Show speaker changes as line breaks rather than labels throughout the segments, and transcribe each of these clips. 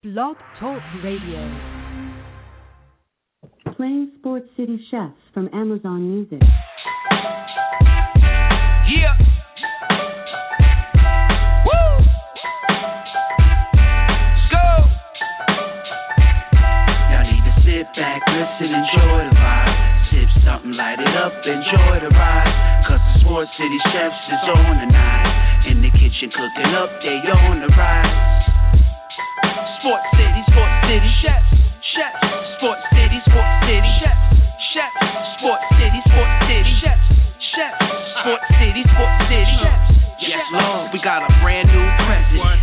Blog Talk Radio.
Playing Sports City Chefs from Amazon Music.
Yeah. Woo. Let's go. Y'all need to sit back, listen, enjoy the vibe. Sip something, light it up, enjoy the ride. Cause the Sports City Chefs is on tonight. In the kitchen cooking up, they on the rise. Sports City, chefs, chefs. Sports City, chefs, chefs. Sports City, chefs, chefs. Sports City, chefs. Yes, Lord, we got a brand new president.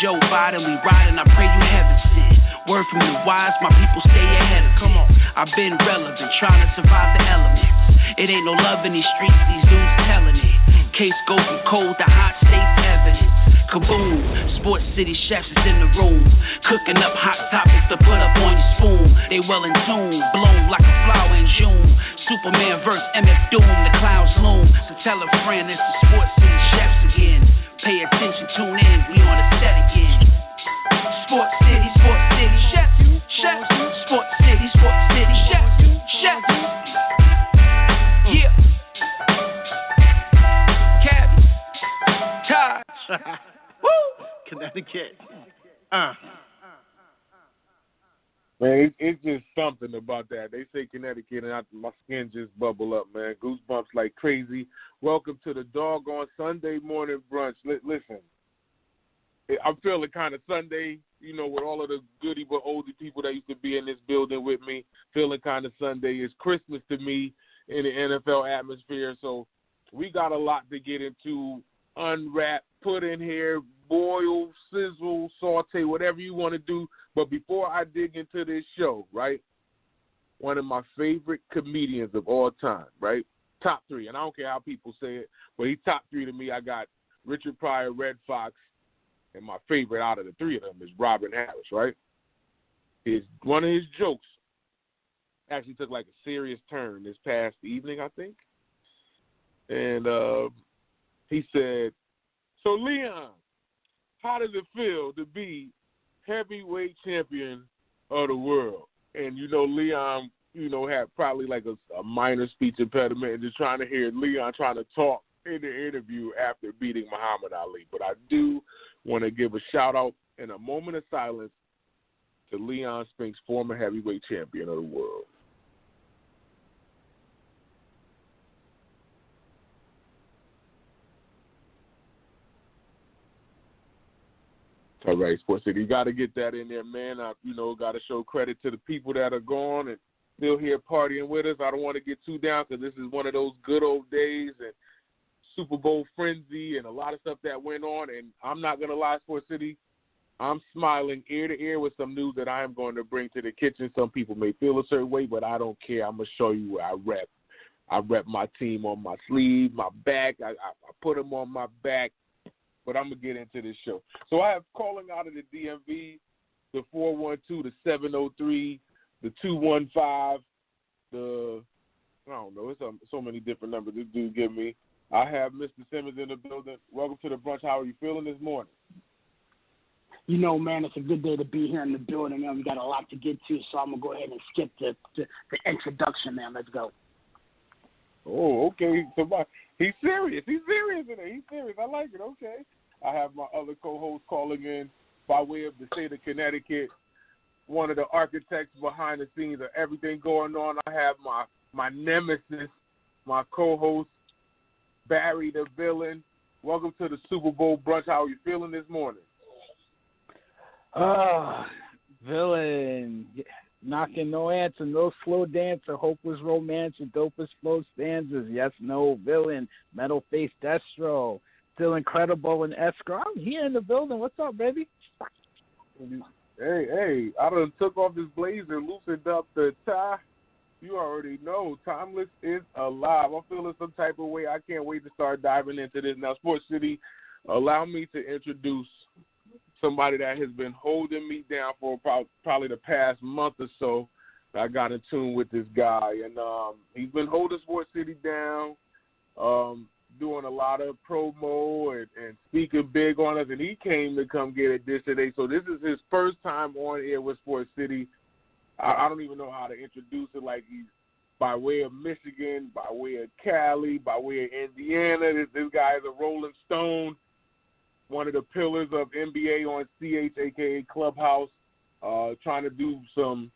Joe Biden, we riding, I pray you heaven sent. Word from the wise, my people stay ahead of. Come on, I've been relevant, trying to survive the elements. It ain't no love in these streets, these dudes telling it. Case go from cold to hot, states evidence. Kaboom, Sports City Chefs is in the room. Cooking up hot topics to put up on your spoon. They well in tune, blown like a flower in June. Superman vs. MF Doom, the clouds loom. So tell a friend it's the Sports City Chefs again. Pay attention, tune in, we on the set again. Sports City, Chefs, Chefs. Sports City, Chefs, Chefs. Yeah. Cabby, Taj. Woo! Connecticut.
Man, it's just something about that. They say Connecticut, and my skin just bubble up, man. Goosebumps like crazy. Welcome to the doggone Sunday morning brunch. Listen, I'm feeling kind of Sunday, you know, with all of the goody but oldie people that used to be in this building with me. Feeling kind of Sunday. It's Christmas to me in the NFL atmosphere, so we got a lot to get into. Unwrap, put in here, boil, sizzle, saute, whatever you want to do. But before I dig into this show, right, one of my favorite comedians of all time, right, top three, and I don't care how people say it, but he's top three to me. I got Richard Pryor, Red Fox, and my favorite out of the three of them is Robin Harris, right? One of his jokes actually took like a serious turn this past evening, I think. And he said, so Leon, how does it feel to be heavyweight champion of the world? And, you know, Leon, you know, had probably like a minor speech impediment and just trying to hear Leon trying to talk in the interview after beating Muhammad Ali. But I do want to give a shout-out and a moment of silence to Leon Spinks, former heavyweight champion of the world. All right, Sports City, you got to get that in there, man. Got to show credit to the people that are gone and still here partying with us. I don't want to get too down because this is one of those good old days and Super Bowl frenzy and a lot of stuff that went on. And I'm not going to lie, Sports City, I'm smiling ear to ear with some news that I am going to bring to the kitchen. Some people may feel a certain way, but I don't care. I'm going to show you where I rep. I rep my team on my sleeve, my back. I put them on my back. But I'm going to get into this show. So I have calling out of the DMV, the 412, the 703, the 215, I don't know, it's so many different numbers this dude give me. I have Mr. Simmons in the building. Welcome to the brunch. How are you feeling this morning?
You know, man, it's a good day to be here in the building, man. We got a lot to get to, so I'm going to go ahead and skip the introduction, man. Let's go.
Oh, okay. So he's serious. He's serious in it. He's serious. I like it. Okay. I have my other co-host calling in by way of the state of Connecticut, one of the architects behind the scenes of everything going on. I have my nemesis, my co-host, Barry the Villain. Welcome to the Super Bowl brunch. How are you feeling this morning?
Villain. Knocking no answer, no slow dancer, hopeless romance, and dopest flow stanzas. Yes, no, villain, metal face Destro, still incredible in escrow. I'm here in the building. What's up, baby?
Hey, I done took off this blazer, loosened up the tie. You already know, Tymeless is alive. I'm feeling some type of way. I can't wait to start diving into this. Now, Sports City, allow me to introduce somebody that has been holding me down for probably the past month or so. I got in tune with this guy, and he's been holding Sports City down. doing a lot of promo and speaking big on us, and he came to come get it this today. So this is his first time on air with Sports City. I don't even know how to introduce it. Like, he's by way of Michigan, by way of Cali, by way of Indiana. This guy is a Rolling Stone, one of the pillars of NBA on CH, a.k.a. Clubhouse, trying to do some,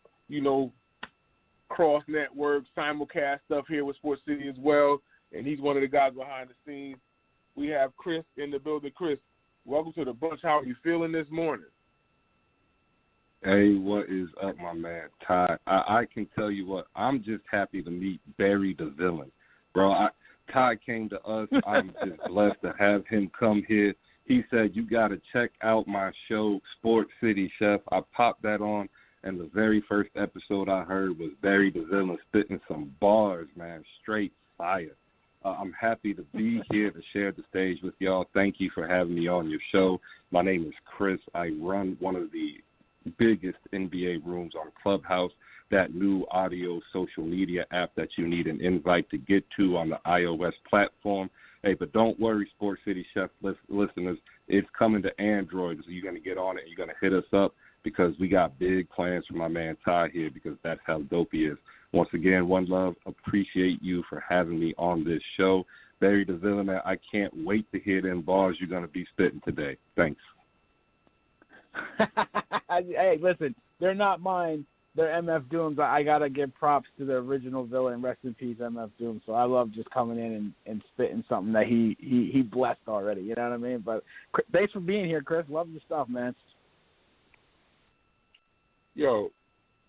cross-network, simulcast stuff here with Sports City as well. And he's one of the guys behind the scenes. We have Chris in the building. Chris, welcome to the brunch. How are you feeling this morning?
Hey, what is up, my man, Ty? I can tell you what, I'm just happy to meet Barry the Villain. Bro, Ty came to us. I'm just blessed to have him come here. He said, you got to check out my show, Sports City Chef. I popped that on, and the very first episode I heard was Barry the Villain spitting some bars, man, straight fire. I'm happy to be here to share the stage with y'all. Thank you for having me on your show. My name is Chris. I run one of the biggest NBA rooms on Clubhouse, that new audio social media app that you need an invite to get to on the iOS platform. Hey, but don't worry, Sports City Chef listeners, it's coming to Android, so you're going to get on it and you're going to hit us up because we got big plans for my man Ty here because that's how dope he is. Once again, one love, appreciate you for having me on this show. Barry the Villain, man, I can't wait to hear them bars you're going to be spitting today. Thanks.
Hey, listen, they're not mine. They're MF Doom's. I got to give props to the original villain. Rest in peace, MF Doom. So I love just coming in and spitting something that he blessed already. You know what I mean? But thanks for being here, Chris. Love your stuff, man.
Yo,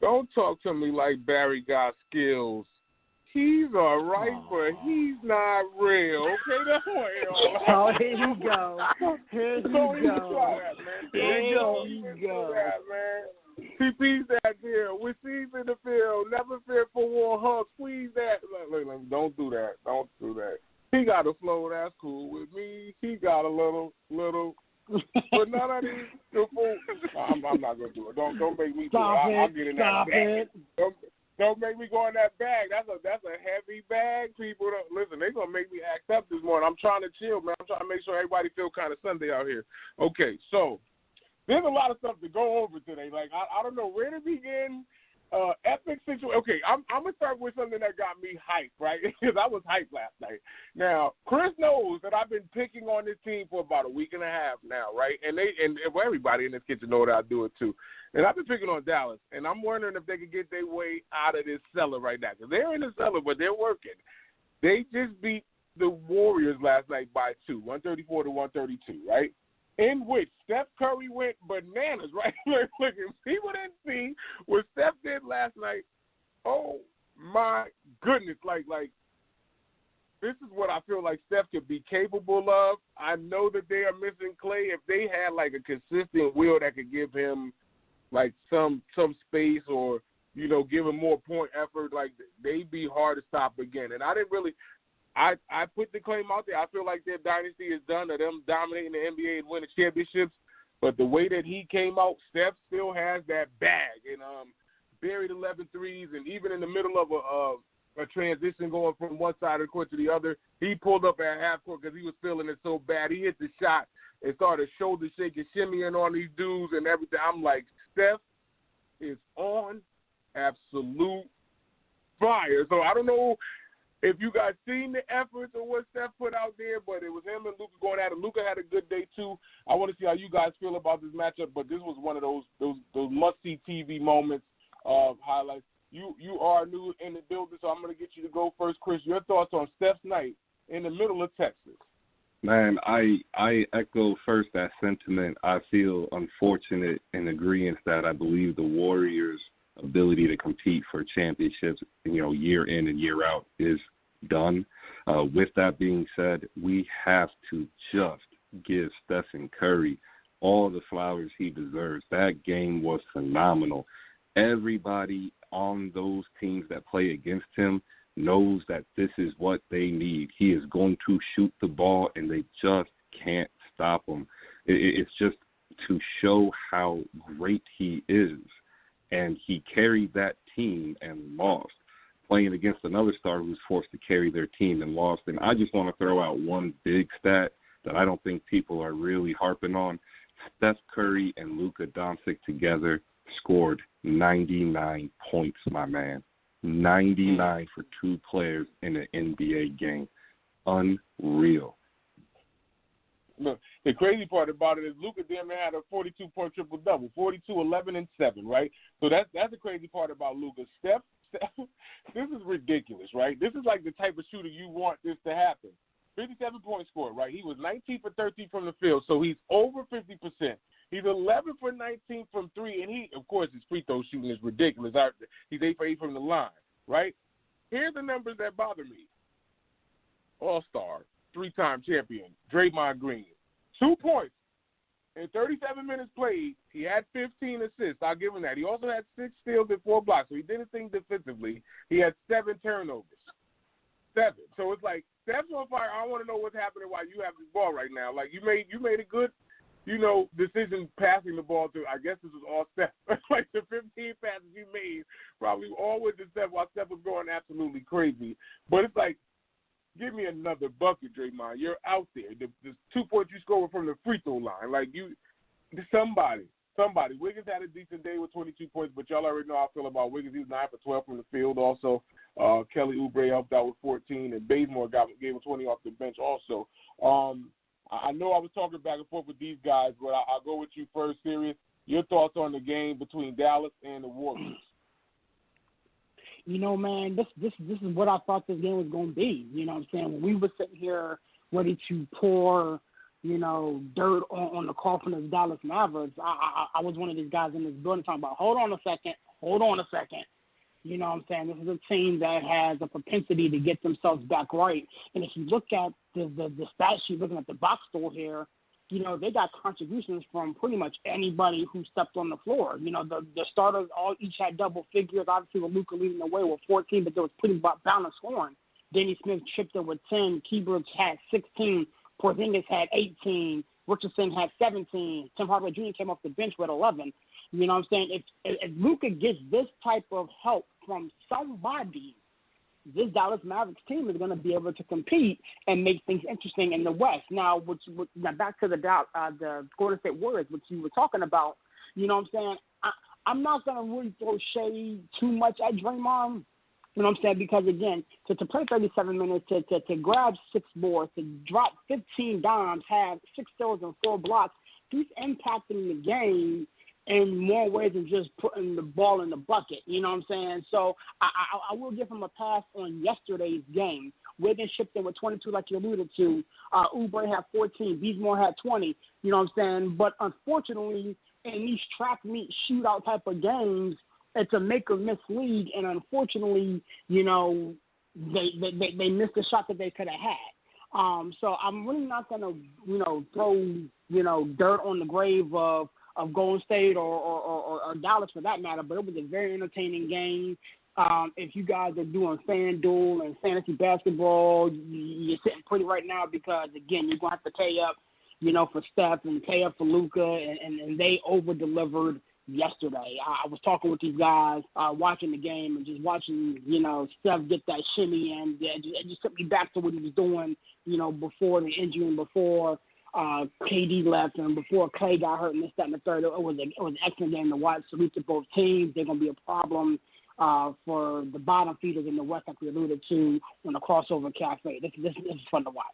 don't talk to me like Barry got skills. He's all right, but he's not real. Okay, that's what
Oh, here you go. Here you go.
Here you go. PP's that there. We're seas in the field. Never fear for war. Hug. Squeeze that. Look, don't do that. Don't do that. He got a flow. That's cool with me. He got a little. But none of these. I'm not gonna do it. Don't make me do it. I'll get in that bag. Don't make me go in that bag. That's a heavy bag. People don't listen. They're gonna make me act up this morning. I'm trying to chill, man. I'm trying to make sure everybody feel kind of Sunday out here. Okay, so there's a lot of stuff to go over today. Like I don't know where to begin. Epic situation. Okay, I'm gonna start with something that got me hyped, right? Because I was hyped last night. Now Chris knows that I've been picking on this team for about a week and a half now, right? And everybody in this kitchen know that I do it too. And I've been picking on Dallas, and I'm wondering if they can get their way out of this cellar right now. Because they're in the cellar, but they're working. They just beat the Warriors last night by 2, 134 to 132, right? In which Steph Curry went bananas, right? Look, if people didn't see what Steph did last night, oh, my goodness. Like this is what I feel like Steph could be capable of. I know that they are missing Clay. If they had, like, a consistent will that could give him, like, some space or, give him more point effort, like, they'd be hard to stop again. And I didn't really – I put the claim out there. I feel like their dynasty is done, of them dominating the NBA and winning championships. But the way that he came out, Steph still has that bag and buried 11 threes. And even in the middle of a transition going from one side of the court to the other, he pulled up at half court because he was feeling it so bad. He hit the shot and started shoulder shaking, shimmying on these dudes and everything. I'm like, Steph is on absolute fire. So I don't know if you guys seen the efforts of what Steph put out there, but it was him and Luka going at it. Luka had a good day too. I want to see how you guys feel about this matchup, but this was one of those must-see TV moments of highlights. You are new in the building, so I'm going to get you to go first. Chris, your thoughts on Steph's night in the middle of Texas?
Man, I echo first that sentiment. I feel unfortunate in agreement that I believe the Warriors' ability to compete for championships, year in and year out is done. With that being said, we have to just give Stephen Curry all the flowers he deserves. That game was phenomenal. Everybody on those teams that play against him knows that this is what they need. He is going to shoot the ball, and they just can't stop him. It's just to show how great he is. And he carried that team and lost. playing against another star who's forced to carry their team and lost. And I just want to throw out one big stat that I don't think people are really harping on. Steph Curry and Luka Doncic together scored 99 points, my man. 99 for two players in an NBA game. Unreal.
Look, the crazy part about it is Luka damn near had a 42-point triple-double, 42, 11, and 7, right? So that's the crazy part about Luka. Steph, this is ridiculous, right? This is like the type of shooter you want this to happen. 57-point score, right? He was 19 for 13 from the field, so he's over 50%. He's 11 for 19 from 3, and he, of course, his free throw shooting is ridiculous. He's 8 for 8 from the line, right? Here's the numbers that bother me. All-star, 3-time champion, Draymond Green. 2 points in 37 minutes played. He had 15 assists. I'll give him that. He also had 6 steals and 4 blocks, so he did his thing defensively. He had 7 turnovers. 7. So it's like, Steph's on fire. I want to know what's happening while you have this ball right now. Like, you made a good, decision passing the ball to, I guess this was all Steph. Like, the 15 passes you made probably all with Steph while Steph was going absolutely crazy. But it's like, give me another bucket, Draymond. You're out there. The 2 points you scored from the free throw line. Like, somebody. Wiggins had a decent day with 22 points, but y'all already know how I feel about Wiggins. He was 9 for 12 from the field also. Kelly Oubre helped out with 14, and Bazemore gave him 20 off the bench also. I know I was talking back and forth with these guys, but I'll go with you first, Sirius. Your thoughts on the game between Dallas and the Warriors?
Man, this is what I thought this game was going to be. You know what I'm saying? When we were sitting here ready to pour, dirt on the coffin of the Dallas Mavericks, I was one of these guys in this building talking about, hold on a second. You know what I'm saying? This is a team that has a propensity to get themselves back right. And if you look at the stat sheet, looking at the box score here, they got contributions from pretty much anybody who stepped on the floor. The starters each had double figures. Obviously, with Luka leading the way with 14, but there was pretty balanced scoring. Denny Smith chipped in with 10. Keybridge had 16. Porzingis had 18. Richardson had 17. Tim Hardaway Jr. came off the bench with 11. You know what I'm saying? If Luka gets this type of help from somebody, this Dallas Mavericks team is going to be able to compete and make things interesting in the West. Now, now back to the Golden State Warriors, which you were talking about. You know what I'm saying? I'm not going to really throw shade too much at Draymond. You know what I'm saying? Because, again, to play 37 minutes, to grab 6 boards, to drop 15 dimes, have 6 steals and 4 blocks, he's impacting the game in more ways than just putting the ball in the bucket. You know what I'm saying? So I will give him a pass on yesterday's game. Wiggins shipped in with 22, like you alluded to. Oubre had 14. Bazemore had 20. You know what I'm saying? But unfortunately, in these track meet shootout type of games, it's a make or miss league, and unfortunately, they missed the shot that they could have had. So I'm really not gonna, throw, dirt on the grave of Golden State or Dallas for that matter. But it was a very entertaining game. If you guys are doing FanDuel and fantasy basketball, you're sitting pretty right now because again, you're gonna have to pay up, for Steph and pay up for Luka, and they over delivered yesterday. I was talking with these guys, watching the game and just watching, Steph get that shimmy, and it just took me back to what he was doing, before the injury and before KD left and before Clay got hurt and this, that, and the third. It was an excellent game to watch. Salute to both teams. They're going to be a problem for the bottom feeders in the West, like we alluded to on the crossover cafe. This is fun to watch.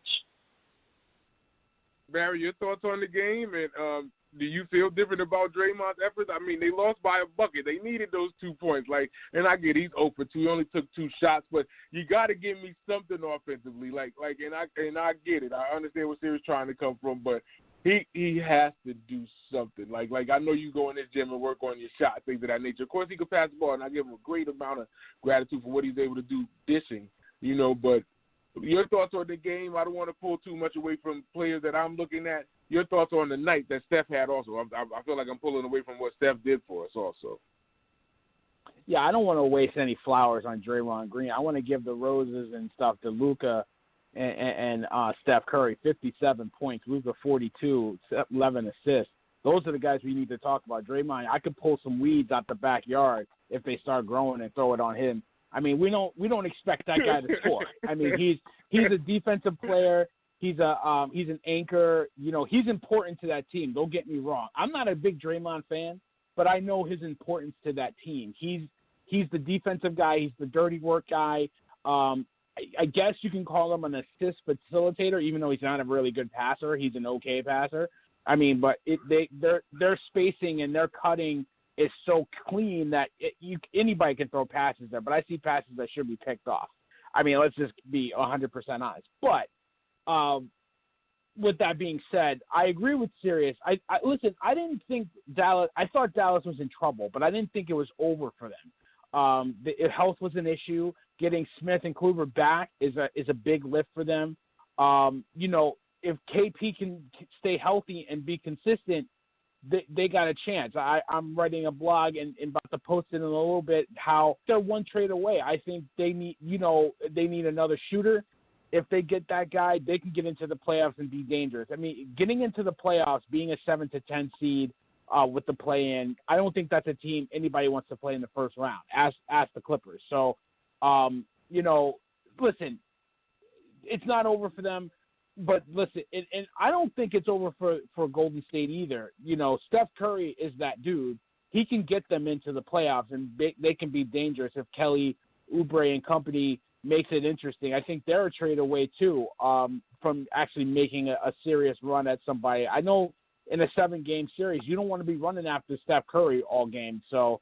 Barry, your thoughts on the game, and do you feel different about Draymond's efforts? I mean, they lost by a bucket. They needed those 2 points. And I get he's 0 for 2. He only took 2 shots, but you got to give me something offensively. And I get it. I understand what Sirius trying to come from, but he has to do something. Like I know you go in this gym and work on your shot, things of that nature. Of course, he could pass the ball, and I give him a great amount of gratitude for what he's able to do dishing. But your thoughts on the game? I don't want to pull too much away from players that I'm looking at. Your thoughts on the night that Steph had also? I feel like I'm pulling away from what Steph did for us also.
Yeah, I don't want to waste any flowers on Draymond Green. I want to give the roses and stuff to Luka and Steph Curry. 57 points, Luka 42, 11 assists. Those are the guys we need to talk about. Draymond, I could pull some weeds out the backyard if they start growing and throw it on him. I mean, we don't expect that guy to score. I mean, he's a defensive player. He's an anchor. You know, he's important to that team. Don't get me wrong. I'm not a big Draymond fan, but I know his importance to that team. He's the defensive guy. He's the dirty work guy. I guess you can call him an assist facilitator, even though he's not a really good passer. He's an okay passer. I mean, but their spacing and their cutting is so clean that anybody can throw passes there. But I see passes that should be picked off. I mean, let's just be 100% honest. But with that being said, I agree with Sirius. Listen, I didn't think Dallas – I thought Dallas was in trouble, but I didn't think it was over for them. Health was an issue. Getting Smith and Kluber back is a big lift for them. You know, if KP can stay healthy and be consistent, they got a chance. I'm writing a blog and about to post it in a little bit how they're one trade away. I think they need another shooter. If they get that guy, they can get into the playoffs and be dangerous. I mean, getting into the playoffs, being a 7-10 seed with the play-in, I don't think that's a team anybody wants to play in the first round. Ask the Clippers. So, you know, listen, it's not over for them. But listen, and I don't think it's over for Golden State either. You know, Steph Curry is that dude. He can get them into the playoffs, and they can be dangerous if Kelly Oubre and company makes it interesting. I think they're a trade away, too, from actually making a serious run at somebody. I know in a 7-game series, you don't want to be running after Steph Curry all game. So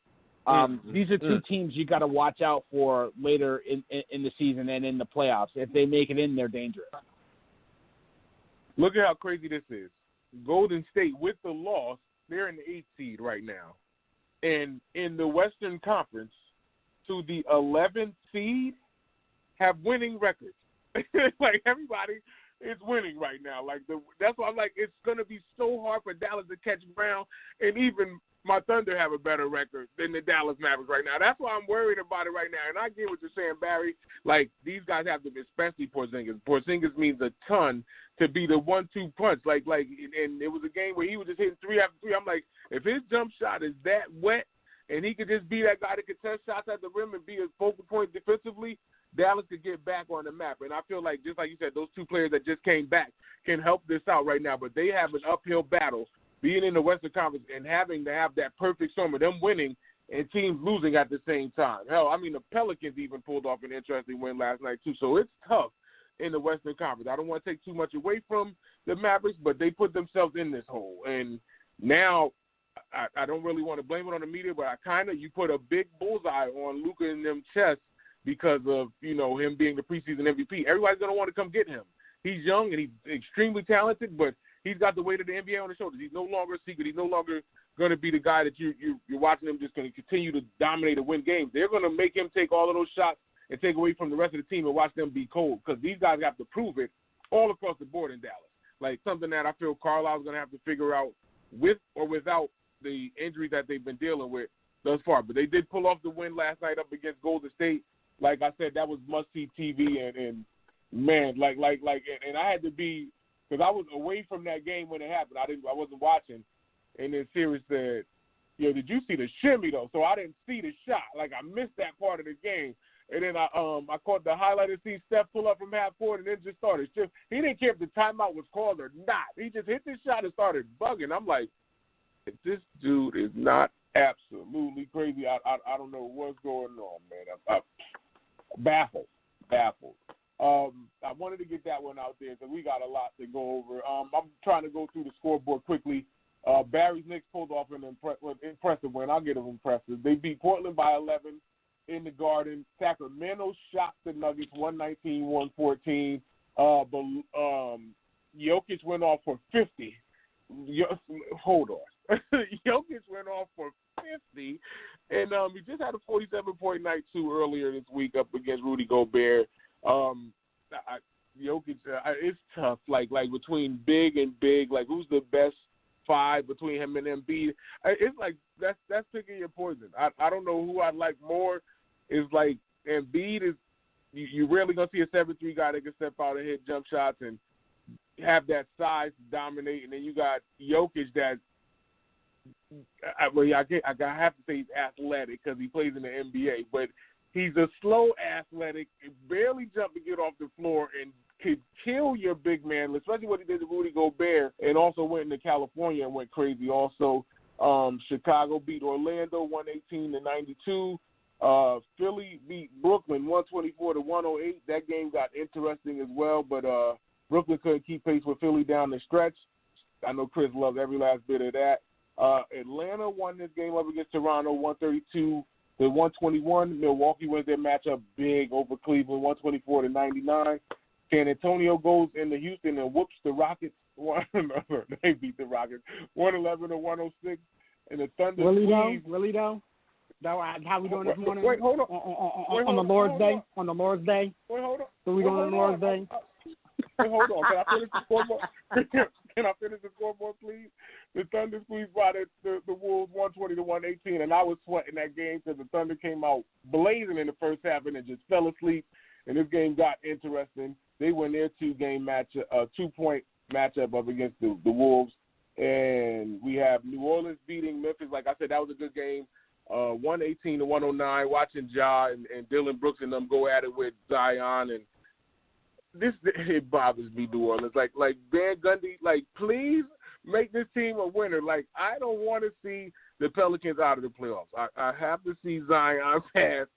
these are two teams you got to watch out for later in the season and in the playoffs. If they make it in, they're dangerous.
Look at how crazy this is. Golden State, with the loss, they're in the 8th seed right now. And in the Western Conference, to the 11th seed, have winning records. Like, everybody is winning right now. Like, that's why I'm like, it's going to be so hard for Dallas to catch Brown, and even my Thunder have a better record than the Dallas Mavericks right now. That's why I'm worried about it right now. And I get what you're saying, Barry. Like, these guys have to, especially Porzingis. Porzingis means a ton to be the 1-2 punch. Like, and it was a game where he was just hitting 3 after 3. I'm like, if his jump shot is that wet and he could just be that guy that could test shots at the rim and be a focal point defensively, Dallas could get back on the map. And I feel like, just like you said, those two players that just came back can help this out right now. But they have an uphill battle being in the Western Conference and having to have that perfect storm of them winning and teams losing at the same time. Hell, I mean, the Pelicans even pulled off an interesting win last night, too. So it's tough in the Western Conference. I don't want to take too much away from the Mavericks, but they put themselves in this hole. And now I don't really want to blame it on the media, but you put a big bullseye on Luka and them chests because of, you know, him being the preseason MVP. Everybody's going to want to come get him. He's young and he's extremely talented, but he's got the weight of the NBA on his shoulders. He's no longer a secret. He's no longer going to be the guy that you're watching him just going to continue to dominate and win games. They're going to make him take all of those shots and take away from the rest of the team and watch them be cold, because these guys have to prove it all across the board in Dallas. Like, something that I feel Carlisle's going to have to figure out with or without the injuries that they've been dealing with thus far. But they did pull off the win last night up against Golden State. Like I said, that was must-see TV, and man, and I had to be, because I was away from that game when it happened. I wasn't watching, and then Sirius said, "Yo, did you see the shimmy though?" So I didn't see the shot. Like, I missed that part of the game, and then I caught the highlight and see Steph pull up from half court and then just started. He didn't care if the timeout was called or not. He just hit this shot and started bugging. I'm like, if this dude is not absolutely crazy, I don't know what's going on, man. I'm baffled. I wanted to get that one out there because we got a lot to go over. I'm trying to go through the scoreboard quickly. Barry's Knicks pulled off an impressive win. I'll get them impressive. They beat Portland by 11 in the Garden. Sacramento shocked the Nuggets 119-114. Jokic went off for 50. Hold on. Jokic went off for 50. And he just had a 47-point night, too, earlier this week up against Rudy Gobert. Jokic, it's tough. Like between big and big, like who's the best 5 between him and Embiid? It's like that's picking your poison. I don't know who I'd like more. Is like Embiid is you rarely gonna see a 7'3" guy that can step out and hit jump shots and have that size to dominate, and then you got Jokic that. I have to say he's athletic because he plays in the NBA, but He's a slow athletic, barely jump to get off the floor, and could kill your big man, especially what he did to Rudy Gobert, and also went into California and went crazy also. Chicago beat Orlando 118-92. Philly beat Brooklyn 124-108. That game got interesting as well, but Brooklyn couldn't keep pace with Philly down the stretch. I know Chris loves every last bit of that. Atlanta won this game up against Toronto 132-121. Milwaukee wins their matchup big over Cleveland 124-99. San Antonio goes into Houston and whoops the Rockets. They beat the Rockets 111-106. And the Thunder
Really though? How we doing this morning?
Wait, hold on.
On the Lord's Day? On the Lord's Day?
Wait, hold on.
So we doing on the Lord's Day?
Wait, hold on. Can I finish the scoreboard? Can I finish the scoreboard, please? The Thunder squeezed by the Wolves 120-118, and I was sweating that game because the Thunder came out blazing in the first half and then just fell asleep. And this game got interesting. They win their two-point matchup up against the Wolves. And we have New Orleans beating Memphis. Like I said, that was a good game. 118-109. Watching Ja and Dylan Brooks and them go at it with Zion, and it bothers me, New Orleans. Like Van Gundy, please make this team a winner. I don't want to see the Pelicans out of the playoffs. I have to see Zion pass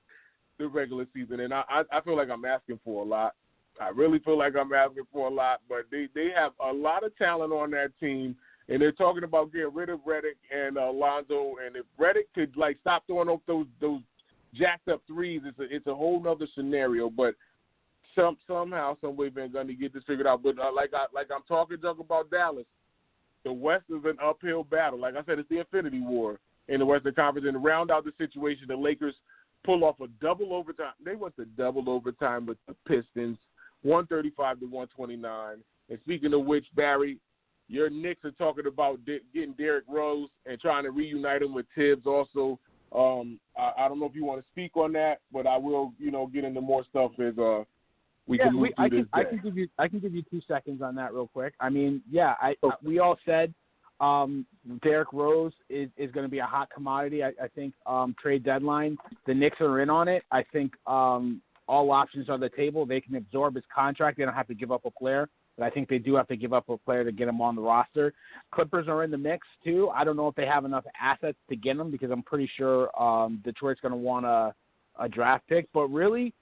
the regular season, and I feel like I'm asking for a lot. I really feel like I'm asking for a lot, but they have a lot of talent on that team. And they're talking about getting rid of Redick and Lonzo. And if Redick could stop throwing up those jacked up threes, it's a whole nother scenario. But somehow, some way, Van Gundy get this figured out. But I'm talking junk about Dallas. The West is an uphill battle. Like I said, it's the Infinity War in the Western Conference. And to round out the situation, the Lakers pull off a double overtime. They went to double overtime with the Pistons, 135-129. And speaking of which, Barry, your Knicks are talking about getting Derrick Rose and trying to reunite him with Tibbs also. I don't know if you want to speak on that, but I will, get into more stuff as we can move through this day.
I can give you 2 seconds on that real quick. I mean, we all said Derrick Rose is going to be a hot commodity. I think trade deadline, the Knicks are in on it. I think all options are on the table. They can absorb his contract. They don't have to give up a player. But I think they do have to give up a player to get him on the roster. Clippers are in the mix, too. I don't know if they have enough assets to get him because I'm pretty sure Detroit's going to want a draft pick. But really,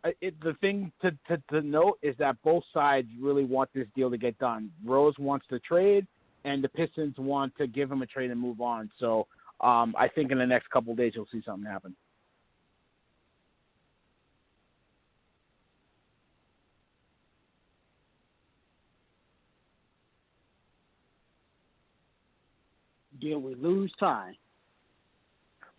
the thing to note is that both sides really want this deal to get done. Rose wants to trade, and the Pistons want to give him a trade and move on. So I think in the next couple of days you'll see something happen.
Deal we lose time.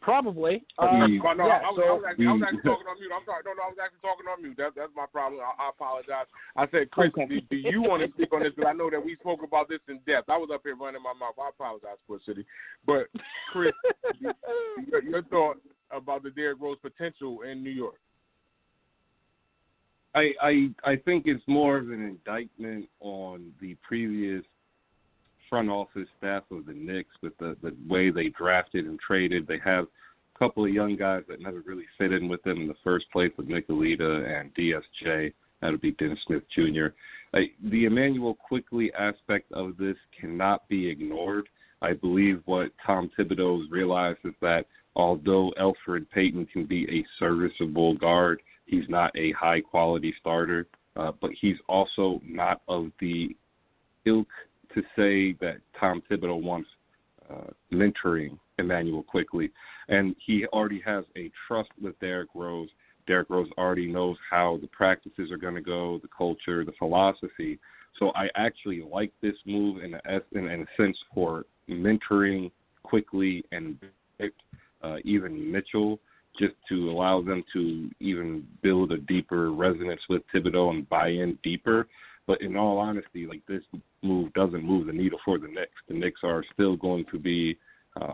Probably.
I was actually talking on mute. I'm sorry. No, I was actually talking on mute. That's my problem. I apologize. I said, Chris, do you want to speak on this? Because I know that we spoke about this in depth. I was up here running my mouth. I apologize, Sports City. But, Chris, your thought about the Derrick Rose potential in New York?
I think it's more of an indictment on the previous front office staff of the Knicks with the way they drafted and traded. They have a couple of young guys that never really fit in with them in the first place with Nicolita and DSJ. That would be Dennis Smith Jr. The Emmanuel Quickley aspect of this cannot be ignored. I believe what Tom Thibodeau has realized is that although Elfrid Payton can be a serviceable guard, he's not a high-quality starter, but he's also not of the ilk to say that Tom Thibodeau wants mentoring Emmanuel Quickley. And he already has a trust with Derrick Rose. Derrick Rose already knows how the practices are going to go, the culture, the philosophy. So I actually like this move in a sense for mentoring Quickley and even Mitchell, just to allow them to even build a deeper resonance with Thibodeau and buy in deeper. But in all honesty, this move doesn't move the needle for the Knicks. The Knicks are still going to be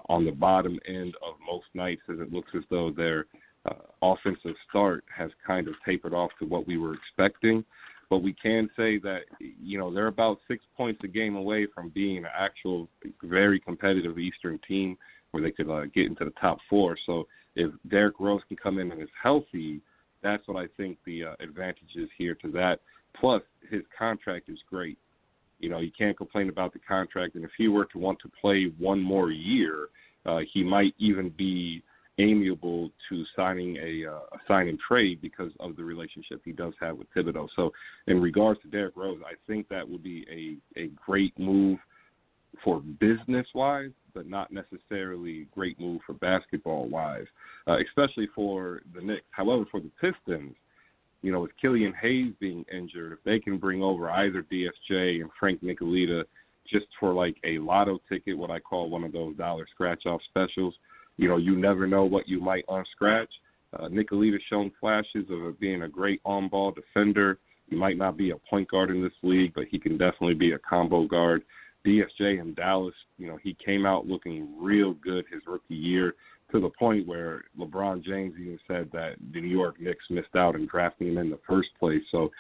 on the bottom end of most nights, as it looks as though their offensive start has kind of tapered off to what we were expecting. But we can say that, they're about 6 points a game away from being an actual very competitive Eastern team. where they could get into the top 4. So if Derrick Rose can come in and is healthy, that's what I think the advantage is here to that. Plus, his contract is great. You can't complain about the contract. And if he were to want to play one more year, he might even be amiable to signing a sign and trade because of the relationship he does have with Thibodeau. So in regards to Derrick Rose, I think that would be a great move for business-wise, but not necessarily a great move for basketball-wise, especially for the Knicks. However, for the Pistons, with Killian Hayes being injured, if they can bring over either DSJ and Frank Nicolita just for like a lotto ticket, what I call one of those dollar scratch-off specials, you never know what you might unscratch. Nicolita's shown flashes of being a great on-ball defender. He might not be a point guard in this league, but he can definitely be a combo guard. DSJ in Dallas, he came out looking real good his rookie year, to the point where LeBron James even said that the New York Knicks missed out in drafting him in the first place. So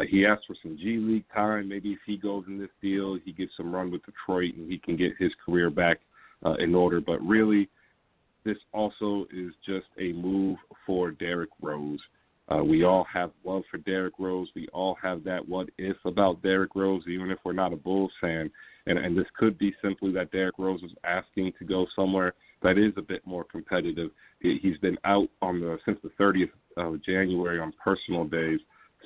he asked for some G League time. Maybe if he goes in this deal, he gets some run with Detroit and he can get his career back in order. But really, this also is just a move for Derrick Rose. We all have love for Derrick Rose. We all have that what if about Derrick Rose, even if we're not a Bulls fan. And this could be simply that Derrick Rose is asking to go somewhere that is a bit more competitive. He's been out since the 30th of January on personal days.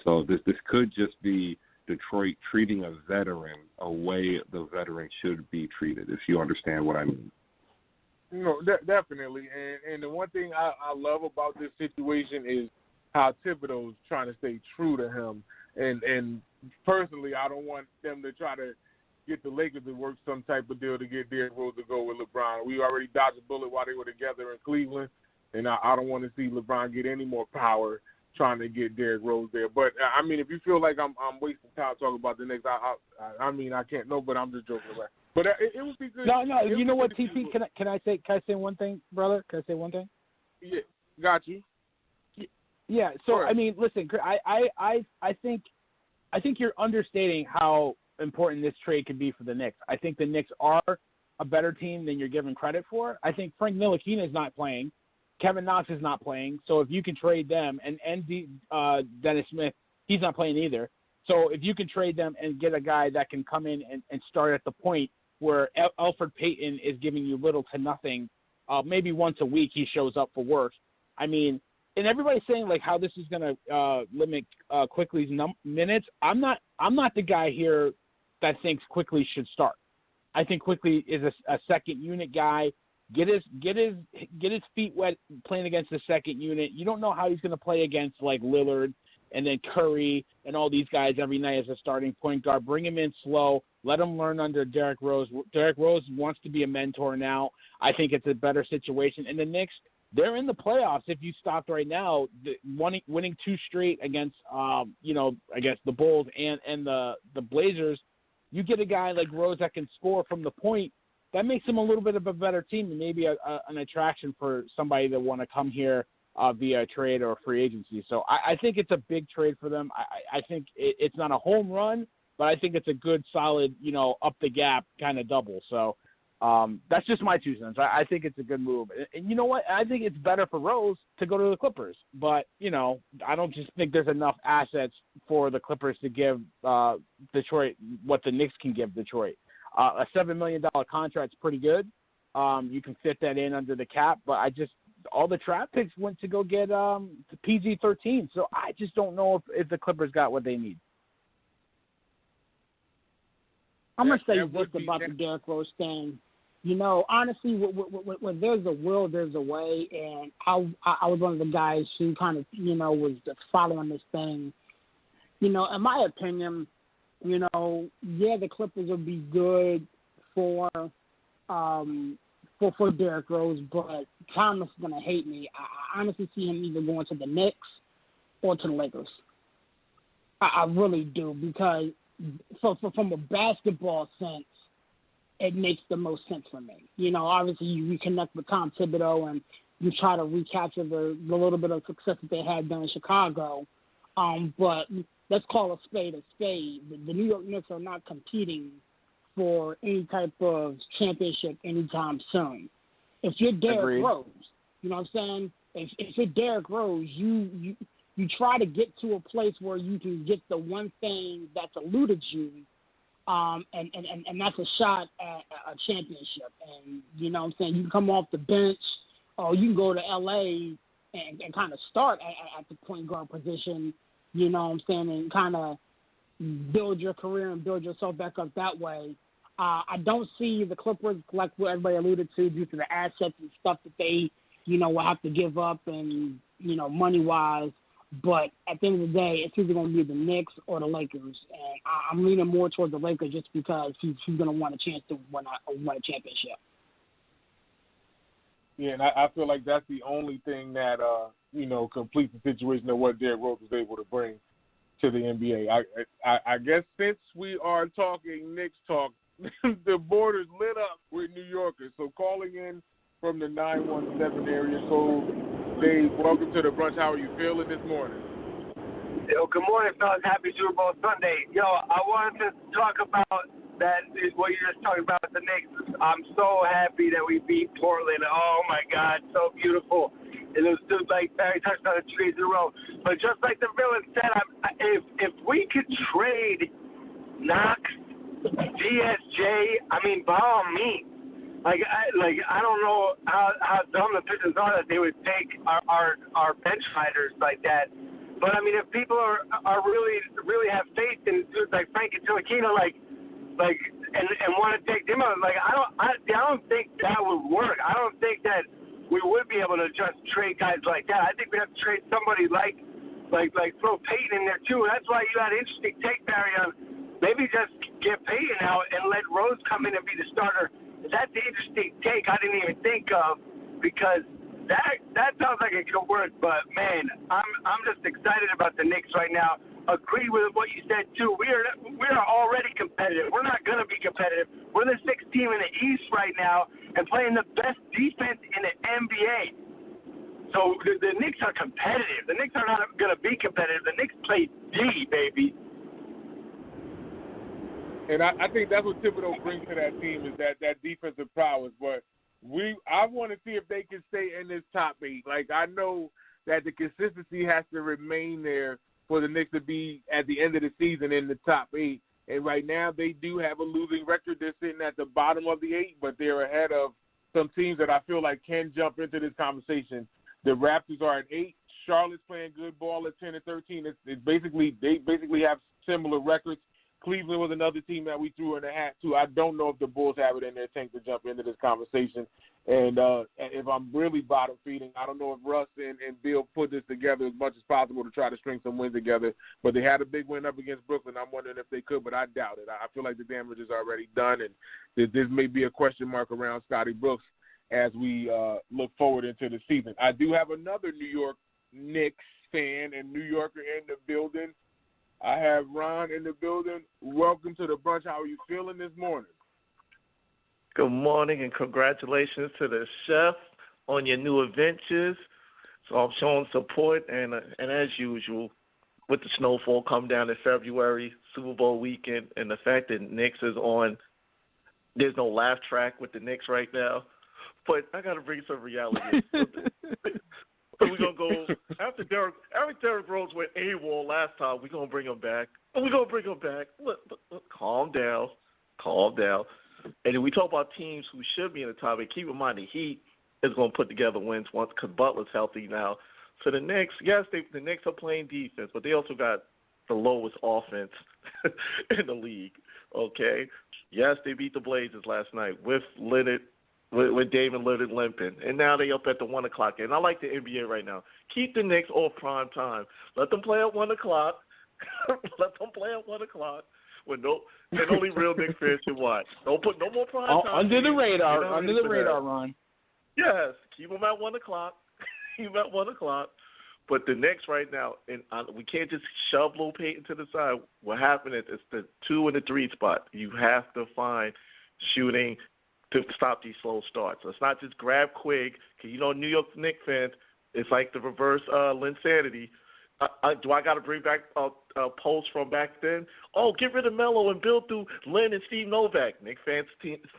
So this could just be Detroit treating a veteran a way the veteran should be treated, if you understand what I mean.
Definitely. And the one thing I love about this situation is how Thibodeau's trying to stay true to him. And personally, I don't want them to try to get the Lakers to work some type of deal to get Derrick Rose to go with LeBron. We already dodged a bullet while they were together in Cleveland, and I don't want to see LeBron get any more power trying to get Derrick Rose there. But, I mean, if you feel like I'm wasting time talking about the Knicks, I can't know, but I'm just joking about it. But it would be good.
No, you know what, TP? Can I say one thing, brother? Can I say one thing?
Yeah, got you.
Yeah. So I mean, listen, I think you're understating how important this trade could be for the Knicks. I think the Knicks are a better team than you're giving credit for. I think Frank Ntilikina is not playing. Kevin Knox is not playing. So if you can trade them, and Dennis Smith, he's not playing either. So if you can trade them and get a guy that can come in and start at the point where Elfrid Payton is giving you little to nothing, maybe once a week he shows up for work. I mean, and everybody's saying like how this is going to limit Quickly's minutes. I'm not the guy here that thinks Quickly should start. I think Quickly is a second unit guy. Get his feet wet playing against the second unit. You don't know how he's going to play against like Lillard and then Curry and all these guys every night as a starting point guard. Bring him in slow. Let him learn under Derrick Rose. Derrick Rose wants to be a mentor now. I think it's a better situation. And the Knicks, they're in the playoffs. If you stopped right now, winning 2 straight against, I guess the Bulls and the Blazers, you get a guy like Rose that can score from the point. That makes him a little bit of a better team and maybe an attraction for somebody that want to come here via trade or free agency. So I think it's a big trade for them. I think it's not a home run, but I think it's a good, solid, up the gap kind of double. So that's just my 2 cents. I think it's a good move. And you know what? I think it's better for Rose to go to the Clippers. But, I don't just think there's enough assets for the Clippers to give Detroit what the Knicks can give Detroit. A $7 million contract is pretty good. You can fit that in under the cap. But all the draft picks went to go get the PG-13. So I just don't know if the Clippers got what they need.
I'm going to say this about the Derrick Rose thing. Honestly, when there's a will, there's a way. And I was one of the guys who kind of, was just following this thing. In my opinion, the Clippers would be good for Derrick Rose, but Thomas is going to hate me. I honestly see him either going to the Knicks or to the Lakers. I really do, because from a basketball sense, it makes the most sense for me. Obviously you reconnect with Tom Thibodeau and you try to recapture the little bit of success that they had done in Chicago. But let's call a spade a spade. The New York Knicks are not competing for any type of championship anytime soon. If you're Derrick
Agreed.
Rose, you know what I'm saying? If you're Derrick Rose, you try to get to a place where you can get the one thing that's eluded you, and that's a shot at a championship. And you know what I'm saying? You can come off the bench, or you can go to LA and kind of start at the point guard position, you know what I'm saying, and kind of build your career and build yourself back up that way. I don't see the Clippers, like what everybody alluded to, due to the assets and stuff that they, you know, will have to give up and, you know, money-wise. But at the end of the day, it's either going to be the Knicks or the Lakers. And I'm leaning more towards the Lakers just because he's going to want a chance to win a championship.
Yeah, and I feel like that's the only thing that, you know, completes the situation of what Derrick Rose was able to bring to the NBA. I guess since we are talking Knicks talk, the board is lit up with New Yorkers. So calling in from the 917 area code, Dave, welcome to the brunch. How are you feeling this morning?
Yo, good morning, fellas. Happy Super Bowl Sunday. Yo, I wanted to talk about that, what you're just talking about with the Knicks. I'm so happy that we beat Portland. Oh, my God, so beautiful. It was just like Barry touched on it 2 days in a row. But just like the villain said, if we could trade Knox, DSJ, I mean, by all means. I don't know how dumb the Pistons are that they would take our bench fighters like that. But I mean, if people are really have faith in dudes like Frank and Tilikina, and want to take them out, I don't think that would work. I don't think that we would be able to just trade guys like that. I think we have to trade somebody like throw Peyton in there too. That's why you had an interesting take, Barry, on maybe just get Peyton out and let Rose come in and be the starter. That's the interesting take I didn't even think of, because that sounds like it could work. But man, I'm just excited about the Knicks right now. Agree with what you said too. We are already competitive. We're not going to be competitive. We're the sixth team in the East right now and playing the best defense in the NBA. So the Knicks are competitive. The Knicks are not going to be competitive. The Knicks play D, baby.
And I think that's what Thibodeau brings to that team, is that defensive prowess. But I want to see if they can stay in this top 8. Like, I know that the consistency has to remain there for the Knicks to be at the end of the season in the top 8. And right now they do have a losing record. They're sitting at the bottom of the 8, but they're ahead of some teams that I feel like can jump into this conversation. The Raptors are at 8. Charlotte's playing good ball at 10 and 13. They basically have similar records. Cleveland was another team that we threw in the hat too. I don't know if the Bulls have it in their tank to jump into this conversation. And if I'm really bottom feeding, I don't know if Russ and Bill put this together as much as possible to try to string some wins together. But they had a big win up against Brooklyn. I'm wondering if they could, but I doubt it. I feel like the damage is already done, and this may be a question mark around Scotty Brooks as we look forward into the season. I do have another New York Knicks fan and New Yorker in the building. I have Ron in the building. Welcome to the brunch. How are you feeling this morning?
Good morning, and congratulations to the chef on your new adventures. So I'm showing support, and as usual, with the snowfall come down in February, Super Bowl weekend, and the fact that Knicks is on, there's no laugh track with the Knicks right now. But I got to bring some reality. So we're going to go, after Derrick Rose went AWOL last time, we're going to bring him back. Look, calm down. And then we talk about teams who should be in the top 8. Keep in mind the Heat is going to put together wins once, because Butler's healthy now. So the Knicks, yes, the Knicks are playing defense, but they also got the lowest offense in the league, okay? Yes, they beat the Blazers last night with Leonard, with David Lillard limping, and now they up at the 1 o'clock. And I like the NBA right now. Keep the Knicks off prime time. Let them play at 1 o'clock. And only real Knicks fans should watch. Don't put no more prime time.
Under the radar, Ron.
Yes, keep them at 1 o'clock. But the Knicks right now, and we can't just shove Lil Payton to the side. What happened is it's the 2 and the 3 spot. You have to find shooting to stop these slow starts. So it's not just grab quick, because New York Knicks fans, it's like the reverse Linsanity. Do I got to bring back a post from back then? Oh, get rid of Melo and build through Lynn and Steve Novak. Knicks fans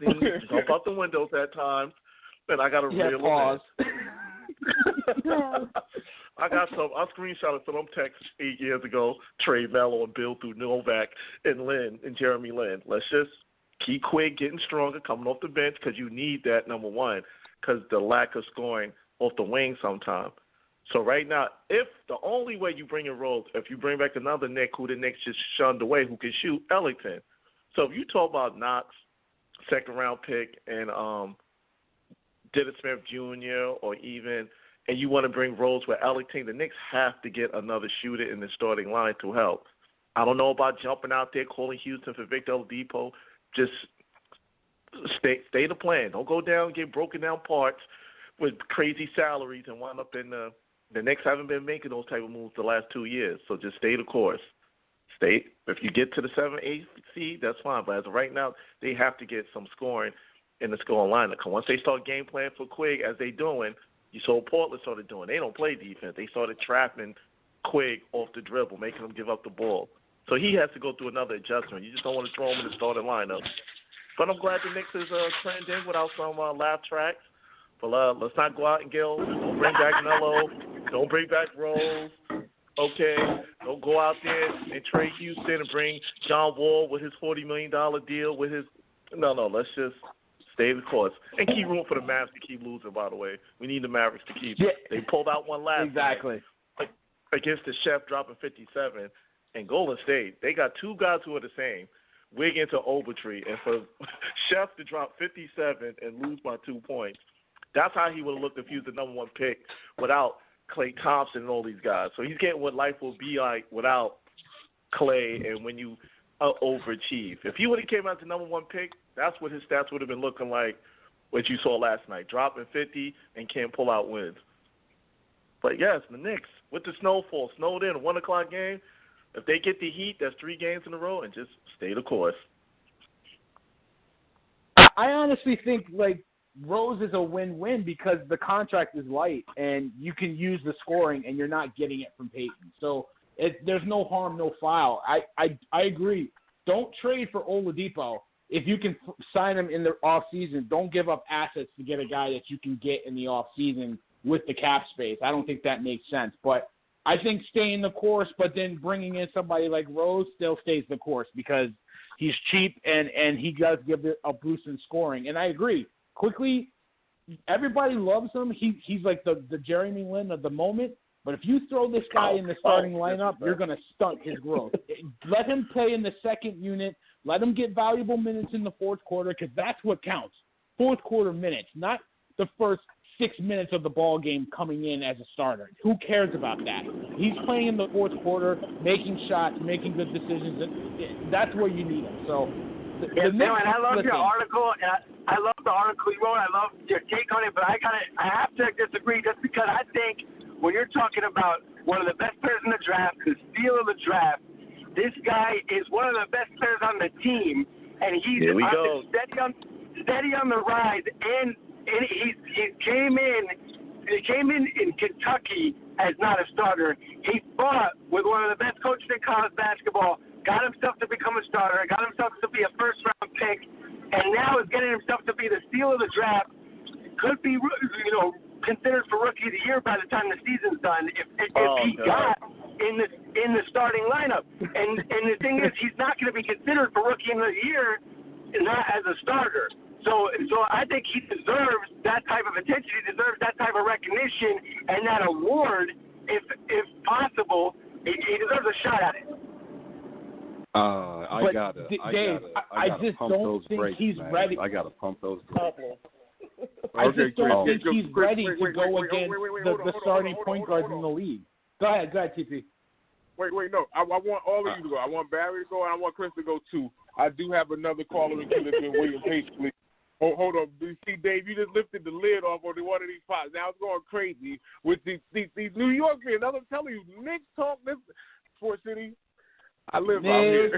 jump out the windows at times. And I got to reel
pause.
I screenshotted some of them texts 8 years ago. Trey Mello and Bill through Novak and Lynn and Jeremy Lin. Let's just keep Quigg getting stronger, coming off the bench, because you need that, number one, because the lack of scoring off the wing sometimes. So right now, if the only way you bring in Rose, if you bring back another Nick who the Knicks just shunned away, who can shoot, Ellington. So if you talk about Knox, second-round pick, and Dennis Smith Jr., or even, and you want to bring Rose with Ellington, the Knicks have to get another shooter in the starting line to help. I don't know about jumping out there, calling Houston for Victor Oladipo. Just stay the plan. Don't go down and get broken down parts with crazy salaries and wind up in the Knicks haven't been making those type of moves the last 2 years. So just stay the course. If you get to the 7-8 seed, that's fine. But as of right now, they have to get some scoring in the scoring lineup. Once they start game plan for Quigg, as they doing, you saw Portland started doing. They don't play defense. They started trapping Quigg off the dribble, making him give up the ball. So he has to go through another adjustment. You just don't want to throw him in the starting lineup. But I'm glad the Knicks is trending without some laugh tracks. But let's not go out and Gil. Don't bring back Melo. Don't bring back Rose. Okay. Don't go out there and trade Houston and bring John Wall with his $40 million deal with his – no. Let's just stay the course. And keep room for the Mavs to keep losing, by the way. We need the Mavericks to keep – They pulled out one last
Exactly.
night against the Chef dropping 57. And Golden State, they got two guys who are the same, Wiggins or Ogletree. And for Chef to drop 57 and lose by 2 points, that's how he would have looked if he was the number one pick without Klay Thompson and all these guys. So he's getting what life will be like without Klay and when you overachieve. If he would have came out the number one pick, that's what his stats would have been looking like, what you saw last night, dropping 50 and can't pull out wins. But, yes, the Knicks, with the snowfall, snowed in, a 1 o'clock game, if they get the heat, that's 3 games in a row, and just stay the course.
I honestly think, Rose is a win-win because the contract is light and you can use the scoring and you're not getting it from Peyton. So there's no harm, no foul. I agree. Don't trade for Oladipo. If you can sign him in the offseason, don't give up assets to get a guy that you can get in the offseason with the cap space. I don't think that makes sense. But I think staying the course, but then bringing in somebody like Rose still stays the course because he's cheap and he does give it a boost in scoring. And I agree. Quickly, everybody loves him. He's like the Jeremy Lin of the moment. But if you throw this guy in the starting lineup, you're going to stunt his growth. Let him play in the second unit. Let him get valuable minutes in the fourth quarter because that's what counts. Fourth quarter minutes, not the first 6 minutes of the ball game coming in as a starter. Who cares about that? He's playing in the fourth quarter, making shots, making good decisions. That's where you need him. So,
and I love your article. I love the article you wrote. I love your take on it. But I have to disagree just because I think when you're talking about one of the best players in the draft, the steal of the draft, this guy is one of the best players on the team, and he's steady on the rise. And he came in Kentucky as not a starter. He fought with one of the best coaches in college basketball, got himself to become a starter, got himself to be a first-round pick, and now is getting himself to be the steal of the draft. Could be, considered for Rookie of the Year by the time the season's done if he got in the starting lineup. And the thing is, he's not going to be considered for Rookie of the Year not as a starter. So I think he deserves that type of attention. He deserves that type of recognition and that award, if possible. He deserves a shot at it.
I just don't think he's ready.
I gotta pump those brakes.
I just don't think he's ready to go against the starting point guards in the league. Go ahead, TP.
Wait, no. I want all of you to go. I want Barry to go, and I want Chris to go, too. I do have another caller in queue that's been waiting patiently. Hold on. You see, Dave, you just lifted the lid off on one of these pots. Now it's going crazy with these New York fans. I'm telling you, Knicks talk this Sports City. I live out here.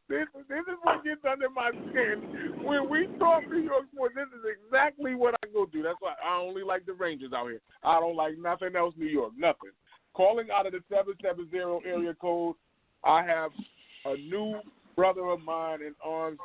This is what gets under my skin. When we talk New York sports, this is exactly what I go do. That's why I only like the Rangers out here. I don't like nothing else New York, nothing. Calling out of the 770 area code, I have a new brother of mine in arms,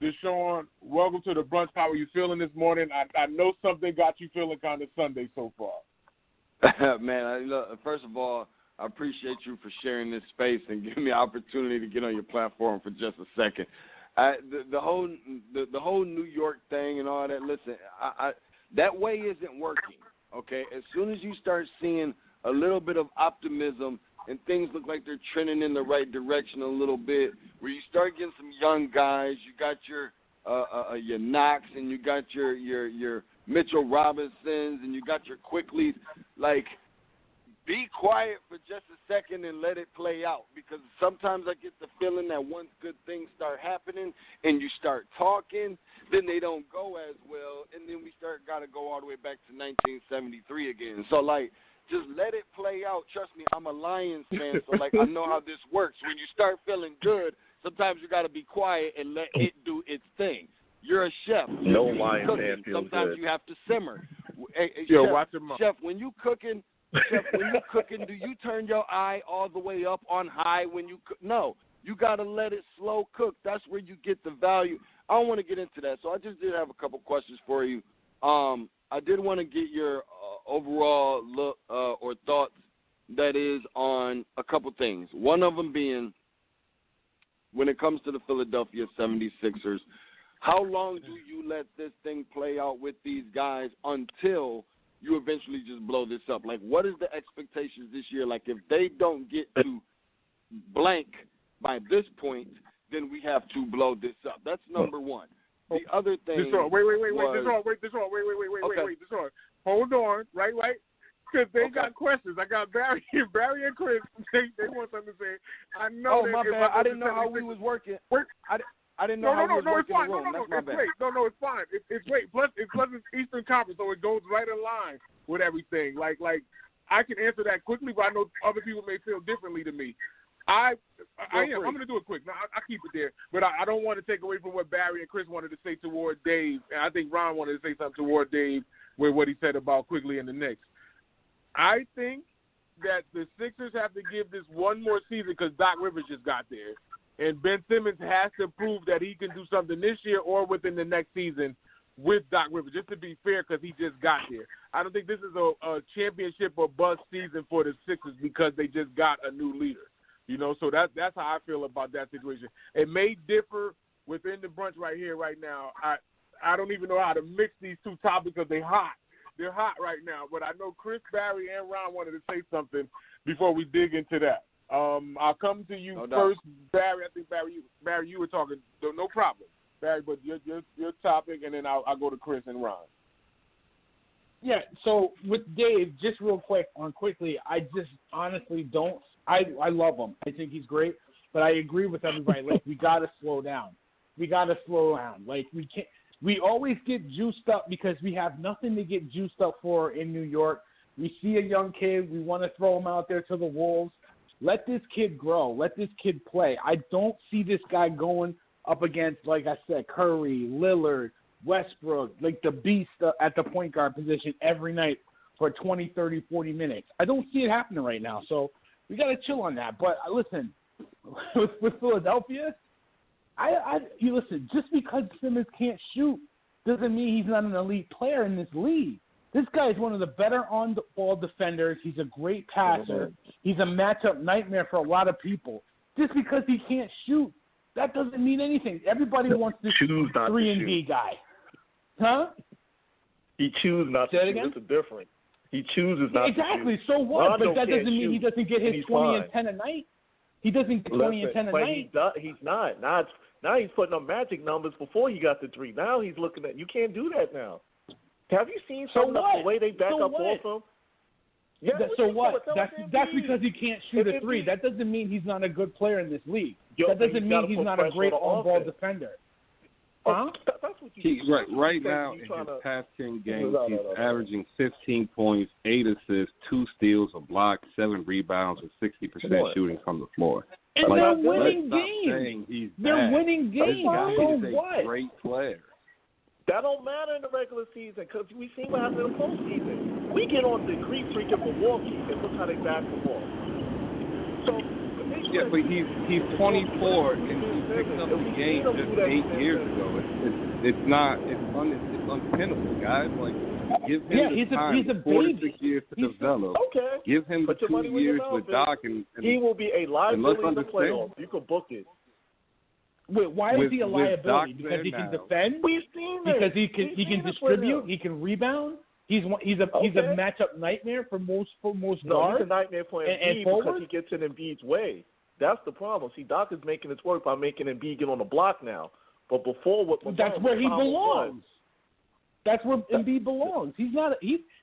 Deshaun, welcome to the brunch. How are you feeling this morning? I know something got you feeling kind of Sunday so far.
Man, first of all, I appreciate you for sharing this space and giving me an opportunity to get on your platform for just a second. The whole New York thing and all that. Listen, that way isn't working. Okay, as soon as you start seeing a little bit of optimism and things look like they're trending in the right direction a little bit, where you start getting some young guys, you got your Knox and you got your Mitchell Robinsons and you got your Quickleys, like. Be quiet for just a second and let it play out, because sometimes I get the feeling that once good things start happening and you start talking, then they don't go as well, and then we got to go all the way back to 1973 again. So, like, just let it play out. Trust me, I'm a Lions fan, so, like, I know how this works. When you start feeling good, sometimes you got to be quiet and let it do its thing. You're a chef.
No Lions fan feels
sometimes
good.
you have to simmer. Hey,
Yo,
chef,
watch him up.
Chef, when you cooking, do you turn your eye all the way up on high when you cook? No, you got to let it slow cook. That's where you get the value. I don't want to get into that, so I just did have a couple questions for you. I did want to get your overall look or thoughts, that is, on a couple things. One of them being, when it comes to the Philadelphia 76ers, how long do you let this thing play out with these guys until you eventually just blow this up? Like, what is the expectations this year? Like, if they don't get to blank by this point, then we have to blow this up. That's number one. The other thing
Deshaun, wait. Hold on, right? Because they got questions. I got Barry and Chris. They want something to say. I know.
Oh, my bad. I didn't know how we was working. I didn't know how we was working the room. That's my bad.
Great. No, it's fine. It's great. Plus, it's Eastern Conference, so it goes right in line with everything. Like I can answer that quickly, but I know other people may feel differently to me. I'm going to do it quick. Now, I keep it there, but I don't want to take away from what Barry and Chris wanted to say toward Dave, and I think Ron wanted to say something toward Dave with what he said about Quickly and the Knicks. I think that the Sixers have to give this one more season because Doc Rivers just got there. And Ben Simmons has to prove that he can do something this year or within the next season with Doc Rivers, just to be fair, because he just got there. I don't think this is a championship or bust season for the Sixers because they just got a new leader. You know, so that's how I feel about that situation. It may differ within the brunch right here, right now. I don't even know how to mix these two topics because they're hot. They're hot right now. But I know Chris, Barry, and Ron wanted to say something before we dig into that. I'll come to you first, Barry. I think Barry, you were talking. No problem, Barry. But your topic, and then I'll go to Chris and Ron.
Yeah. So with Dave, just real quick on Quickly, I just honestly don't. I love him. I think he's great, but I agree with everybody. Like, we gotta slow down. Like, we can't. We always get juiced up because we have nothing to get juiced up for in New York. We see a young kid, we want to throw him out there to the wolves. Let this kid grow. Let this kid play. I don't see this guy going up against, like I said, Curry, Lillard, Westbrook, like the beast at the point guard position every night for 20, 30, 40 minutes. I don't see it happening right now. So we got to chill on that. But listen, with Philadelphia, you listen, just because Simmons can't shoot doesn't mean he's not an elite player in this league. This guy is one of the better on-the-ball defenders. He's a great passer. He's a matchup nightmare for a lot of people. Just because he can't shoot, that doesn't mean anything. Everybody wants this 3-and-D guy. Huh?
He chooses not to shoot. It's a difference. He chooses not to shoot.
Exactly. So what? But that doesn't mean he doesn't get his 20 and 10 a night. He doesn't get 20 and 10 a night.
He's not. Now he's putting up magic numbers before he got the three. Now he's looking at – you can't do that now. Have you seen some of the way they back up off him? Yeah,
so what? That's because he can't shoot a three. That doesn't mean he's not a good player in this league. That doesn't mean he's not a great on-ball defender. Huh?
Right now, in his past 10 games, he's averaging 15 points, 8 assists, 2 steals, a block, 7 rebounds, and 60% shooting from the floor.
And they're winning games. They're winning games. So what?
He's a great player.
That don't matter in the regular season because we seen what happened in the postseason. We get on the creep freak of Milwaukee and look how they back them off. So for me,
Yeah, but he's 24 and he picked up the game just 8 years ago. It's untenable, guys. Like, give him the time, 4 to 6 years to develop.
Okay.
Give him the 2 years with Doc, and
he will be a liability in the playoffs. You can book it.
Wait, why is he a liability? Because he can defend.
We've seen it.
Because he can distribute. He can rebound. He's a matchup nightmare for most guards.
No, he's a nightmare for Embiid because he gets in Embiid's way. That's the problem. See, Doc is making this work by making Embiid get on the block now. But before,
that's where he belongs. That's where Embiid belongs. He's not.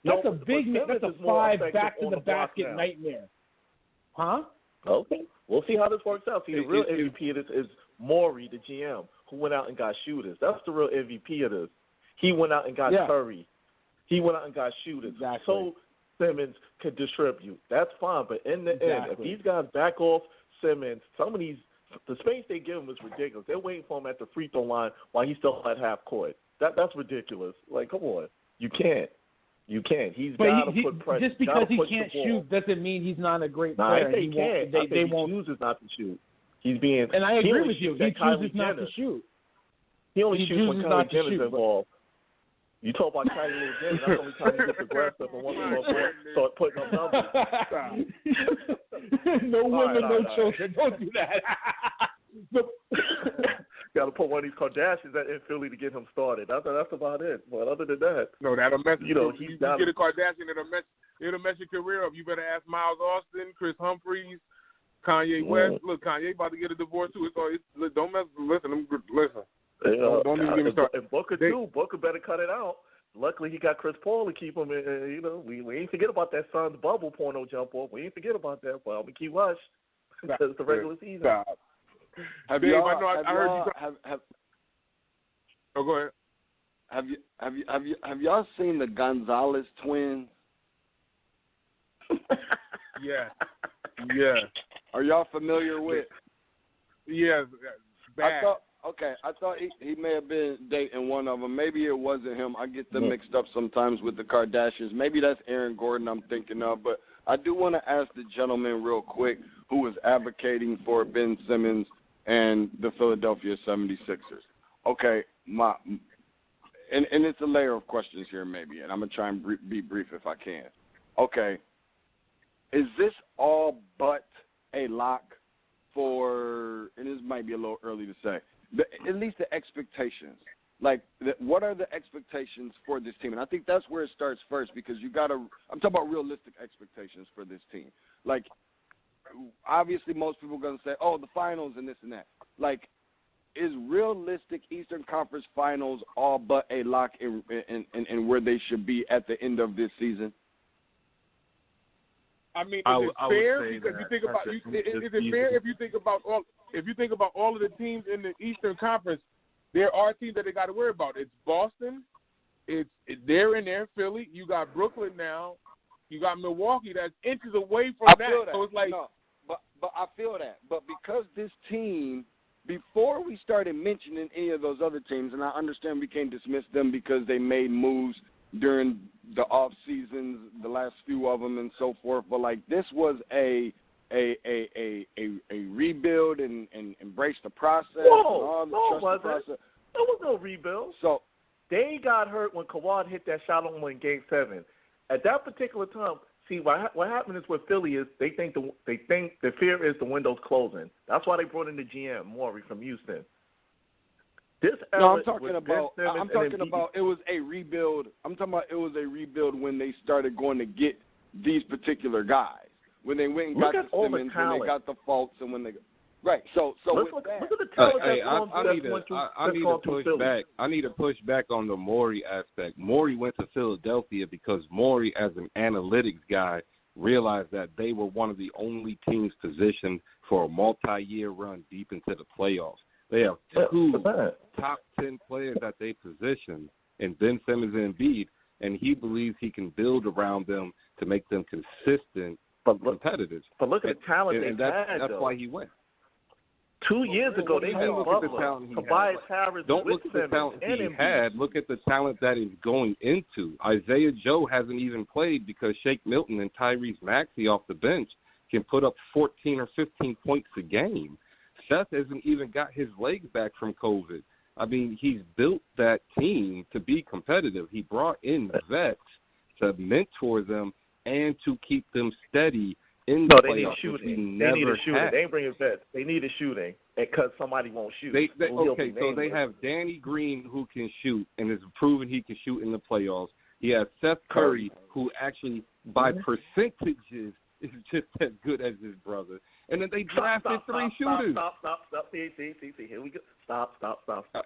That's a big. That's a 5 back to the basket nightmare. Huh?
Okay. We'll see how this works out. See, the real MVP of this is Morey, the GM, who went out and got shooters. That's the real MVP of this. He went out and got Curry. He went out and got shooters.
Exactly.
So Simmons could distribute. That's fine. But in the end, if these guys back off Simmons, some of these, the space they give him is ridiculous. They're waiting for him at the free throw line while he's still at half court. That's ridiculous. Like, come on. You can't. He's got to put pressure.
Just because he can't shoot doesn't mean he's not a great player.
I think he chooses not to shoot. He's being.
And I agree with you. He chooses not to shoot.
He only shoots when Kylie Jenner's involved. You talk about Kylie Little Jenner, that's the only time he gets aggressive and wants to start putting up numbers.
No women, no children. Don't do that.
Got to put one of these Kardashians in Philly to get him started. That's about it. But other than that,
no, that'll mess.
You get
a Kardashian, it'll mess your career up. You better ask Miles Austin, Chris Humphries, Kanye West. Look, Kanye about to get a divorce too. Don't mess. Listen. Don't even get me started.
If Booker better cut it out. Luckily, he got Chris Paul to keep him. We ain't forget about that Suns bubble porno jump off. We ain't forget about that. But I'm gonna keep hush because it's the regular season.
Have
Dave,
y'all?
I heard you. Oh, go ahead.
Have y'all seen the Gonzalez twins?
Yeah.
Are y'all familiar with?
Yeah.
I thought he may have been dating one of them. Maybe it wasn't him. I get them mixed up sometimes with the Kardashians. Maybe that's Aaron Gordon I'm thinking of. But I do want to ask the gentleman real quick who was advocating for Ben Simmons and the Philadelphia 76ers. Okay, and it's a layer of questions here maybe, and I'm going to try and be brief if I can. Okay, is this all but a lock for, and this might be a little early to say, at least the expectations? Like, what are the expectations for this team? And I think that's where it starts first because I'm talking about realistic expectations for this team. Like, obviously most people are going to say, the finals and this and that. Like, is realistic Eastern Conference Finals all but a lock in where they should be at the end of this season?
I mean, is it fair? Because you think about is it fair if you think about all of the teams in the Eastern Conference? There are teams that they got to worry about. It's Boston. They're in there. Philly. You got Brooklyn now. You got Milwaukee. That's inches away from that. So it's like,
but I feel that. But because this team, before we started mentioning any of those other teams, and I understand we can't dismiss them because they made moves during the off seasons, the last few of them, and so forth. But like this was a rebuild and embrace the process.
It was no rebuild.
So
they got hurt when Kawhi hit that shot on in Game 7. At that particular time, see what happened is with Philly is they think the fear is the window's closing. That's why they brought in the GM Morey from Houston.
I'm talking about it was a rebuild. I'm talking about it was a rebuild when they started going to get these particular guys. When they went and got the Simmons, when they got the Fultz, and when they right. So
look at the talent
I need to push back on the Morey aspect. Morey went to Philadelphia because Morey, as an analytics guy, realized that they were one of the only teams positioned for a multi-year run deep into the playoffs. They have two top 10 players that they position in Ben Simmons and Embiid, and he believes he can build around them to make them consistent, competitive.
But look at the talent
that's why he went.
2 years ago, they had Butler, Tobias Harris.
Don't look at the talent he had. Look at the talent that he's going into. Isaiah Joe hasn't even played because Shake Milton and Tyrese Maxey off the bench can put up 14 or 15 points a game. Seth hasn't even got his legs back from COVID. I mean, he's built that team to be competitive. He brought in vets to mentor them and to keep them steady in the playoffs.
They need shooting. They need a shooting. They ain't bringing vets. They need a shooting because somebody won't shoot.
They have Danny Green who can shoot and has proven he can shoot in the playoffs. He has Seth Curry who actually, by percentages, is just as good as his brother. And then they drafted three shooters.
Stop. See. Here we go. Stop.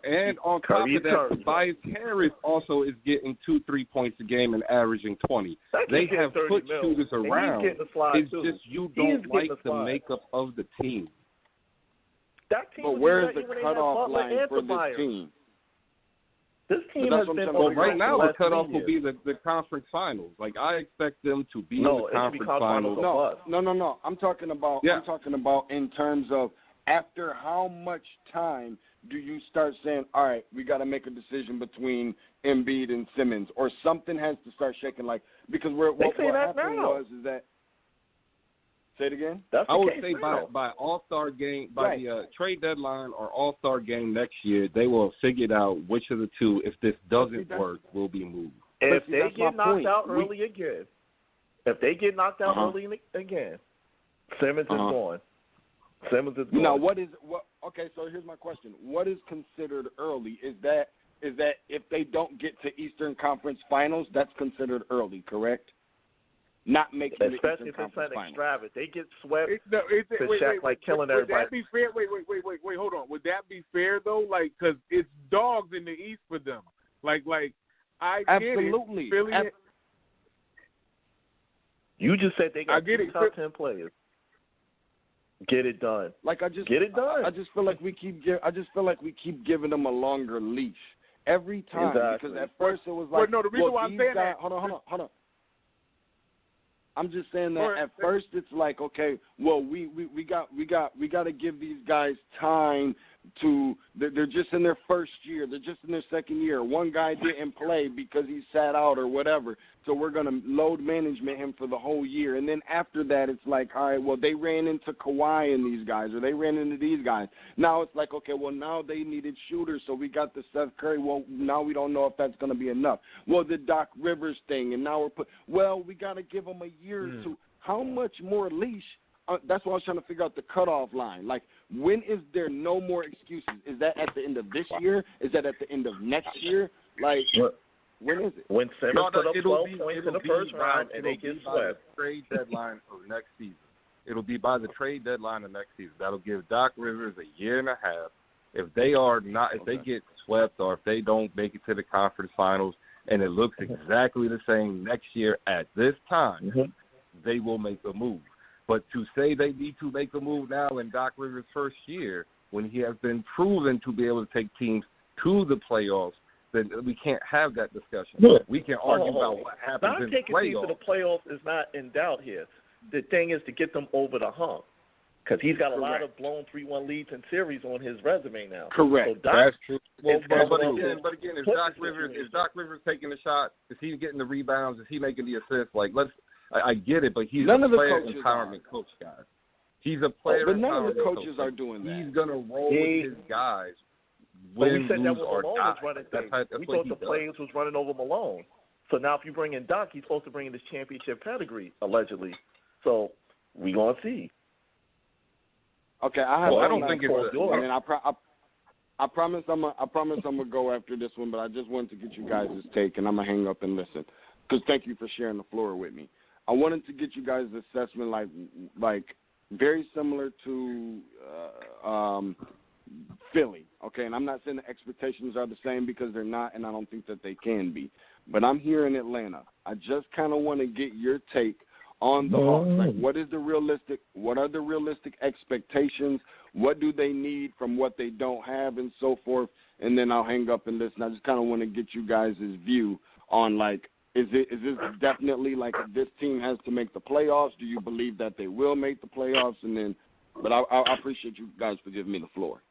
And on top of that, Tobias Harris also is getting 2-3 points a game and averaging 20. They have put shooters around. It's just you don't like the makeup of the team.
That team
but where's the cutoff line for this team?
This team has been
right now. The cutoff will be the conference finals. Like I expect them to be in the conference finals.
No. I'm talking about. I'm talking about in terms of after how much time do you start saying, all right, we got to make a decision between Embiid and Simmons, or something has to start shaking. Like because what happened was is that. Say it again.
I would say by All-Star game, by the trade deadline or All-Star game next year, they will have figured out which of the two, if this doesn't work, will be moved.
If they get knocked out early again, Simmons is gone.
Now, okay, so here's my question. What is considered early? Is that if they don't get to Eastern Conference Finals, that's considered early, correct? Not making
especially if it's an extravagant. They get swept. Shaq killing everybody.
Would that be fair? Wait, hold on. Would that be fair though? Like, because it's dogs in the East for them. Like I get
absolutely.
It.
You just said they got top 10 players. Get it done.
Get it done. I just feel like we keep giving them a longer leash every time because at first it was like,
the reason why I'm saying that.
Hold on. I'm just saying that at first it's like, okay, well we got to give these guys time to. They're just in their first year. They're just in their second year. One guy didn't play because he sat out or whatever. So we're gonna load management him for the whole year. And then after that, it's like, all right, well they ran into Kawhi and these guys, or they ran into these guys. Now it's like, okay, well now they needed shooters, so we got the Seth Curry. Well now we don't know if that's gonna be enough. Well the Doc Rivers thing, and now we got to give them a year or two. How much more leash? That's why I was trying to figure out the cutoff line. Like, when is there no more excuses? Is that at the end of this year? Is that at the end of next year? Like, when is it?
When Simmons put up 12 points in the first round and they get swept.
The trade deadline of next season. It'll be by the trade deadline of next season. That'll give Doc Rivers a year and a half. If they get swept or if they don't make it to the conference finals and it looks exactly the same next year at this time, they will make a move. But to say they need to make a move now in Doc Rivers' first year, when he has been proven to be able to take teams to the playoffs, then we can't have that discussion. We can argue about what happens in the playoffs.
Not taking teams to the playoffs is not in doubt here. The thing is to get them over the hump, because he's got a lot of blown 3-1 leads in series on his resume now.
Correct.
So
that's true. But again, is Doc Rivers taking the shot? Is he getting the rebounds? Is he making the assists? I get it, but he's a player empowerment coach, guys. He's a player empowerment coach.
But none of the coaches are doing that.
He's going to roll with his guys.
We said that when Malone was running things. We thought the players was running over Malone. So now if you bring in Doc, he's supposed to bring in this championship pedigree, allegedly. So we going to see.
Okay, I don't think it's. I mean, I promise I'm gonna go after this one, but I just wanted to get you guys' take, and I'm gonna hang up and listen. Because thank you for sharing the floor with me. I wanted to get you guys' assessment, like very similar to Philly. Okay, and I'm not saying the expectations are the same because they're not, and I don't think that they can be. But I'm here in Atlanta. I just kind of want to get your take on the Hawks. Like, what are the realistic expectations? What do they need from what they don't have, and so forth? And then I'll hang up and listen. I just kind of want to get you guys' view on, like, is this definitely like this team has to make the playoffs? Do you believe that they will make the playoffs? And then, but I appreciate you guys for giving me the floor.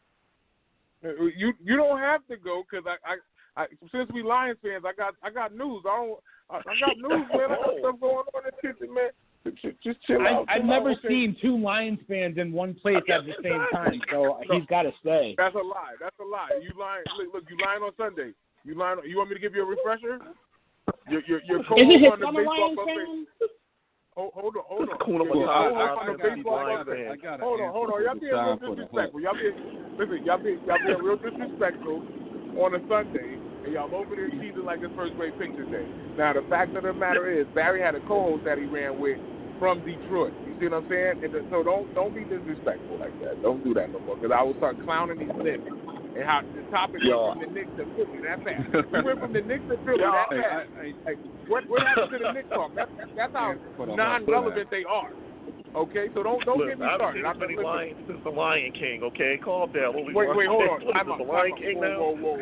You don't have to go because I since we Lions fans, I got news. I got news, man. I got stuff going on in the kitchen, man. Just chill out.
I've never seen two Lions fans in one place at the same time, so he's got to stay.
That's a lie. You lying. Look, you lying on Sunday. You lying. You want me to give you a refresher? Your co-host
Is it his
on the
son a
baseball
Lions fan?
Hold on.
Hold on.
Y'all being real disrespectful. Y'all being real disrespectful on a Sunday, and y'all over there teasing like it's first grade picture day. Now the fact of the matter is, Barry had a co-host that he ran with from Detroit. You see what I'm saying? And so don't be disrespectful like that. Don't do that no more, because I will start clowning these Knicks and how the topic went from the Knicks to Philly that fast. We went from the Knicks to Philly that fast. What happened to the Knicks talk? That's how non-relevant they are. Okay, so don't get me started.
I've been lying since the Lion King. Okay, calm down.
Wait, hold on.
I'm the Lion King now.
Whoa.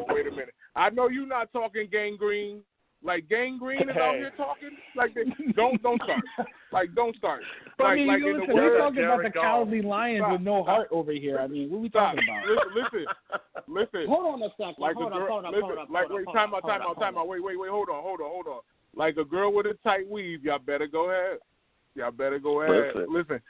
Wait a minute. I know you're not talking gangrene. Like gangrene is out here talking. Like don't start. Like don't start.
I mean,
like
listen, we're talking about the Cowardly Lions with no heart over here. I mean, what are we talking about?
Listen.
Hold on a second.
Like
hold on.
Wait, time out. Wait, hold on. Like a girl with a tight weave, y'all better go ahead. Listen.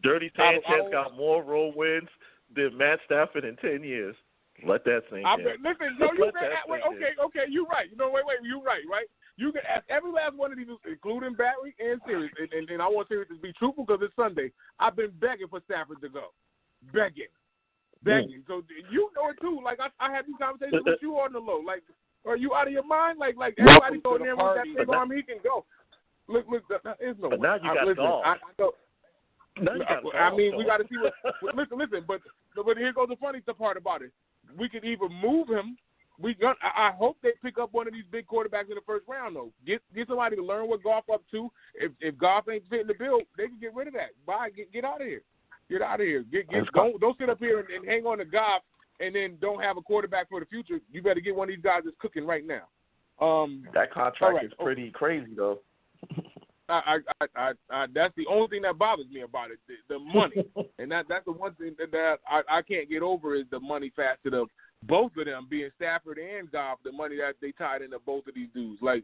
Dirty Sanchez got more road wins than Matt Stafford in 10 years. Let that sink in.
Listen, no, you can. Okay, you're right. Wait, you're right. You can ask every last one of these, including Barry and Sirius, and I want Sirius to be truthful because it's Sunday. I've been begging for Stafford to go, begging. So you know it too. Like I had these conversations with you on the low. Like, are you out of your mind? Like everybody going there with that big arm, he can go. Look, there's no.
But now you got golf.
I mean, we got to see what. Listen, but here goes the funny part about it. We could either move him. I hope they pick up one of these big quarterbacks in the first round, though. Get somebody to learn what Goff up to. If Goff ain't fitting the bill, they can get rid of that. Bye. Get out of here. Get out of here. Don't sit up here and hang on to Goff and then don't have a quarterback for the future. You better get one of these guys that's cooking right now.
That contract is pretty crazy, though.
I that's the only thing that bothers me about it, the money, and that's the one thing that I can't get over is the money facet of both of them being Stafford and Goff. The money that they tied into both of these dudes, like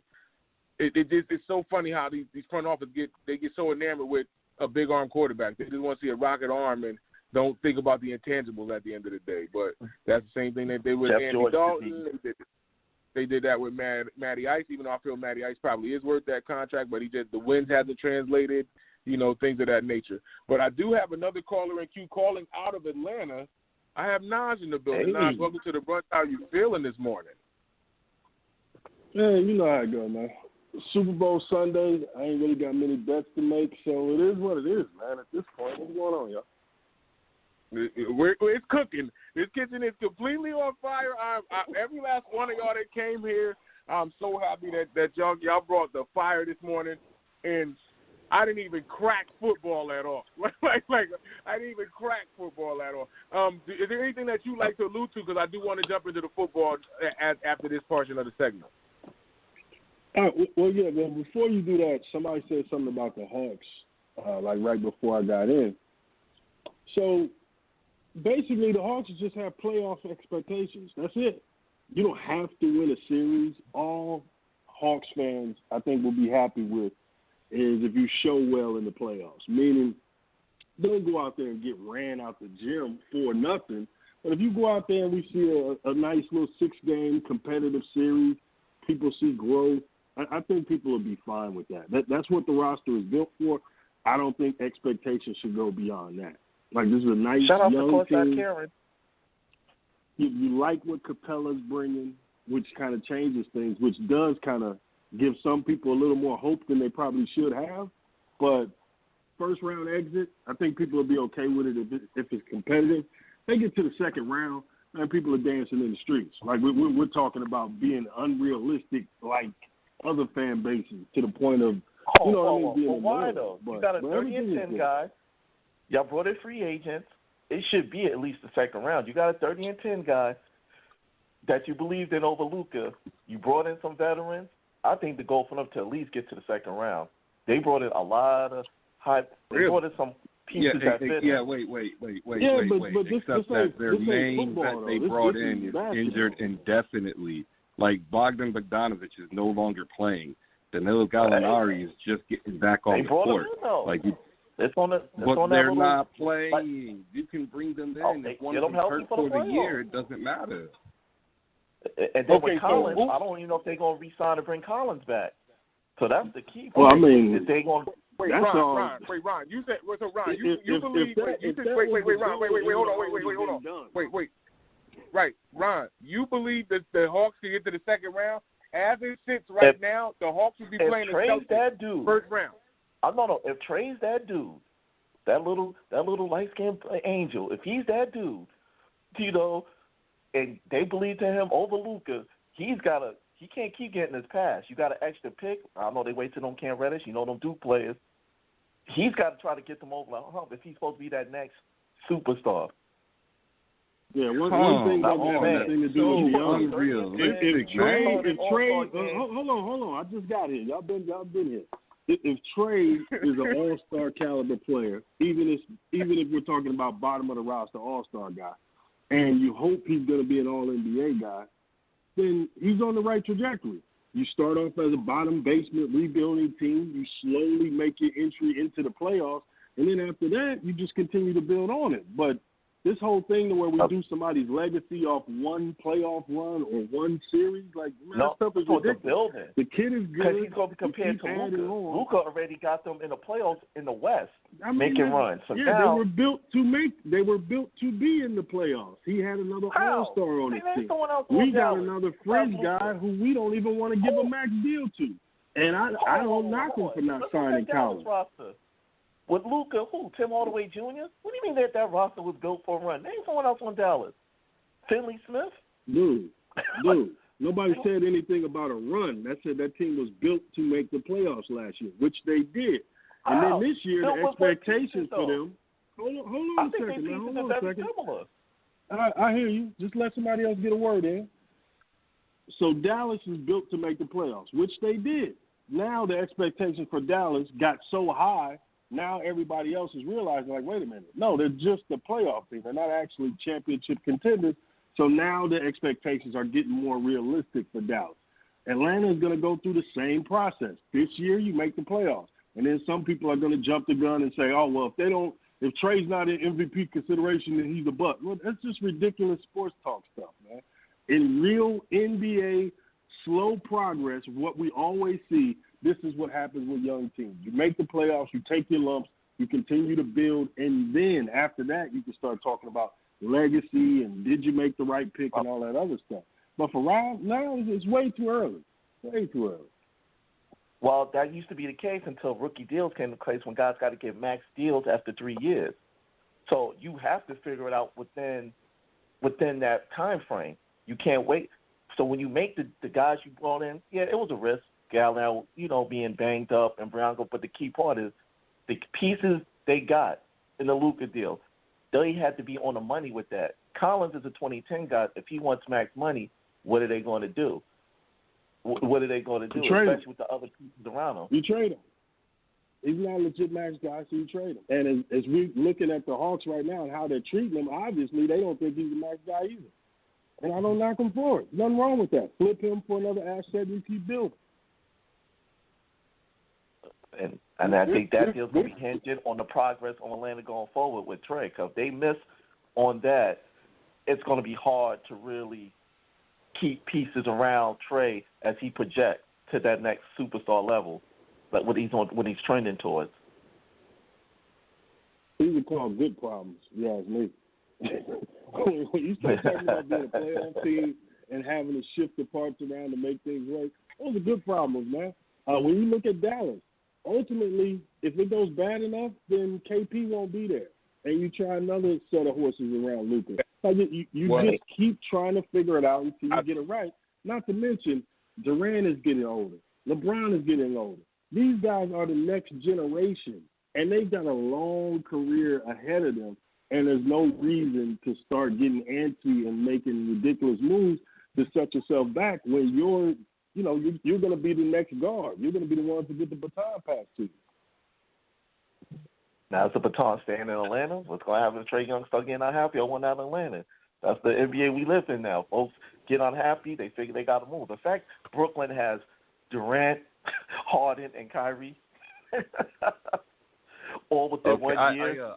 it's so funny how these front office get so enamored with a big arm quarterback. They just want to see a rocket arm and don't think about the intangibles at the end of the day. But that's the same thing that they with Andy Dalton. They did that with Matty Ice, even though I feel Matty Ice probably is worth that contract, but the wins hasn't translated, things of that nature. But I do have another caller in queue calling out of Atlanta. I have Naj in the building. Hey. Naj, welcome to the brunch. How you feeling this morning?
Man, you know how it go, man. Super Bowl Sunday, I ain't really got many bets to make, so it is what it is, man, at this point. What's going on, y'all?
It's cooking. This kitchen is completely on fire. Every last one of y'all that came here, I'm so happy that y'all brought the fire this morning. And I didn't even crack football at all. like I didn't even crack football at all. Is there anything that you like to allude to? Because I do want to jump into the football after this portion of the segment.
Well, before you do that, somebody said something about the Hawks, right before I got in. So, basically, the Hawks just have playoff expectations. That's it. You don't have to win a series. All Hawks fans, I think, will be happy with is if you show well in the playoffs, meaning don't go out there and get ran out the gym for nothing. But if you go out there and we see a nice little 6-game competitive series, people see growth, I think people will be fine with that. That's what the roster is built for. I don't think expectations should go beyond that. Like, this is a nice young team.
Karen.
You like what Capella's bringing, which kind of changes things, which does kind of give some people a little more hope than they probably should have. But first-round exit, I think people will be okay with it if it's competitive. They get to the second round, and people are dancing in the streets. Like, we're talking about being unrealistic, like other fan bases, to the point of,
Well, why, though? You got a 30-10 guy. Y'all brought in free agents. It should be at least the second round. You got a 30-10 guy that you believed in over Luka. You brought in some veterans. I think the goal for them to at least get to the second round. They brought in a lot of hype. They brought in some pieces that fit.
Wait. Except that their name that they brought in is injured indefinitely. Like, Bogdan Bogdanovic is no longer playing. Danilo Gallinari is just getting back on the court. Like,
it's on the,
but they're not playing. You can bring them in. If one of them hurt for the year, it doesn't matter.
And then with Collins, I don't even know if they're going to re-sign and bring Collins back. So that's the key.
Well, I mean,
if they're going to...
Wait, Ron, you said, so Ron, you believe, Right, Ron, you believe that the Hawks can get to the second round? As it sits right now, the Hawks would be playing
that dude,
first round.
No. If Trey's that dude, that little light-skinned angel, if he's that dude, and they believe to him over Luka, he can't keep getting his pass. You got an extra pick. I know they waited on Cam Reddish. Them Duke players. He's got to try to get them over the hump if he's supposed to be that next superstar.
Yeah, one thing that has nothing to do with the
unreal.
If Trey, hold on, I just got here. Y'all been here. If Trey is an all-star caliber player, even if we're talking about bottom of the roster all-star guy, and you hope he's going to be an all-NBA guy, then he's on the right trajectory. You start off as a bottom basement rebuilding team. You slowly make your entry into the playoffs, and then after that, you just continue to build on it. But this whole thing to where we do somebody's legacy off one playoff run or one series, like, man, that stuff is ridiculous. The kid is good.
Because he's going to be compared to Luka. Luka already got them in the playoffs in the West, making runs. So now,
they were built to be in the playoffs. He had another all-star on his team. We got another fringe guy who we don't even want to give a max deal to. And I don't knock him for not signing Collins.
With Luka, Tim Hardaway Jr.? What do you mean that roster was built for a run? Name someone else on Dallas. Finley Smith?
Dude. Nobody said anything about a run. That said that team was built to make the playoffs last year, which they did. And then this year, the expectations for them. Hold on a second. I hear you. Just let somebody else get a word in. So Dallas is built to make the playoffs, which they did. Now the expectations for Dallas got so high. Now everybody else is realizing, like, wait a minute. No, they're just the playoff team. They're not actually championship contenders. So now the expectations are getting more realistic for Dallas. Atlanta is going to go through the same process. This year you make the playoffs. And then some people are going to jump the gun and say, oh, well, if Trey's not in MVP consideration, then he's a butt. Well, that's just ridiculous sports talk stuff, man. In real NBA slow progress, what we always see, this is what happens with young teams. You make the playoffs, you take your lumps, you continue to build, and then after that you can start talking about legacy and did you make the right pick and all that other stuff. But for now, it's way too early. Way too early.
Well, that used to be the case until rookie deals came into place when guys got to get max deals after 3 years. So you have to figure it out within that time frame. You can't wait. So when you make the guys you brought in, yeah, it was a risk. Gallinari, being banged up and Browngo, but the key part is the pieces they got in the Luka deal. They had to be on the money with that. Collins is a 2010 guy. If he wants max money, what are they going to do? What are they going to do, especially with the other pieces around him?
You trade him. He's not a legit max guy, so you trade him. And as we're looking at the Hawks right now and how they're treating him, obviously they don't think he's a max guy either. And I don't knock him for it. Nothing wrong with that. Flip him for another asset and keep building.
And I think that deal's going to be hinged on the progress on Atlanta going forward with Trey. Because if they miss on that, it's going to be hard to really keep pieces around Trey as he projects to that next superstar level, like what he's trending towards.
These are called good problems, you ask me. When you start talking about being a playoff team and having to shift the parts around to make things work, those are good problems, man. When you look at Dallas, ultimately, if it goes bad enough, then KP won't be there. And you try another set of horses around Luka. You just keep trying to figure it out until you get it right. Not to mention, Durant is getting older. LeBron is getting older. These guys are the next generation, and they've got a long career ahead of them, and there's no reason to start getting antsy and making ridiculous moves to set yourself back when you're going to be the next guard. You're going to be the one to get the baton passed to you.
Now, is the baton staying in Atlanta? What's going to happen if Trae Young start getting unhappy or one out in Atlanta? That's the NBA we live in now. Folks get unhappy. They figure they got to move. In fact, Brooklyn has Durant, Harden, and Kyrie, all within 1 year.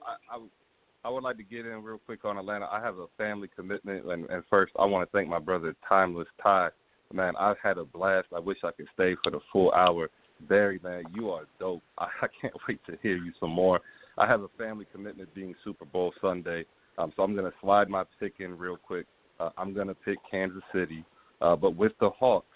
I would like to get in real quick on Atlanta. I have a family commitment, and first I want to thank my brother Tymeless Ty. Man, I've had a blast. I wish I could stay for the full hour. Barry, man, you are dope. I can't wait to hear you some more. I have a family commitment being Super Bowl Sunday, so I'm going to slide my pick in real quick. I'm going to pick Kansas City. But with the Hawks,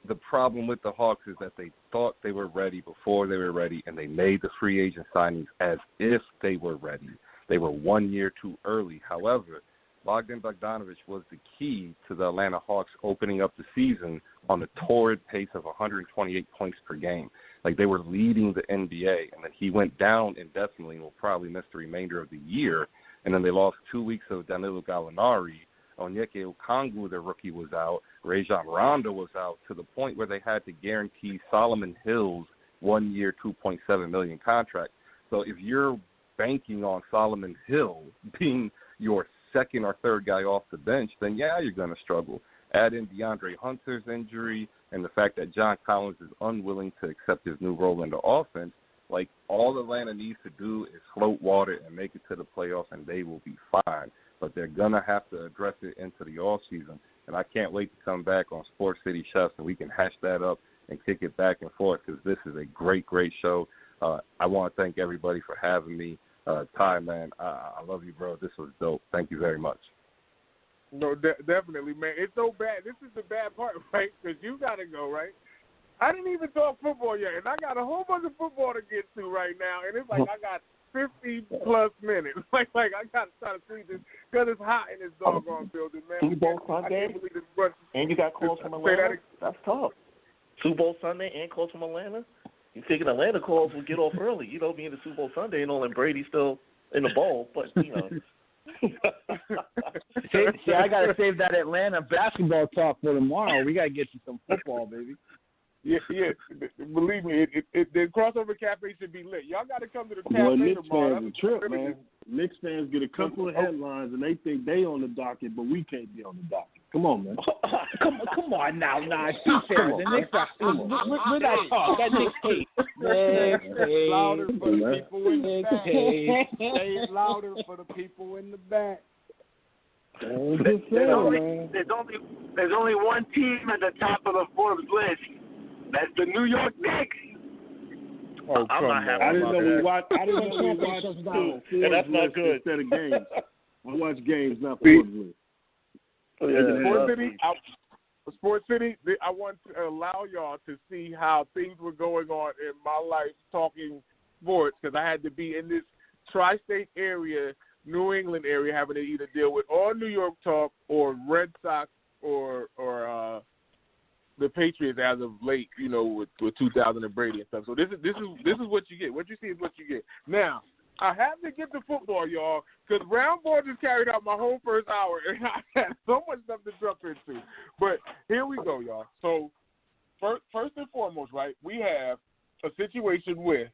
the problem with the Hawks is that they thought they were ready before they were ready, and they made the free agent signings as if they were ready. They were 1 year too early. However, Bogdan Bogdanović was the key to the Atlanta Hawks opening up the season on a torrid pace of 128 points per game. Like, they were leading the NBA, and then he went down indefinitely and will probably miss the remainder of the year. And then they lost 2 weeks of Danilo Gallinari. Onyeka Okongwu, their rookie, was out. Rajon Rondo was out, to the point where they had to guarantee Solomon Hill's 1 year, $2.7 million contract. So if you're banking on Solomon Hill being your second or third guy off the bench, then yeah, you're going to struggle. Add in DeAndre Hunter's injury and the fact that John Collins is unwilling to accept his new role in the offense. Like, all Atlanta needs to do is float water and make it to the playoffs, and they will be fine. But they're going to have to address it into the offseason. And I can't wait to come back on Sports City Chefs and we can hash that up and kick it back and forth, because this is a great, great show. I want to thank everybody for having me. Ty, man, I love you, bro. This was dope. Thank you very much.
No, definitely, man. It's so bad. This is the bad part, right? Because you got to go, right? I didn't even talk football yet, and I got a whole bunch of football to get to right now, and it's like I got 50-plus minutes. Like I got to try to see this because it's hot in this doggone building, man.
Super Bowl Sunday, and you got calls from Atlanta? That's tough. Super Bowl Sunday and calls from Atlanta? You thinking Atlanta calls will get off early. You know, being the Super Bowl Sunday and all, and Brady's still in the bowl, but, you know.
See, I got to save that Atlanta basketball talk for tomorrow. We got to get you some football, baby.
Yeah. Believe me, the crossover cafe should be lit. Y'all got to come to the cafe
Knicks
tomorrow.
fans a trip, man. Knicks fans get a couple of headlines and they think they on the docket, but we can't be on the docket. Come on, man.
Come on now, nah. Be fair. The Knicks are we're not talking. That Knicks hate.
Say it louder for the people in the back. Say it louder for the people in the back.
There's only one team at the top of the Forbes list. That's the New York Knicks.
Oh,
I'm not happy
I didn't know we watched.
And that's not good.
Instead of games, I watch games, not Forbes list.
Sports City, I want to allow y'all to see how things were going on in my life talking sports, because I had to be in this tri-state area, New England area, having to either deal with all New York talk or Red Sox or the Patriots as of late, you know, with 2000 and Brady and stuff. So this is what you get. What you see is what you get. Now, I have to get to football, y'all, because Round Ball just carried out my whole first hour, and I had so much stuff to jump into. But here we go, y'all. So first and foremost, right, we have a situation with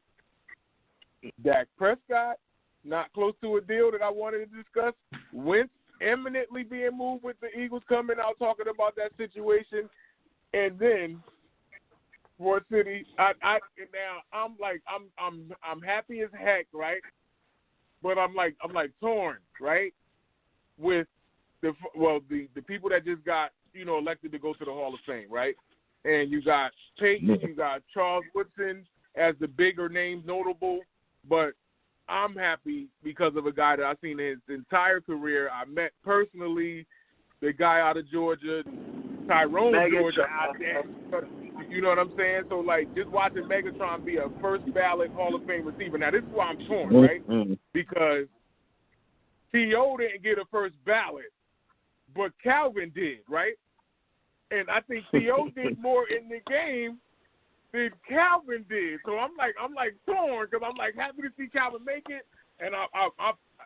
Dak Prescott, not close to a deal that I wanted to discuss. Wentz imminently being moved with the Eagles coming out talking about that situation. And then Sports City, I'm happy as heck, right? But I'm like torn, right? With the people that just got, you know, elected to go to the Hall of Fame, right? And you got Peyton, you got Charles Woodson as the bigger names notable, but I'm happy because of a guy that I've seen his entire career. I met personally the guy out of Georgia, Tyrone, Georgia, out there. You know what I'm saying? So, like, just watching Megatron be a first-ballot Hall of Fame receiver. Now, this is why I'm torn, right? Because T.O. didn't get a first ballot, but Calvin did, right? And I think T.O. did more in the game than Calvin did. So I'm like torn, because I'm like happy to see Calvin make it. And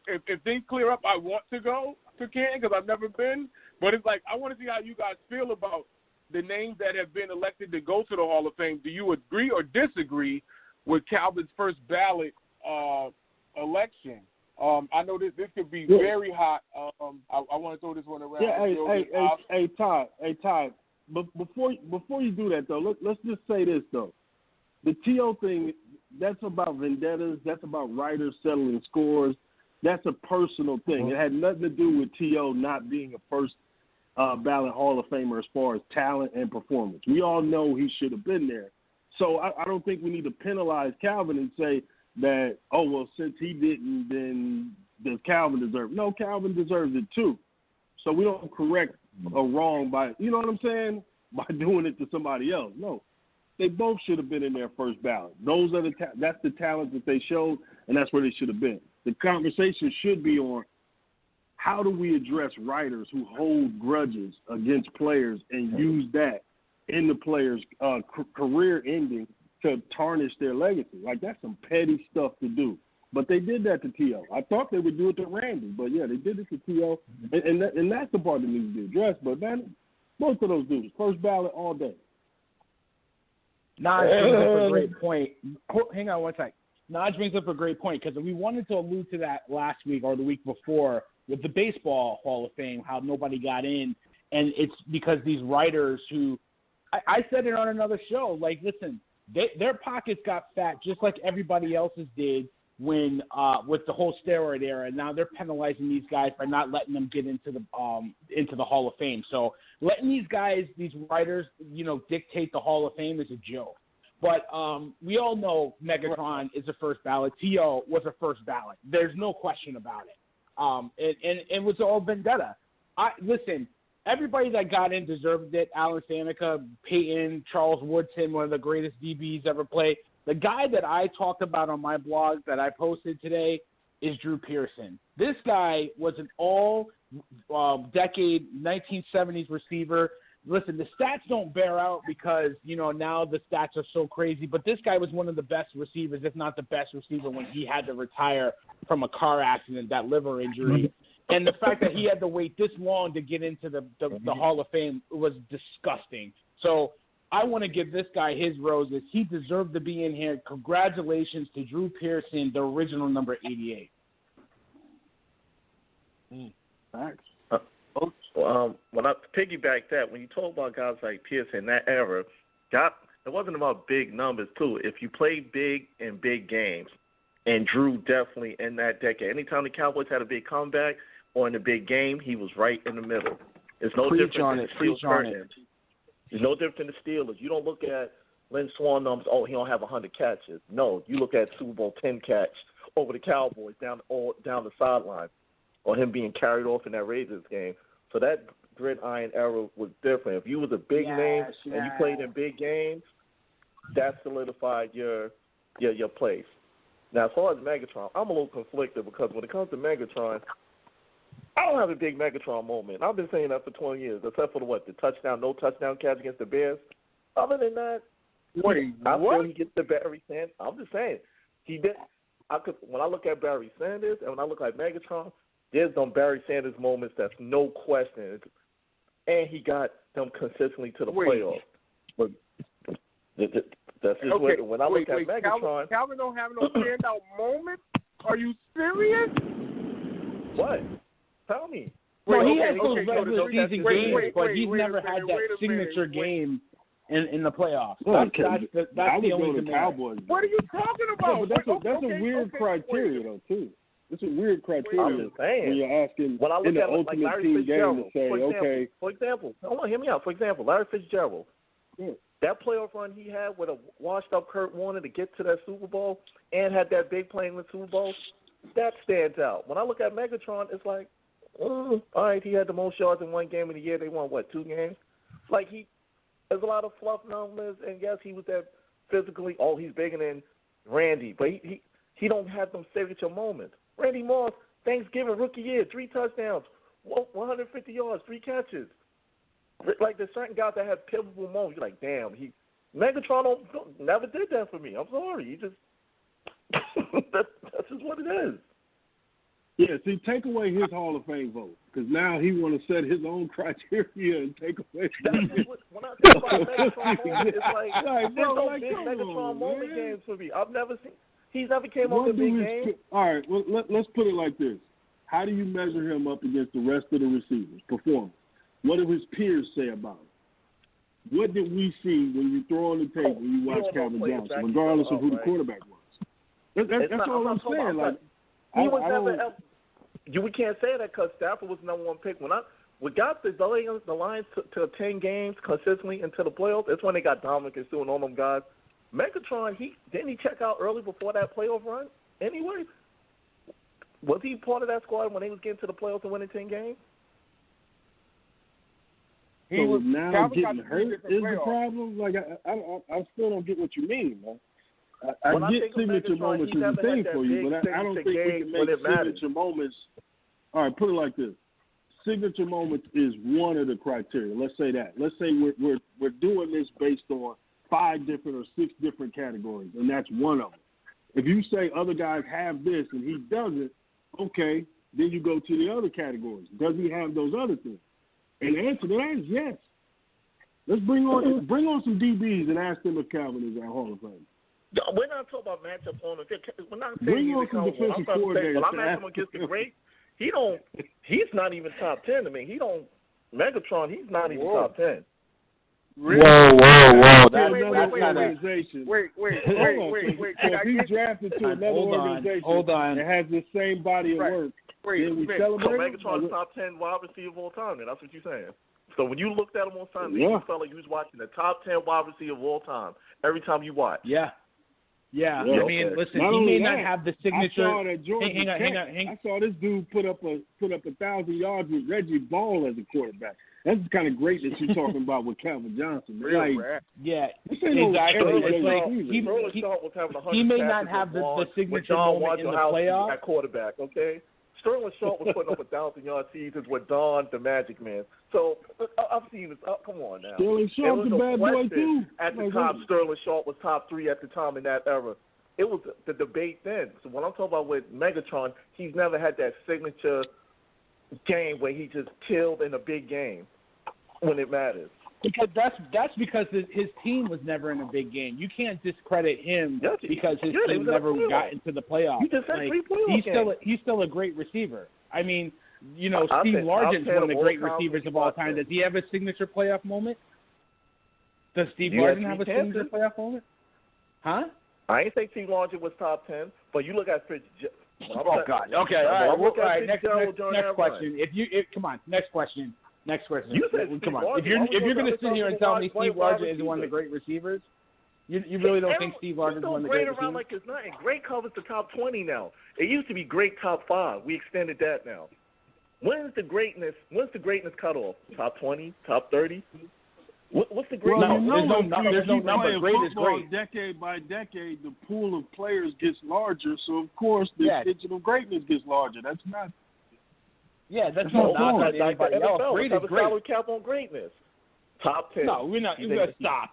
if things clear up, I want to go to Canton because I've never been. But it's like I want to see how you guys feel about the names that have been elected to go to the Hall of Fame. Do you agree or disagree with Calvin's first ballot election? I know this could be very hot. I want to throw this one around.
Yeah, hey, Todd. but before you do that though, let's just say this though. The T.O. thing, that's about vendettas. That's about writers settling scores. That's a personal thing. It had nothing to do with T.O. not being a first ballot Hall of Famer as far as talent and performance. We all know he should have been there. So I don't think we need to penalize Calvin and say that, oh, well, since he didn't, then does Calvin deserve it? No, Calvin deserves it too. So we don't correct a wrong by, you know what I'm saying, by doing it to somebody else. No, they both should have been in their first ballot. Those are that's the talent that they showed, and that's where they should have been. The conversation should be on how do we address writers who hold grudges against players and use that in the players' career ending to tarnish their legacy. Like, that's some petty stuff to do. But they did that to T.O. I thought they would do it to Randy, but, yeah, they did it to T.O., and that's the part that needs to be addressed. But, man, both of those dudes, first ballot all day.
Naj brings up a great point. Hang on one sec. Naj brings up a great point because we wanted to allude to that last week or the week before with the Baseball Hall of Fame, how nobody got in. And it's because these writers who I said it on another show, like, listen, their pockets got fat just like everybody else's did when with the whole steroid era. And now they're penalizing these guys by not letting them get into the Hall of Fame. So letting these guys, these writers, dictate the Hall of Fame is a joke. But we all know Megatron is a first ballot. T.O. was a first ballot. There's no question about it. And it was all vendetta. Listen, everybody that got in deserved it. Alan Faneca, Peyton, Charles Woodson, one of the greatest DBs ever played. The guy that I talked about on my blog that I posted today is Drew Pearson. This guy was an all-decade 1970s receiver. Listen, the stats don't bear out because, now the stats are so crazy, but this guy was one of the best receivers, if not the best receiver, when he had to retire from a car accident, that liver injury. And the fact that he had to wait this long to get into the Hall of Fame was disgusting. So I want to give this guy his roses. He deserved to be in here. Congratulations to Drew Pearson, the original number 88.
Thanks.
When I piggyback that, when you talk about guys like Pearson in that era, it wasn't about big numbers, too. If you played big in big games, and Drew definitely in that decade, anytime the Cowboys had a big comeback or in a big game, he was right in the middle. It's no different than the Steelers. It's no different than the Steelers. You don't look at Lynn Swann numbers, he don't have 100 catches. No, you look at Super Bowl 10 catch over the Cowboys down the sideline, or him being carried off in that Raiders game. So that gridiron era was different. If you was a big name and you played in big games, that solidified your place. Now, as far as Megatron, I'm a little conflicted because when it comes to Megatron, I don't have a big Megatron moment. I've been saying that for 20 years, except for the no touchdown catch against the Bears. Other than that, I feel he gets the Barry Sanders. I'm just saying, he did. When I look at Barry Sanders and when I look at Megatron, there's some Barry Sanders moments that's no question, and he got them consistently to the playoffs. But that's just when I look at Megatron.
Calvin don't have no standout moments? Are you serious?
What? Tell me.
Well, he has those regular season games, but he's never had that signature game in the playoffs. That's the only
Cowboys. What are you talking about?
Yeah, but that's a weird criteria, though, too. It's a weird criteria when you're asking
when I look
in the
at
ultimate
Larry
team game to say,
for example, hold on, hear me out. For example, Larry Fitzgerald, that playoff run he had with a washed-up Kurt Warner to get to that Super Bowl and had that big play in the Super Bowl, that stands out. When I look at Megatron, it's like, all right, he had the most yards in one game in the year. They won, 2 games? Like, there's a lot of fluff numbers, and yes, he was that physically, he's bigger than Randy, but he don't have them signature moments. Randy Moss, Thanksgiving rookie year, 3 touchdowns, 150 yards, 3 catches. Like, there's certain guys that have pivotal moments. You're like, damn, Megatron never did that for me. I'm sorry. He just that's just what it is.
Yeah, see, take away his Hall of Fame vote, because now he want to set his own criteria and take away.
When I talk about Megatron moment, it's like, there's no big Megatron moment games for me. I've never seen. He's never came on the big game.
All right, well, let's put it like this. How do you measure him up against the rest of the receivers' performance? What do his peers say about him? what did we see when you throw on the tape when you watch Calvin Johnson, regardless of who the quarterback was? That's all I'm saying. Like,
we can't say that because Stafford was the number one pick. When we got the Lions to 10 games consistently into the playoffs, that's when they got Dominic and Sue and all them guys. Megatron, didn't he check out early before that playoff run anyway? Was he part of that squad when they was getting to the playoffs and winning 10 games?
So now getting hurt is the problem? Like, I still don't get what you mean, man. I get signature moments is a thing for you, but I don't think we can make signature moments. All right, put it like this. Signature moments is one of the criteria. Let's say that. Let's say we're doing this based on 5 different or 6 different categories, and that's one of them. If you say other guys have this and he doesn't, okay, then you go to the other categories. Does he have those other things? And the answer to that is yes. Let's bring on some DBs and ask them if Calvin is at Hall of Fame.
No, we're not talking about matchup on the field. We're not saying
bring on some defensive coordinators.
When I'm asking him against the great, he's not even top 10 to me. Megatron, he's not even top 10.
Really? Whoa. That's
kind of organization. Wait. If he's drafted to another organization that has the same body of work, then we celebrate.
So Megatron's top 10 wide receiver of all time, then. That's what you're saying. So when you looked at him on Sunday, you felt like you was watching the top 10 wide receiver of all time every time you watch.
Yeah. I mean, listen, he may not have the signature.
I saw that Hang on. I saw this dude put up 1,000 yards with Reggie Ball as a quarterback. That's the kind of greatness you're talking about with Calvin Johnson.
He may not have the signature moment in the playoffs.
At quarterback, okay? Sterling Sharp was putting up 1,000-yard seasons with Don, the Magic Man. So I've seen this. Come on now.
Sterling Sharp's a bad boy too.
At the time, Sterling Sharp was top 3 at the time in that era. It was the debate then. So what I'm talking about with Megatron, he's never had that signature game where he just killed in a big game when it matters.
Because that's because his team was never in a big game. You can't discredit him because his team never got into the playoffs. He's still a great receiver. I mean, Steve Largent's one of the great receivers of all time. Does he have a signature playoff moment? Does Steve Largent have a signature playoff moment? Huh?
I ain't say Steve Largent was top 10, but you look at Fitzgerald.
Oh God. Okay. All right. Next question. Next question. Next question. Come on. If you're going to sit here and tell me Steve Largent is one of the great receivers, you really don't think Steve Largent is one of the great receivers?
Like it's not. Great covers the top 20 now. It used to be great top 5. We extended that now. When's the greatness cutoff? Top 20? Top 30? What's the greatness?
There's no number. Great is great. Decade by decade, the pool of players gets larger, so of course the digital greatness gets larger. That's not.
Yeah, that's not anybody else. Great is great.
Salary cap on greatness. Top 10.
No, we're not. Stop.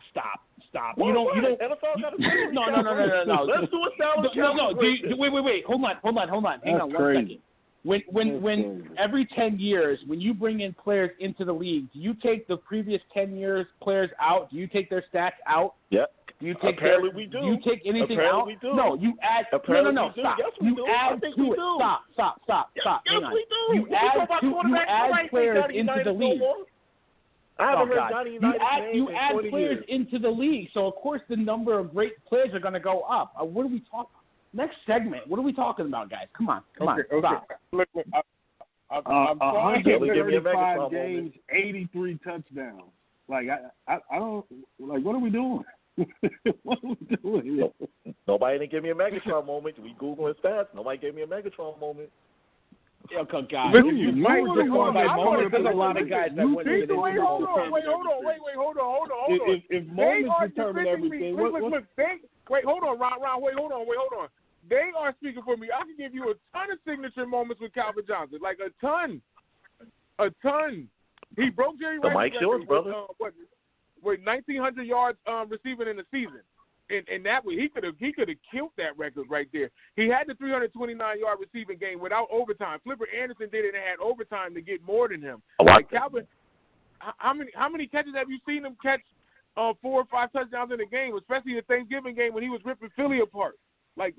You don't. NFL got a No. Let's do a salary cap.
No. Wait. Hold on. Hang on 1 second. When every 10 years, when you bring in players into the league, do you take the previous 10 years players out? Do you take their stats out?
Yep.
Do you take
we do.
Do you take anything
Apparently
out?
We do.
No, you add. No. Stop.
Yes,
you add to it. Stop.
Yes, we do.
You add players into the league.
I haven't heard Johnny United's name
You add players into the league, so of course the number of great players are going to go up. What are we talking? Next segment. What are we talking about, guys? Come on. Stop.
Look, I'm 135 games, 83 touchdowns. Like I don't like. What are we doing? What are we doing?
Nobody didn't give me a Megatron moment. We Googling stats. Nobody gave me a Megatron moment.
Okay, guys.
You might just want that moment because a lot of guys that went into the
Wait, hold on.
If moments determine everything,
Hold on, Ron. Wait, hold on. They are speaking for me. I can give you a ton of signature moments with Calvin Johnson, like a ton. He broke Jerry Rice's
Mike Shores, brother.
With 1,900 yards receiving in the season, and that way he could have killed that record right there. He had the 329-yard receiving game without overtime. Flipper Anderson did it and had overtime to get more than him. Like Calvin, how many catches have you seen him catch? 4 or 5 touchdowns in a game, especially the Thanksgiving game when he was ripping Philly apart. Like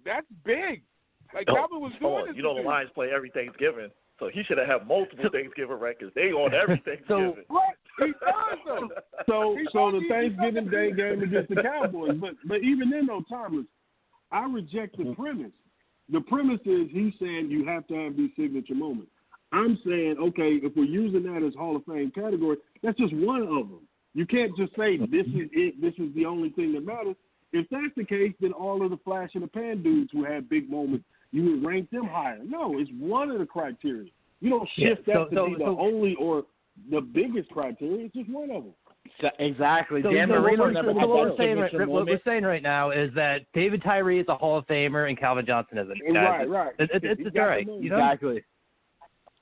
that's big. Like Calvin was doing this.
You know the Lions play every Thanksgiving, so he should have multiple Thanksgiving records. They on every Thanksgiving.
He does though.
So the Thanksgiving Day game against the Cowboys, but even then though, Thomas, I reject the premise. The premise is he's saying you have to have these signature moments. I'm saying, okay, if we're using that as Hall of Fame category, that's just one of them. You can't just say this is it, this is the only thing that matters. If that's the case, then all of the flash in the pan dudes who had big moments, you would rank them higher. No, it's one of the criteria. You don't shift that to be the only or the biggest criteria. It's just one of them.
Exactly.
So,
Dan Marino never
what we're saying right now is that David Tyree is a Hall of Famer and Calvin Johnson isn't.
Right.
It's all right. You know?
Exactly.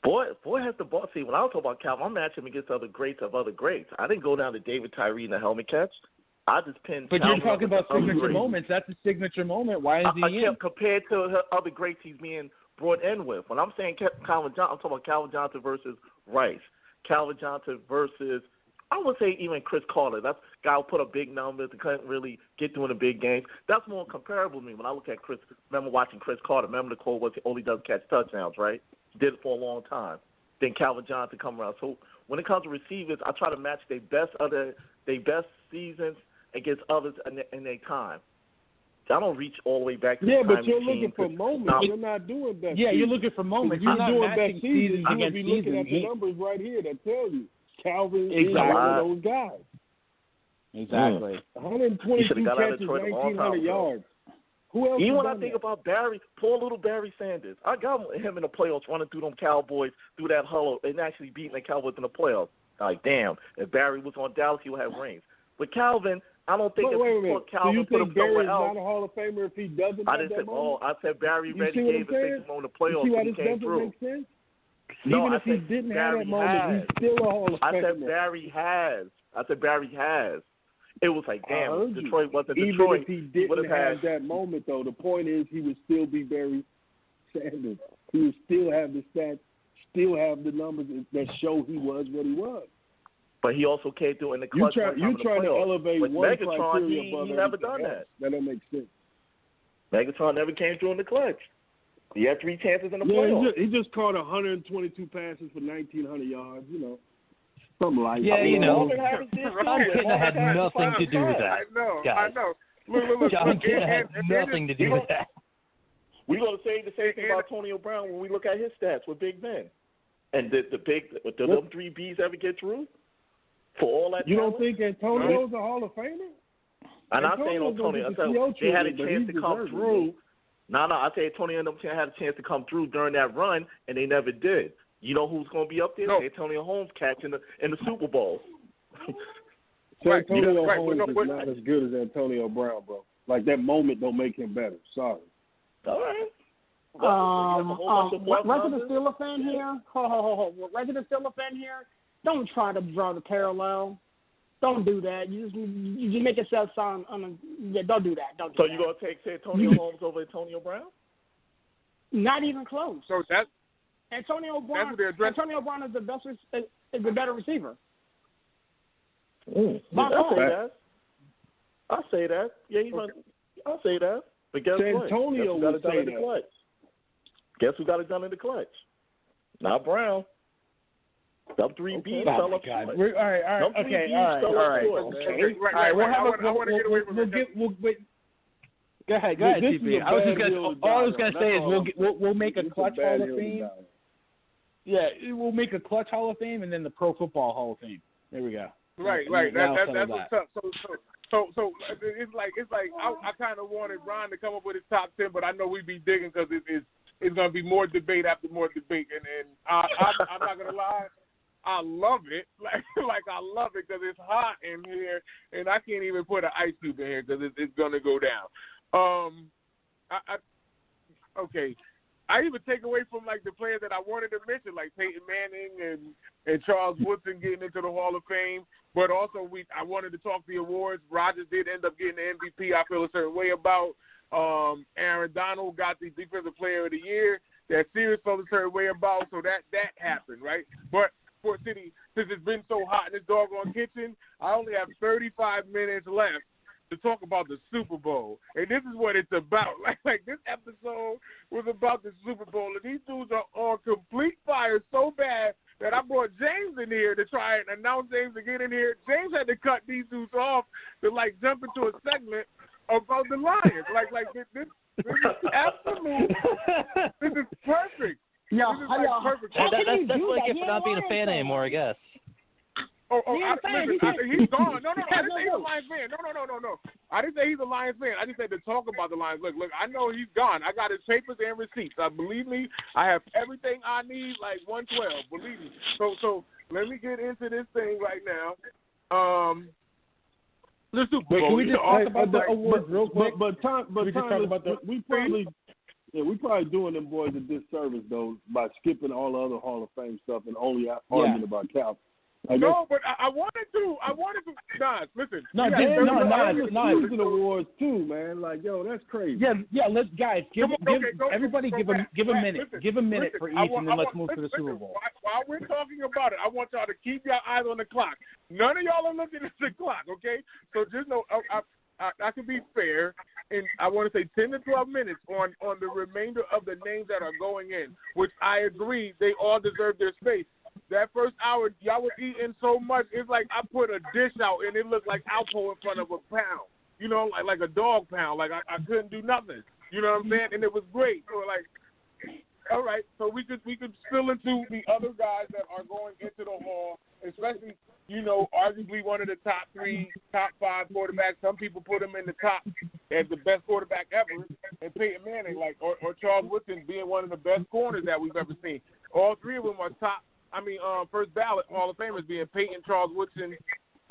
Boy has the ball. See, when I was talking about Calvin, I'm matching him against other greats of other greats. I didn't go down to David Tyree in the helmet catch. I just pinned.
But
Calvin
you're talking about signature
greats.
moments. That's a signature moment. Why is he in?
Compared to other greats he's being brought in with. When I'm saying Calvin Johnson, I'm talking about Calvin Johnson versus Rice. Calvin Johnson versus, I would say even Chris Carter. That's a guy who put up big numbers and couldn't really get through in the big games. That's more comparable to me when I look at Chris. Remember watching Chris Carter. Remember the quote was he only does catch touchdowns, right? Did it for a long time. Then Calvin Johnson come around. So when it comes to receivers, I try to match their best seasons against others in their time. I don't reach all the way back to the time
but you're
machine.
looking for moments. You're not doing best.
Yeah,
seasons.
you're looking for moments.
You're
You're not
doing
matching
best seasons.
seasons
You would
against
be looking
seasons.
at the numbers right here that tell you Calvin
Exactly.
is one of those guys.
Exactly.
122 catches, 1,900 yards. Who else?
Even when I think about Barry, poor little Barry Sanders, I got him in the playoffs running through them Cowboys through that huddle and actually beating the Cowboys in the playoffs. Like, damn, if Barry was on Dallas, he would have rings. But Calvin, I don't think if you put Calvin,
so you
put him
think Barry
somewhere
is
else.
not a Hall of Famer if he doesn't?
I didn't say. I said Barry
you
Reddy gave the six moment in the playoffs.
You see why
he
this
came
doesn't
through.
make sense?
No,
Even
I
if he
said
didn't
Barry
have that moment,
has.
he's still a Hall of Famer.
I said Barry has. I said Barry has. It was like, damn, if Detroit wasn't
Even
Detroit,
if he didn't
have
have that moment, though, the point is he would still be Barry Sanders. He would still have the stats, still have the numbers that show he was what he was.
But he also came through in the clutch.
You're trying to elevate
with
one
Megatron,
criteria
he
above
never
everything
done
else.
that.
That don't make sense.
Megatron never came through in the clutch. He had 3 chances in the
Yeah,
playoffs.
he just caught 122 passes for 1,900 yards, something like that.
Yeah,
John
Kitna had nothing to do with that.
I know. Look,
John Kitna had nothing to do with that.
We're going to say the same thing about Antonio Brown when we look at his stats with big men. And did them 3 Bs ever get through? For all that
You
talent?
don't think Antonio's a Hall of Famer?
I'm not saying Antonio. I said they had a chance to come through. No, I say Antonio and them had a chance to come through during that run, and they never did. You know who's going to be up there?
No.
Antonio Holmes catching in the Super Bowl.
So Antonio Holmes is not as good as Antonio Brown, bro. Like, that moment don't make him better. Sorry.
All right.
Resident Steeler fan here. Resident Steeler fan here. Don't try to draw the parallel. Don't do that. You just make yourself sound. Don't do that. Don't do
so
that.
you gonna take Antonio Holmes over Antonio Brown?
Not even close.
So that's
Antonio Brown.
That's what they're addressing.
Antonio Brown is the best. Is the better receiver.
I say that. Yeah, I'll say that. But guess what?
Antonio would say that.
Guess who got it done in the clutch? Not Brown. Them 3 Bs fell up short.
All right. Okay, all right.
I want to get away from it.
Go ahead, CP. All I was gonna say is we'll make a clutch Hall of Fame. Yeah, we'll make a clutch Hall of Fame and then the Pro Football Hall of Fame. There we go.
Right. That's what's up. So it's like I kind of wanted Ron to come up with his top 10, but I know we'd be digging because it's going to be more debate after more debate, and I'm not gonna lie. I love it, like I love it because it's hot in here, and I can't even put an ice cube in here because it's gonna go down. Okay, I even take away from like the players that I wanted to mention, like Peyton Manning and Charles Woodson getting into the Hall of Fame, but also I wanted to talk the awards. Rodgers did end up getting the MVP. I feel a certain way about. Aaron Donald got the Defensive Player of the Year. That Sirius felt a certain way about, so that happened, right? But Sports City, since it's been so hot in this doggone kitchen, I only have 35 minutes left to talk about the Super Bowl. And this is what it's about. Like this episode was about the Super Bowl, and these dudes are on complete fire so bad that I brought James in here to try and announce James to get in here. James had to cut these dudes off to like jump into a segment about the Lions. Like this is absolute. This is perfect.
Yeah,
this is like perfect.
That's what I get for not being a fan anymore, I guess.
He's gone. No. I didn't say he's a Lions fan. No. I didn't say he's a Lions fan. I just said to talk about the Lions. Look, I know he's gone. I got his papers and receipts. Believe me, I have everything I need, like 112. Believe me. So let me get into this thing right now. Let's do.
Can we just
talk about the awards real quick?
We probably doing them boys a disservice though by skipping all the other Hall of Fame stuff and only arguing about Cal.
No, but I wanted to. Nas, listen.
Nas, losing awards too, man. Like, yo, that's crazy.
Yeah. Let's guys give everybody give a minute.
Listen,
give a minute for each, and then let's move to the Super Bowl.
While we're talking about it, I want y'all to keep your eyes on the clock. None of y'all are looking at the clock, okay? So just know I can be fair, and I want to say 10 to 12 minutes on the remainder of the names that are going in, which I agree they all deserve their space. That first hour, y'all was eating so much, it's like I put a dish out and it looked like Alpo in front of a pound. You know, like a dog pound. Like I couldn't do nothing. You know what I'm saying? And it was great. So like, all right, so we could spill into the other guys that are going into the hall, especially, you know, arguably one of the top 5 quarterbacks. Some people put him in the top as the best quarterback ever, and Peyton Manning, or Charles Woodson being one of the best corners that we've ever seen. All three of them are first ballot Hall of Famers, being Peyton, Charles Woodson,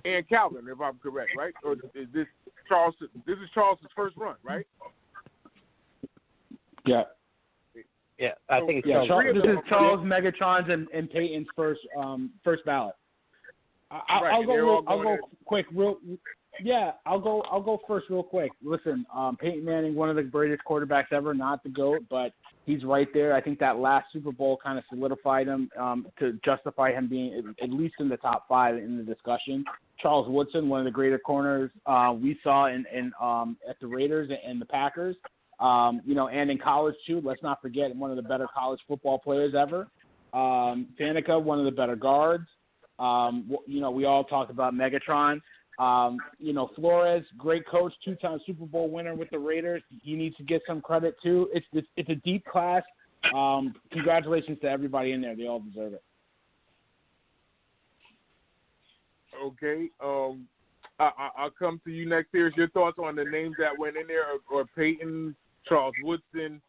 and Calvin, if I'm correct, right? Or is this Charles? This is Charles' first run, right?
Yeah.
Yeah, I think it's Charles.
This is Charles, Megatron's, and Peyton's first ballot. I'll go quick. I'll go first real quick. Listen, Peyton Manning, one of the greatest quarterbacks ever, not the GOAT, but he's right there. I think that last Super Bowl kind of solidified him to justify him being at least in the top 5 in the discussion. Charles Woodson, one of the greater corners we saw in at the Raiders and the Packers. And in college too. Let's not forget one of the better college football players ever. Faneca, one of the better guards. We all talked about Megatron. Flores, great coach, 2-time Super Bowl winner with the Raiders. He needs to get some credit too. It's a deep class. Congratulations to everybody in there. They all deserve it.
Okay. I'll come to you next. Here's your thoughts on the names that went in there, or Peyton, Charles Woodson,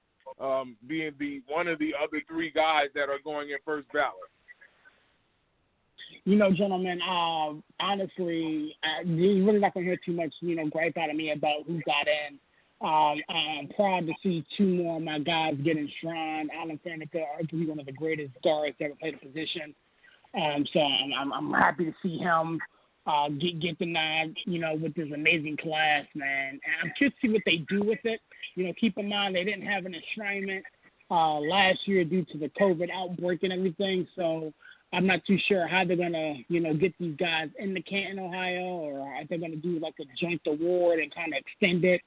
being one of the other 3 guys that are going in first ballot.
Gentlemen, honestly, you're really not going to hear too much, gripe out of me about who got in. I'm proud to see 2 more of my guys get enshrined. Alan Faneca, arguably one of the greatest guards that ever played the position. So I'm happy to see him get the nod, with this amazing class, man. And I'm curious to see what they do with it. Keep in mind they didn't have an enshrinement last year due to the COVID outbreak and everything. So I'm not too sure how they're going to, get these guys in the Canton, Ohio, or if they're going to do like a joint award and kind of extend it,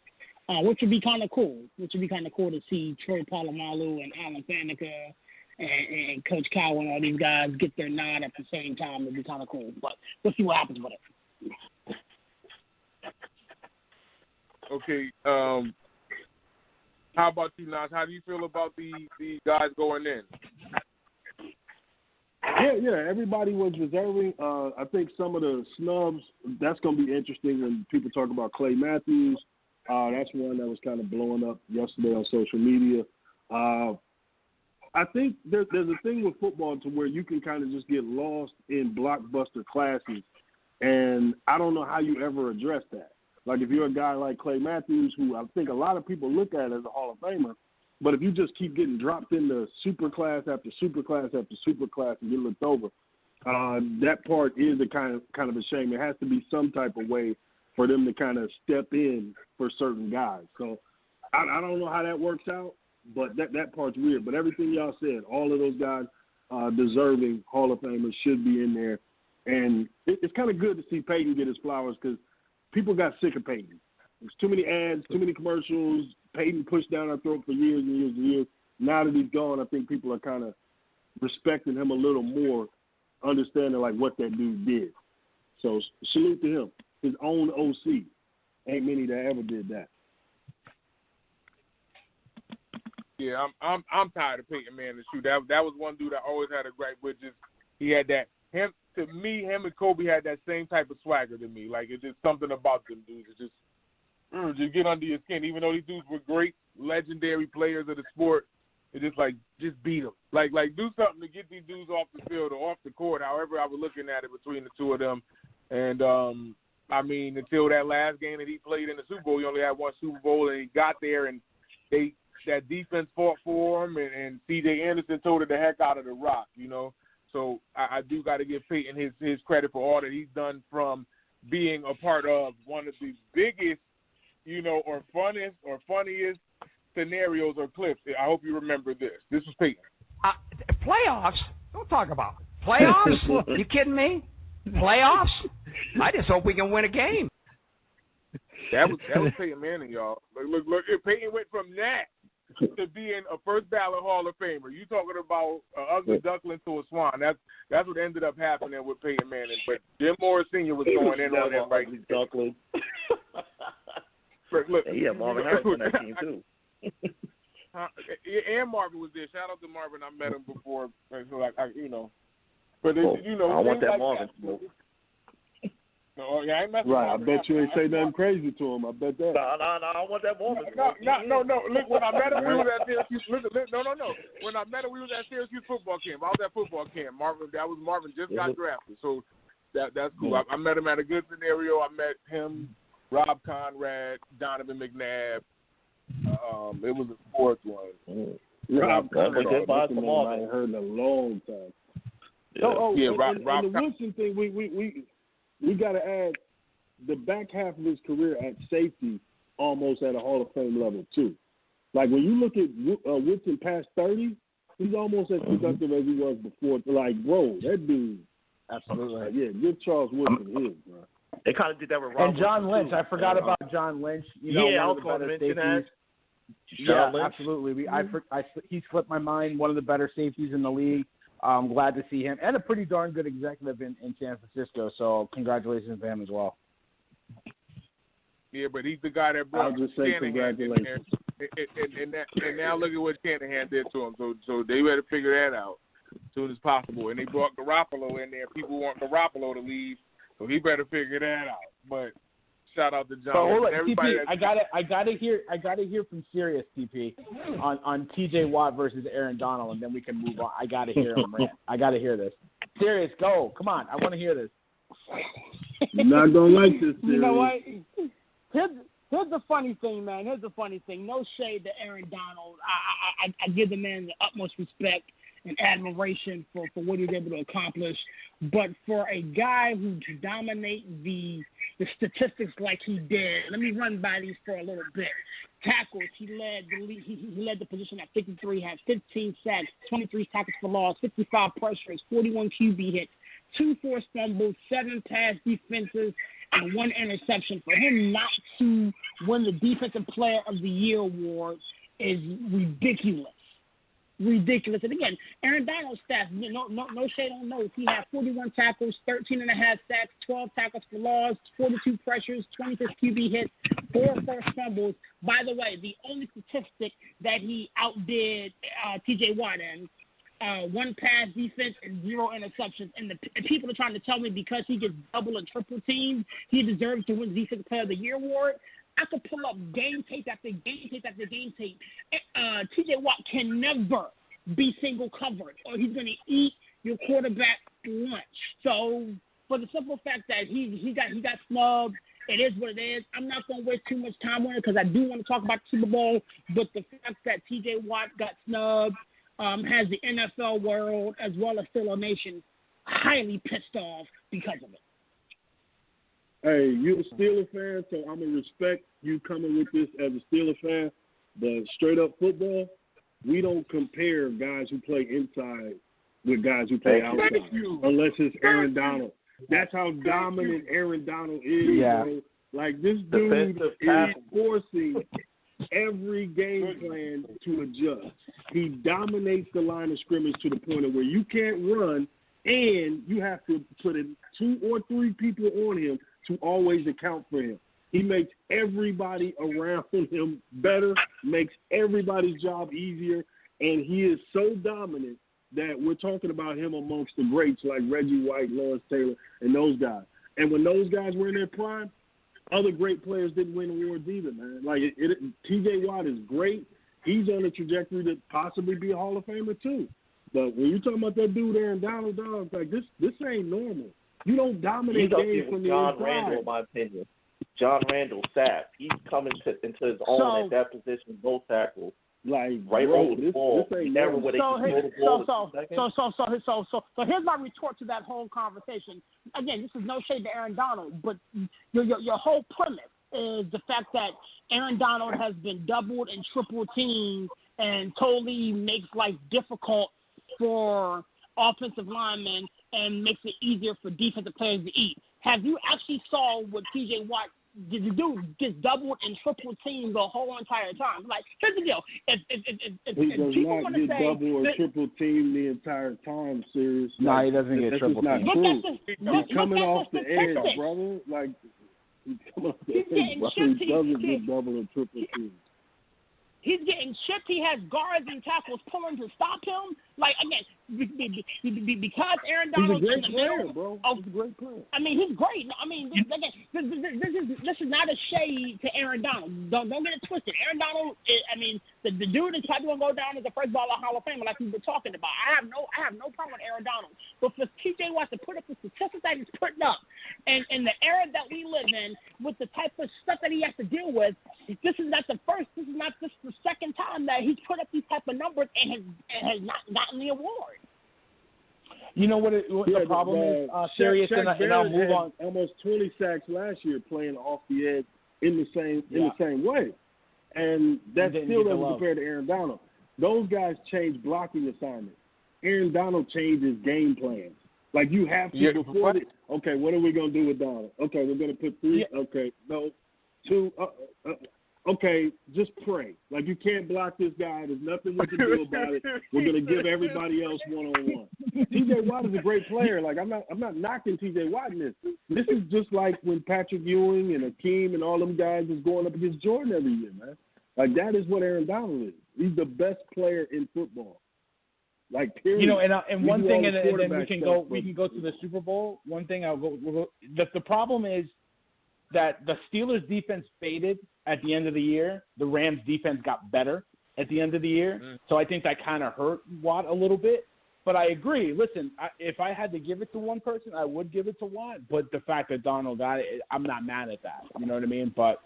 which would be kind of cool. Which would be kind of cool to see Troy Polamalu and Alan Faneca and Coach Cowell and all these guys get their nod at the same time. It'd be kind of cool. But we'll see what happens with it.
Okay. How about you, Nas? How do you feel about the guys going in?
Yeah, everybody was deserving. I think some of the snubs, that's going to be interesting when people talk about Clay Matthews. That's one that was kind of blowing up yesterday on social media. I think there's a thing with football to where you can kind of just get lost in blockbuster classes, and I don't know how you ever address that. Like if you're a guy like Clay Matthews, who I think a lot of people look at as a Hall of Famer, but if you just keep getting dropped into super class after super class after super class and get looked over, that part is a kind of a shame. There has to be some type of way for them to kind of step in for certain guys. So I don't know how that works out, but that part's weird. But everything y'all said, all of those guys deserving Hall of Famers should be in there. And it's kind of good to see Peyton get his flowers because people got sick of Peyton. There's too many ads, too many commercials. Peyton pushed down our throat for years and years and years. Now that he's gone, I think people are kind of respecting him a little more understanding like what that dude did. So salute to him. His own OC. Ain't many that ever did that.
Yeah, I'm tired of Peyton Manning shoot. That was one dude I always had a gripe with. Just he had that him and Kobe had that same type of swagger to me. Like it's just something about them dudes. It just get under your skin. Even though these dudes were great, legendary players of the sport, it's just like just beat them. Like do something to get these dudes off the field or off the court. However, I was looking at it between the two of them. And I mean, until that last game that he played in the Super Bowl, he only had one Super Bowl, and he got there and that defense fought for him, and C.J. Anderson told it the heck out of the rock, you know. So I do got to give Peyton his credit for all that he's done, from being a part of one of the biggest, you know, or funniest scenarios or clips. I hope you remember this. This was Peyton.
Playoffs? Don't talk about it. Playoffs? You kidding me? Playoffs? I just hope we can win a game.
That was Peyton Manning, y'all. Look! If Peyton went from that to being a first ballot Hall of Famer, you talking about an ugly duckling to a swan. That's what ended up happening with Peyton Manning. But Jim Morris Sr. was going in on that right.
Duckling.
Look,
yeah, Marvin Harris on that team too.
And Marvin was there. Shout out to Marvin. I met him before, so you know. But
I want that
like
Marvin.
No, yeah, I ain't messing
right, I
Marvin.
bet you ain't say nothing crazy to him. I bet that.
No, I want that Marvin.
No. Look, when I met him, we was at Syracuse. No. When I met him, we was at Syracuse football camp. I was at football camp. Marvin just got drafted, so that's cool. I met him at a good scenario. I met him, Rob Conrad, Donovan McNabb. It was the fourth one.
Rob Conrad.
I
ain't heard in a long time.
Yeah, Rob.
And the Woodson thing, we got to add the back half of his career at safety almost at a Hall of Fame level, too. Like, when you look at Woodson past 30, he's almost as productive as he was before. Like, bro, that dude.
Absolutely.
Yeah, give Charles Woodson his, bro.
They kind of did that with Rob.
And John Lynch. I forgot about John Lynch. You know,
I
one
was
of the
going to
better
mention
safeties.
that.
Yeah,
Lynch.
absolutely. He slipped my mind. One of the better safeties in the league. I'm glad to see him, and a pretty darn good executive in San Francisco. So congratulations to him as well.
Yeah, but he's the guy that brought
I'll just say
Shanahan in there. And now look at what Shanahan did to him. So they better figure that out as soon as possible. And they brought Garoppolo in there. People want Garoppolo to leave, so he better figure that out. But shout out to John.
So hold on,
everybody
TP, I gotta hear from Sirius, TP, on TJ Watt versus Aaron Donald, and then we can move on. I gotta hear him rant. I gotta hear this. Sirius, go! Come on, I want to hear this.
You're not gonna like this, Sirius.
You know what? Here's the funny thing, man. Here's the funny thing. No shade to Aaron Donald. I give the man the utmost respect and admiration for what he was able to accomplish. But for a guy who dominate the statistics like he did, let me run by these for a little bit. Tackles, he led the league. He led the position at 53, had 15 sacks, 23 tackles for loss, 55 pressures, 41 QB hits, 2 forced fumbles, 7 pass defenses, and 1 interception. For him not to win the Defensive Player of the Year award is ridiculous. Ridiculous. And again, Aaron Donald's stats, no shade on those. He had 41 tackles, 13.5 sacks, 12 tackles for loss, 42 pressures, 26 QB hits, 4 forced fumbles. By the way, the only statistic that he outdid TJ Watt in, 1 pass defense and 0 interceptions. And people are trying to tell me because he gets double and triple teamed, he deserves to win the Defensive Player of the Year award. I could pull up game tape after game tape after game tape. TJ Watt can never be single covered, or he's going to eat your quarterback lunch. So for the simple fact that he got snubbed, it is what it is. I'm not going to waste too much time on it because I do want to talk about the Super Bowl. But the fact that TJ Watt got snubbed has the NFL world as well as Steeler Nation highly pissed off because of it.
Hey, you're a Steeler fan, so I'm going to respect you coming with this as a Steeler fan. But straight up football, we don't compare guys who play inside with guys who play outside unless it's Aaron Donald. That's how dominant Aaron Donald is.
Yeah.
Bro. Like, this dude is forcing every game plan to adjust. He dominates the line of scrimmage to the point of where you can't run, And you have to put in 2 or 3 people on him to always account for him. He makes everybody around him better, makes everybody's job easier, and he is so dominant that we're talking about him amongst the greats like Reggie White, Lawrence Taylor, and those guys. And when those guys were in their prime, other great players didn't win awards either, man. Like, T.J. Watt is great. He's on a trajectory to possibly be a Hall of Famer too. But when you're talking about that dude Aaron Donald, dog, like this ain't normal. You don't dominate games from the
John
inside.
Randall, in my opinion. John Randall, Sapp. He's coming into his own at that position, both tackles.
Like
right over the ball.
So here's my retort to that whole conversation. Again, this is no shade to Aaron Donald, but your whole premise is the fact that Aaron Donald has been doubled and triple teamed and totally makes life difficult for offensive linemen and makes it easier for defensive players to eat. Have you actually saw what T.J. Watt did? You do just doubled and triple teamed the whole entire time? Like, here's the deal: if
he does
people
not
want to
get
say
double or triple teamed the entire time, serious.
No, he doesn't get triple teamed.
He's coming off the edge, brother. Like, he's coming off the edge, brother. He doesn't get double or triple teamed.
He's getting chipped. He has guards and tackles pulling to stop him. Like, again, because Aaron Donald
he's a great
in the
player,
middle.
Bro. He's a great player.
I mean, he's great. I mean, this is not a shade to Aaron Donald. Don't get it twisted. Aaron Donald, the dude is probably gonna go down as the first ballot Hall of Famer, like we were talking about. I have no problem with Aaron Donald. But for T.J. Watt to put up the statistics that he's putting up, and in the era that we live in, with the type of stuff that he has to deal with, this is not the second time that he's put up these type of numbers and has not gotten the award.
You know what the problem is? Serious, and I'll move on.
Almost 20 sacks last year playing off the edge in the same way, and that still doesn't compare to Aaron Donald. Those guys change blocking assignments. Aaron Donald changes game plans. Like, you have to before. Okay, what are we gonna do with Donald? Okay, we're gonna put 3. Yeah. Okay, no, 2. Okay, just pray. Like, you can't block this guy. There's nothing we can do about it. We're gonna give everybody else 1-on-1. T.J. Watt is a great player. Like, I'm not knocking T.J. Watt in this. This is just like when Patrick Ewing and Akeem and all them guys is going up against Jordan every year, man. Like, that is what Aaron Donald is. He's the best player in football. Like, period.
You know, and one thing, and then we can go to the Super Bowl. One thing the problem is that the Steelers defense faded at the end of the year. The Rams defense got better at the end of the year. So I think that kind of hurt Watt a little bit. But I agree. Listen, if I had to give it to one person, I would give it to Watt. But the fact that Donald got it, I'm not mad at that. You know what I mean? But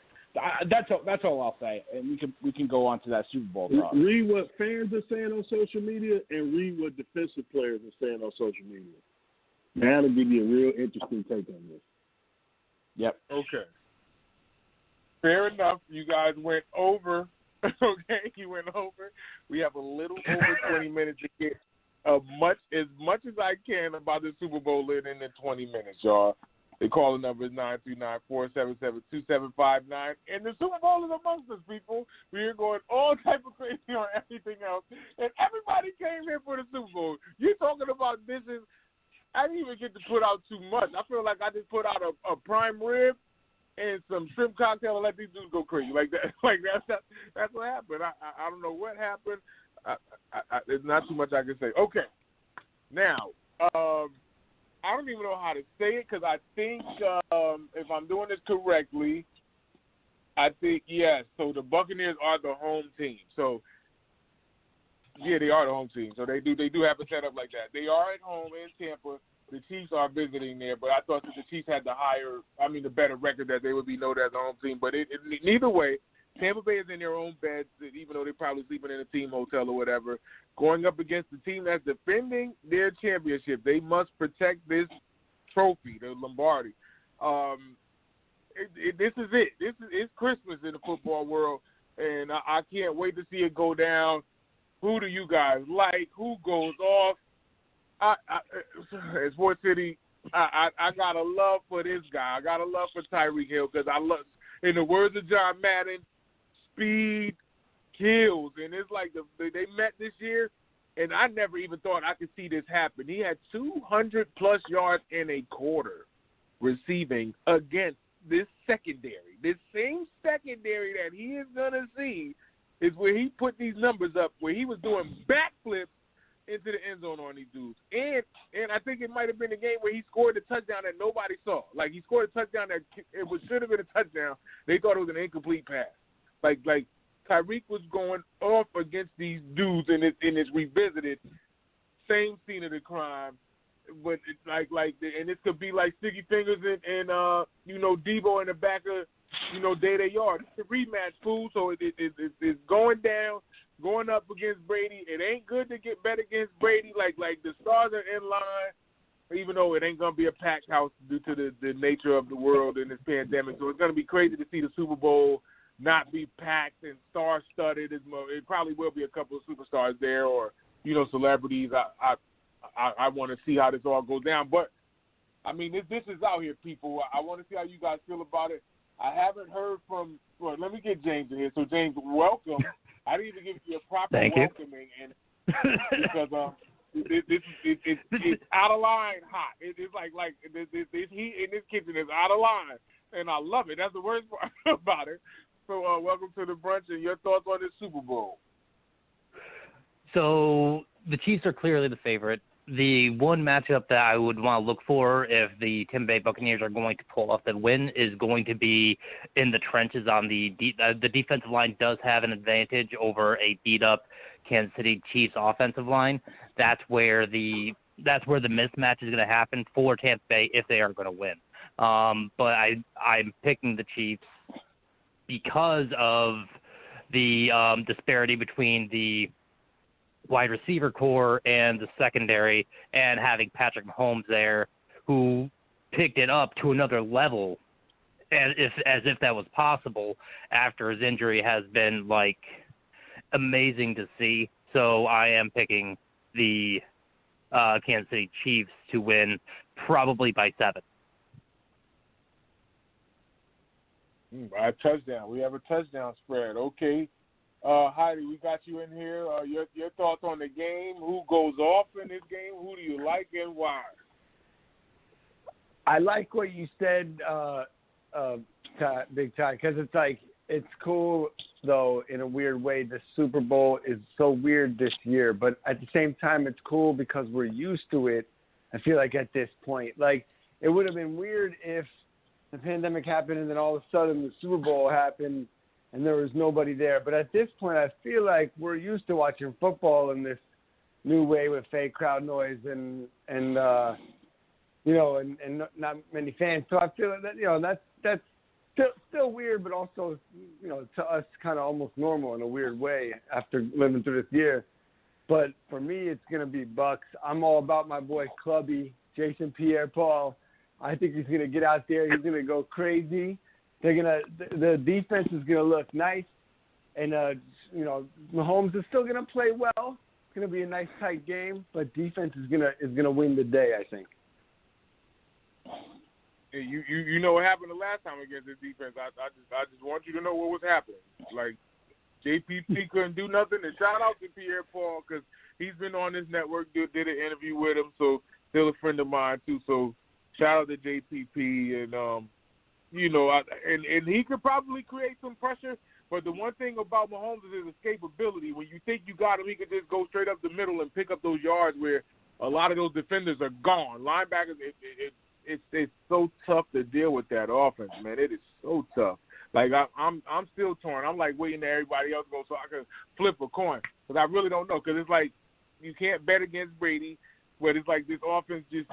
that's all I'll say. And we can go on to that Super Bowl talk.
Read what fans are saying on social media and read what defensive players are saying on social media. That'll give you a real interesting take on this.
Yep.
Okay. Fair enough. You guys went over. Okay, you went over. We have a little over 20 minutes to get as much as I can about the Super Bowl in 20 minutes, y'all. The calling number is 939-477-2759. And the Super Bowl is amongst us, people. We are going all type of crazy on everything else. And everybody came here for the Super Bowl. You're talking about dishes. I didn't even get to put out too much. I feel like I just put out a prime rib and some shrimp cocktail and let these dudes go crazy like that. Like that's what happened. I don't know what happened. There's not too much I can say. Okay, now I don't even know how to say it because I think if I'm doing this correctly, I think yes. So the Buccaneers are the home team. So yeah, they are the home team. So they do have a setup like that. They are at home in Tampa. The Chiefs are visiting there, but I thought that the Chiefs had the better record that they would be known as a home team. But neither way, Tampa Bay is in their own beds, even though they're probably sleeping in a team hotel or whatever, going up against the team that's defending their championship. They must protect this trophy, the Lombardi. This is it. It's Christmas in the football world, and I can't wait to see it go down. Who do you guys like? Who goes off? Sports City, I got a love for this guy. I got a love for Tyreek Hill because I love, in the words of John Madden, speed kills. And it's like they met this year, and I never even thought I could see this happen. He had 200-plus yards in a quarter receiving against this secondary. This same secondary that he is going to see is where he put these numbers up, where he was doing backflips into the end zone on these dudes. And I think it might have been a game where he scored a touchdown that nobody saw. Like, he scored a touchdown that should have been a touchdown. They thought it was an incomplete pass. Like Tyreek was going off against these dudes, and it's revisited. Same scene of the crime. But it's and this could be like Sticky Fingers and Debo in the back of, Day Yard. It's a rematch, fool. So it's going down, going up against Brady. It ain't good to get bet against Brady. Like the stars are in line, even though it ain't gonna be a packed house due to the nature of the world in this pandemic. So it's gonna be crazy to see the Super Bowl not be packed and star-studded. It probably will be a couple of superstars there, or celebrities. I want to see how this all goes down. But, I mean, this is out here, people. I want to see how you guys feel about it. I haven't heard from – well, let me get James in here. So, James, welcome. I didn't even give you a proper welcoming. And because it's out of line hot. It's like this heat in this kitchen is out of line. And I love it. That's the worst part about it. So, welcome to the brunch and your thoughts on this Super Bowl.
So, the Chiefs are clearly the favorite. The one matchup that I would want to look for if the Tampa Bay Buccaneers are going to pull off the win is going to be in the trenches on the defensive line does have an advantage over a beat-up Kansas City Chiefs offensive line. That's where the mismatch is going to happen for Tampa Bay if they are going to win. But I'm picking the Chiefs because of the disparity between the wide receiver core and the secondary, and having Patrick Mahomes there, who picked it up to another level, as if that was possible after his injury, has been amazing to see. So I am picking the Kansas City Chiefs to win, probably by 7.
By a touchdown. We have a touchdown spread. Okay. Heidi, we got you in here. Your thoughts on the game? Who goes off in this game? Who do you like and why?
I like what you said, Big Ty, because it's cool, though, in a weird way. The Super Bowl is so weird this year, but at the same time, it's cool because we're used to it, I feel like, at this point. It would have been weird if the pandemic happened and then all of a sudden the Super Bowl happened and there was nobody there. But at this point, I feel like we're used to watching football in this new way with fake crowd noise and not many fans. So I feel that that's still weird, but also to us kind of almost normal in a weird way after living through this year. But for me, it's gonna be Bucks. I'm all about my boy Clubby, Jason Pierre-Paul. I think he's gonna get out there. He's gonna go crazy. The defense is gonna look nice, and Mahomes is still gonna play well. It's gonna be a nice tight game, but defense is gonna win the day, I think.
You know what happened the last time against this defense. I just want you to know what was happening. JPP couldn't do nothing. And shout out to Pierre Paul because he's been on this network. Did an interview with him, so still a friend of mine too. So shout out to JPP and and he could probably create some pressure. But the one thing about Mahomes is his escapability. When you think you got him, he could just go straight up the middle and pick up those yards where a lot of those defenders are gone. Linebackers, it's so tough to deal with that offense, man. It is so tough. I'm still torn. I'm waiting to everybody else go so I can flip a coin because I really don't know. Because it's you can't bet against Brady, but it's this offense just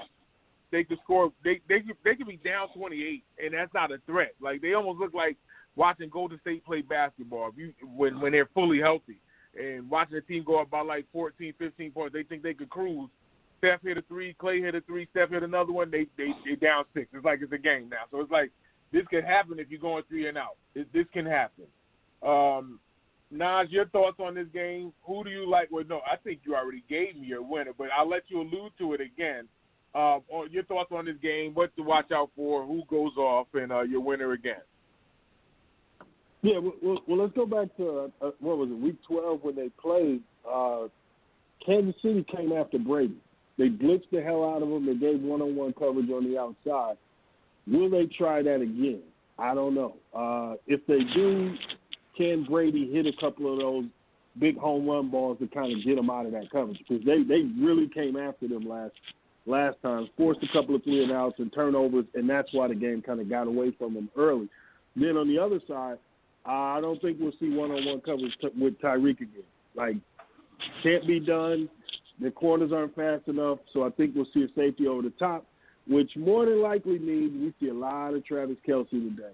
they could score. They could be down 28, and that's not a threat. They almost look like watching Golden State play basketball when they're fully healthy, and watching the team go up by 14, 15 points. They think they could cruise. Steph hit a 3, Clay hit a 3, Steph hit another one. They down 6. It's it's a game now. So it's this could happen if you're going 3 and out. This can happen. Nas, your thoughts on this game? Who do you like? Well, no, I think you already gave me your winner, but I'll let you allude to it again. Your thoughts on this game, what to watch out for, who goes off, and your winner again.
Yeah, well, let's go back to, what was it, Week 12 when they played. Kansas City came after Brady. They blitzed the hell out of him. They gave one-on-one coverage on the outside. Will they try that again? I don't know. If they do, can Brady hit a couple of those big home run balls to kind of get them out of that coverage? Because they really came after them last time, forced a couple of 3-and-outs and turnovers, and that's why the game kind of got away from them early. Then on the other side, I don't think we'll see one-on-one coverage with Tyreek again. Like, can't be done. The corners aren't fast enough, so I think we'll see a safety over the top, which more than likely means we see a lot of Travis Kelce today.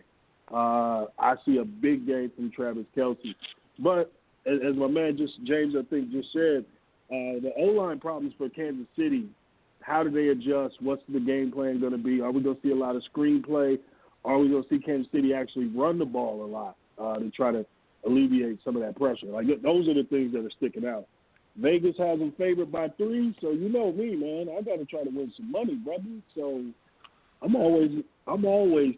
I see a big game from Travis Kelce. But as my man James, I think, just said, the O-line problems for Kansas City, how do they adjust? What's the game plan going to be? Are we going to see a lot of screenplay? Are we going to see Kansas City actually run the ball a lot to try to alleviate some of that pressure? Like, those are the things that are sticking out. Vegas has them favored by 3, so you know me, man. I got to try to win some money, brother. So I'm always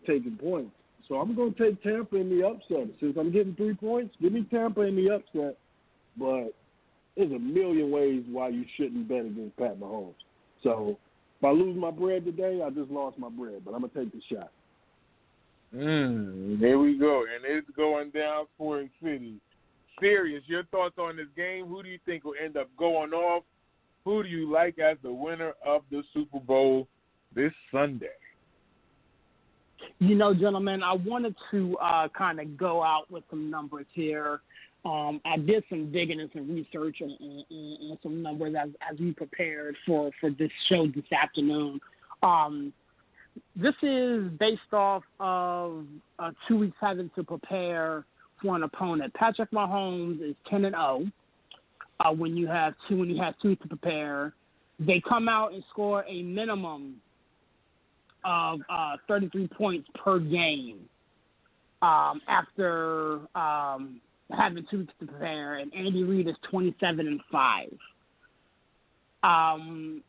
taking points. So I'm going to take Tampa in the upset. Since I'm getting 3 points, give me Tampa in the upset. But there's a million ways why you shouldn't bet against Pat Mahomes. So if I lose my bread today, I just lost my bread. But I'm going to take the shot.
There we go. And it's going down for a city. Serious, your thoughts on this game? Who do you think will end up going off? Who do you like as the winner of the Super Bowl this Sunday?
You know, gentlemen, I wanted to kind of go out with some numbers here. I did some digging and some research on some numbers as we prepared for this show this afternoon. This is based off of 2 weeks having to prepare for an opponent. Patrick Mahomes is 10-0 when you have 2 weeks to prepare. They come out and score a minimum of 33 points per game after having 2 weeks to prepare, and Andy Reid is 27-5. I'm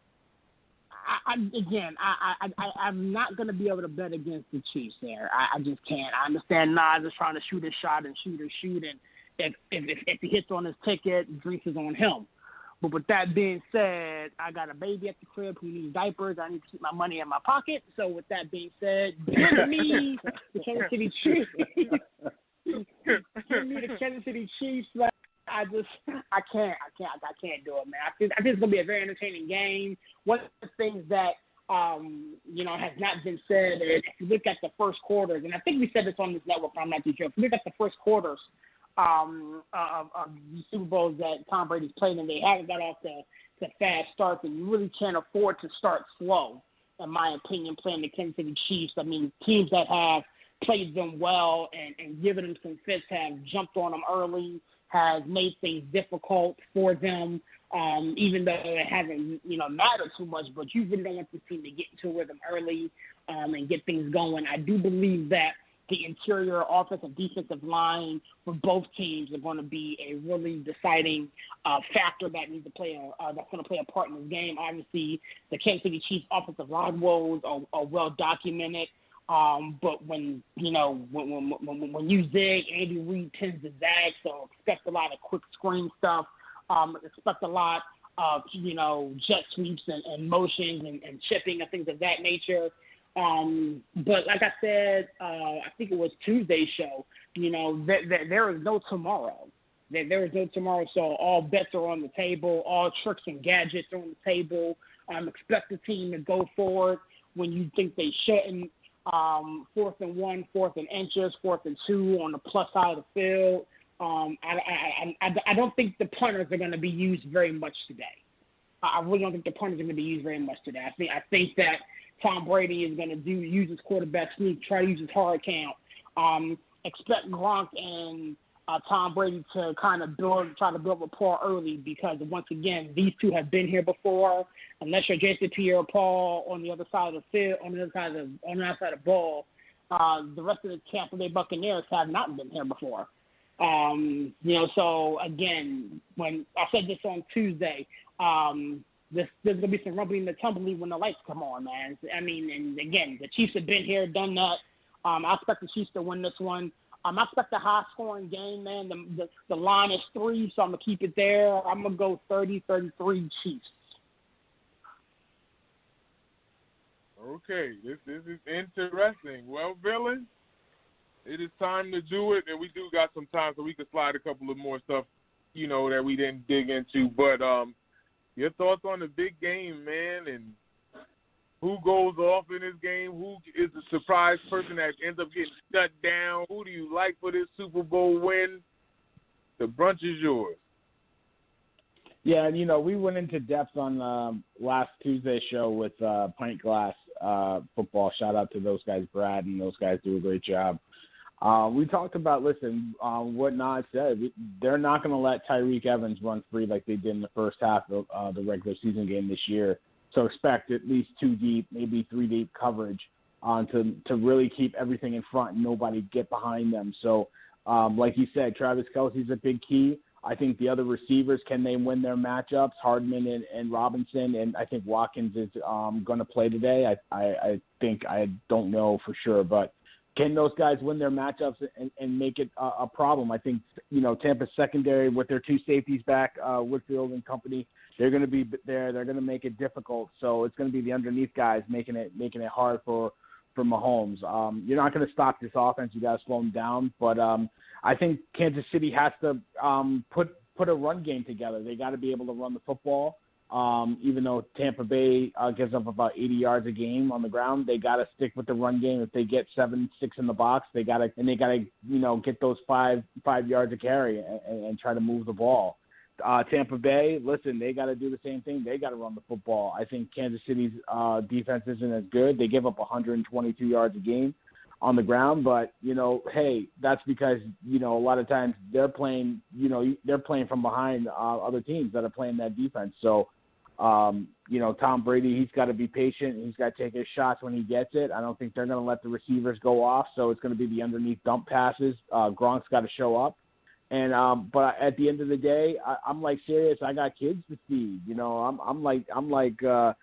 not going to be able to bet against the Chiefs there. I just can't. I understand Nas is trying to shoot his shot and shoot, and if he hits on his ticket, drinks is on him. But with that being said, I got a baby at the crib who needs diapers. I need to keep my money in my pocket. So with that being said, give me the Kansas City Chiefs. Give me the Kansas City Chiefs. I can't do it, man. I think it's gonna be a very entertaining game. One of the things that has not been said is if you look at the first quarters, and I think we said this on this network, but I'm not too sure. If you look at the first quarters of the Super Bowls that Tom Brady's played, and they haven't got off to fast starts, and you really can't afford to start slow, in my opinion, playing the Kansas City Chiefs. I mean, teams that have played them well and given them some fits have jumped on them early, has made things difficult for them, even though it hasn't, mattered too much. But you really don't want this team to get into a rhythm early and get things going. I do believe that the interior offensive defensive line for both teams are going to be a really deciding factor that needs to play that's going to play a part in this game. Obviously, the Kansas City Chiefs offensive line woes are well documented. But when you zig, Andy Reid tends to zag, so expect a lot of quick screen stuff. Expect a lot of, jet sweeps and motions and chipping and things of that nature. But like I said, I think it was Tuesday's show, there is no tomorrow. There is no tomorrow, so all bets are on the table. All tricks and gadgets are on the table. Expect the team to go forward when you think they shouldn't. 4th and 1, 4th and inches, 4th and 2 on the plus side of the field. I don't think the punters are going to be used very much today. I really don't think the punters are going to be used very much today. I think that Tom Brady is going to use his quarterback sneak, try to use his hard count. Expect Gronk and Tom Brady to kind of try to build rapport early, because once again, these two have been here before. Unless you're Jason Pierre-Paul on the other side of the field, on the other side of the ball, the rest of the Tampa Bay Buccaneers have not been here before. So again, when I said this on Tuesday, there's going to be some rumbling and tumbling when the lights come on, man. I mean, and again, the Chiefs have been here, done that. I expect the Chiefs to win this one. I expect a high-scoring game, man. The line is 3, so I'm going to keep it there. I'm going to go 30-33 Chiefs.
Okay, this is interesting. Well, villain, it is time to do it, and we do got some time, so we can slide a couple of more stuff, that we didn't dig into. But your thoughts on the big game, man, and who goes off in this game? Who is the surprise person that ends up getting shut down? Who do you like for this Super Bowl win? The brunch is yours.
Yeah, and we went into depth on last Tuesday's show with Pint Glass Football. Shout out to those guys, Brad, and those guys do a great job. We talked about, what Nas said. They're not going to let Tyreek Evans run free like they did in the first half of the regular season game this year. So expect at least 2 deep, maybe 3 deep coverage to really keep everything in front and nobody get behind them. So, like you said, Travis Kelce's a big key. I think the other receivers, can they win their matchups? Hardman and Robinson, and I think Watkins is going to play today. I think, I don't know for sure, but can those guys win their matchups and make it a problem? I think, Tampa's secondary with their 2 safeties back, Whitfield and company, they're going to be there. They're going to make it difficult. So it's going to be the underneath guys making it hard for Mahomes. You're not going to stop this offense. You got to slow them down. But I think Kansas City has to put a run game together. They got to be able to run the football. Even though Tampa Bay gives up about 80 yards a game on the ground, they got to stick with the run game. If they get 7-6 in the box, they got to get those 5 yards a carry and try to move the ball. Tampa Bay, they got to do the same thing. They got to run the football. I think Kansas City's defense isn't as good. They give up 122 yards a game on the ground, but hey, that's because a lot of times they're playing from behind other teams that are playing that defense. So Tom Brady, he's got to be patient. He's got to take his shots when he gets it. I don't think they're going to let the receivers go off, so it's going to be the underneath dump passes. Gronk's got to show up. And but at the end of the day, I'm serious. I got kids to feed. I'm like Arnold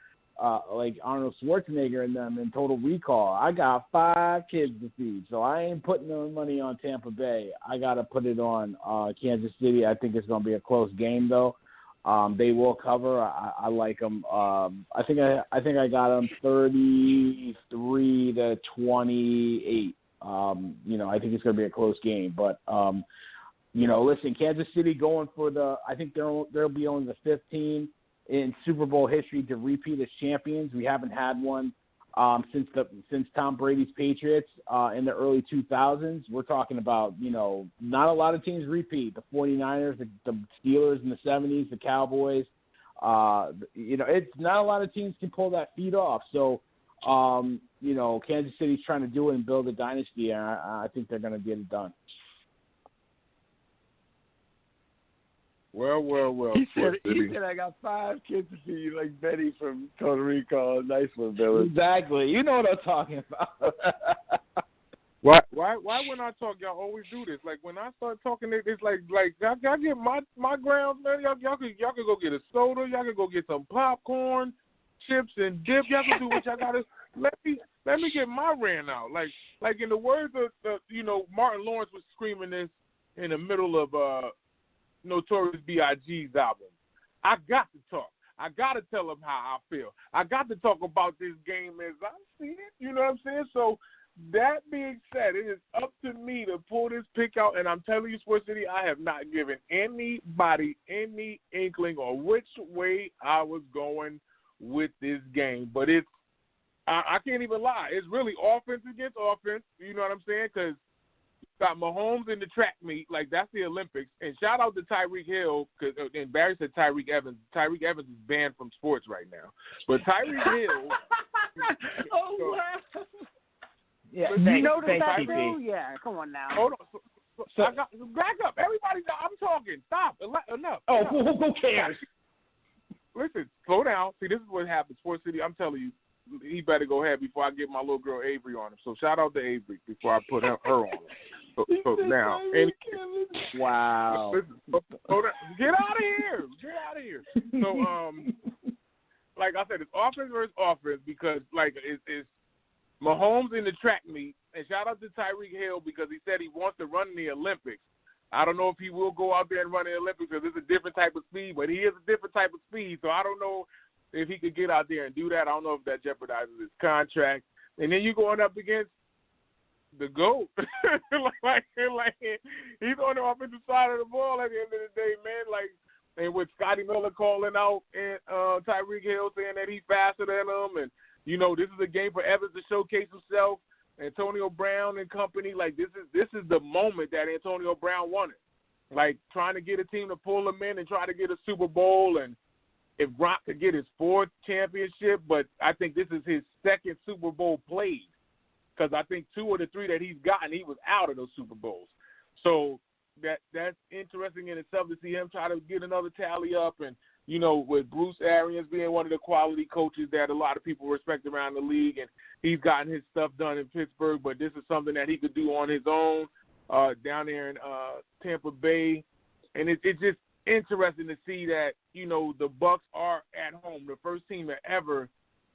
Schwarzenegger and them in Total Recall. I got 5 kids to feed, so I ain't putting no money on Tampa Bay. I got to put it on Kansas City. I think it's going to be a close game, though. They will cover. I like them. I think I got them 33-28. I think it's going to be a close game, but. Kansas City going for I think they'll be only the 15 in Super Bowl history to repeat as champions. We haven't had one since Tom Brady's Patriots in the early 2000s. We're talking about, not a lot of teams repeat. The 49ers, the Steelers in the 70s, the Cowboys. It's not a lot of teams can pull that feat off. So, Kansas City's trying to do it and build a dynasty, and I think they're going to get it done.
Well.
He said I got 5 kids to see you like Betty from Total Recall. Nice one, Billy.
Exactly. You know what I'm talking about.
Why when I talk, y'all always do this? Like when I start talking, it's like y'all get my grounds, man. Y'all can go get a soda. Y'all can go get some popcorn, chips and dip. Y'all can do what y'all gotta. Let me get my rant out. Like in the words of Martin Lawrence was screaming this in the middle of Notorious B.I.G.'s album. I got to talk. I got to tell them how I feel. I got to talk about this game as I see it. You know what I'm saying? So that being said, it is up to me to pull this pick out, and I'm telling you, Sports City, I have not given anybody any inkling on which way I was going with this game. But I can't even lie. It's really offense against offense. You know what I'm saying? Because got Mahomes in the track meet, like that's the Olympics. And shout out to Tyreek Hill, and Barry said Tyreek Evans. Tyreek Evans is banned from sports right now. But Tyreek Hill.
Wow.
Yeah,
you noticed that too? Yeah, come on now.
Hold on. So I got back up. Everybody, I'm talking. Stop. Enough.
Oh, who cares?
Listen, slow down. See, this is what happens. Sports City, I'm telling you, he better go ahead before I get my little girl Avery on him. So shout out to Avery before I put her on him. So now,
wow.
Listen, get out of here. Get out of here. So, like I said, it's offense versus offense because, like, it's Mahomes in the track meet and shout out to Tyreek Hill because he said he wants to run in the Olympics. I don't know if he will go out there and run in the Olympics because it's a different type of speed, but he is a different type of speed, so I don't know if he could get out there and do that. I don't know if that jeopardizes his contract. And then you going up against the GOAT. like he's on the offensive side of the ball at the end of the day, man. Like, and with Scotty Miller calling out and Tyreek Hill saying that he's faster than him, and this is a game for Evans to showcase himself. Antonio Brown and company, like this is the moment that Antonio Brown wanted. Like trying to get a team to pull him in and try to get a Super Bowl, and if Gronk could get his 4th championship, but I think this is his 2nd Super Bowl played. Because I think 2 of the 3 that he's gotten, he was out of those Super Bowls. So that's interesting in itself to see him try to get another tally up. And, with Bruce Arians being one of the quality coaches that a lot of people respect around the league, and he's gotten his stuff done in Pittsburgh, but this is something that he could do on his own down there in Tampa Bay. And it's just interesting to see that, the Bucs are at home, the first team to ever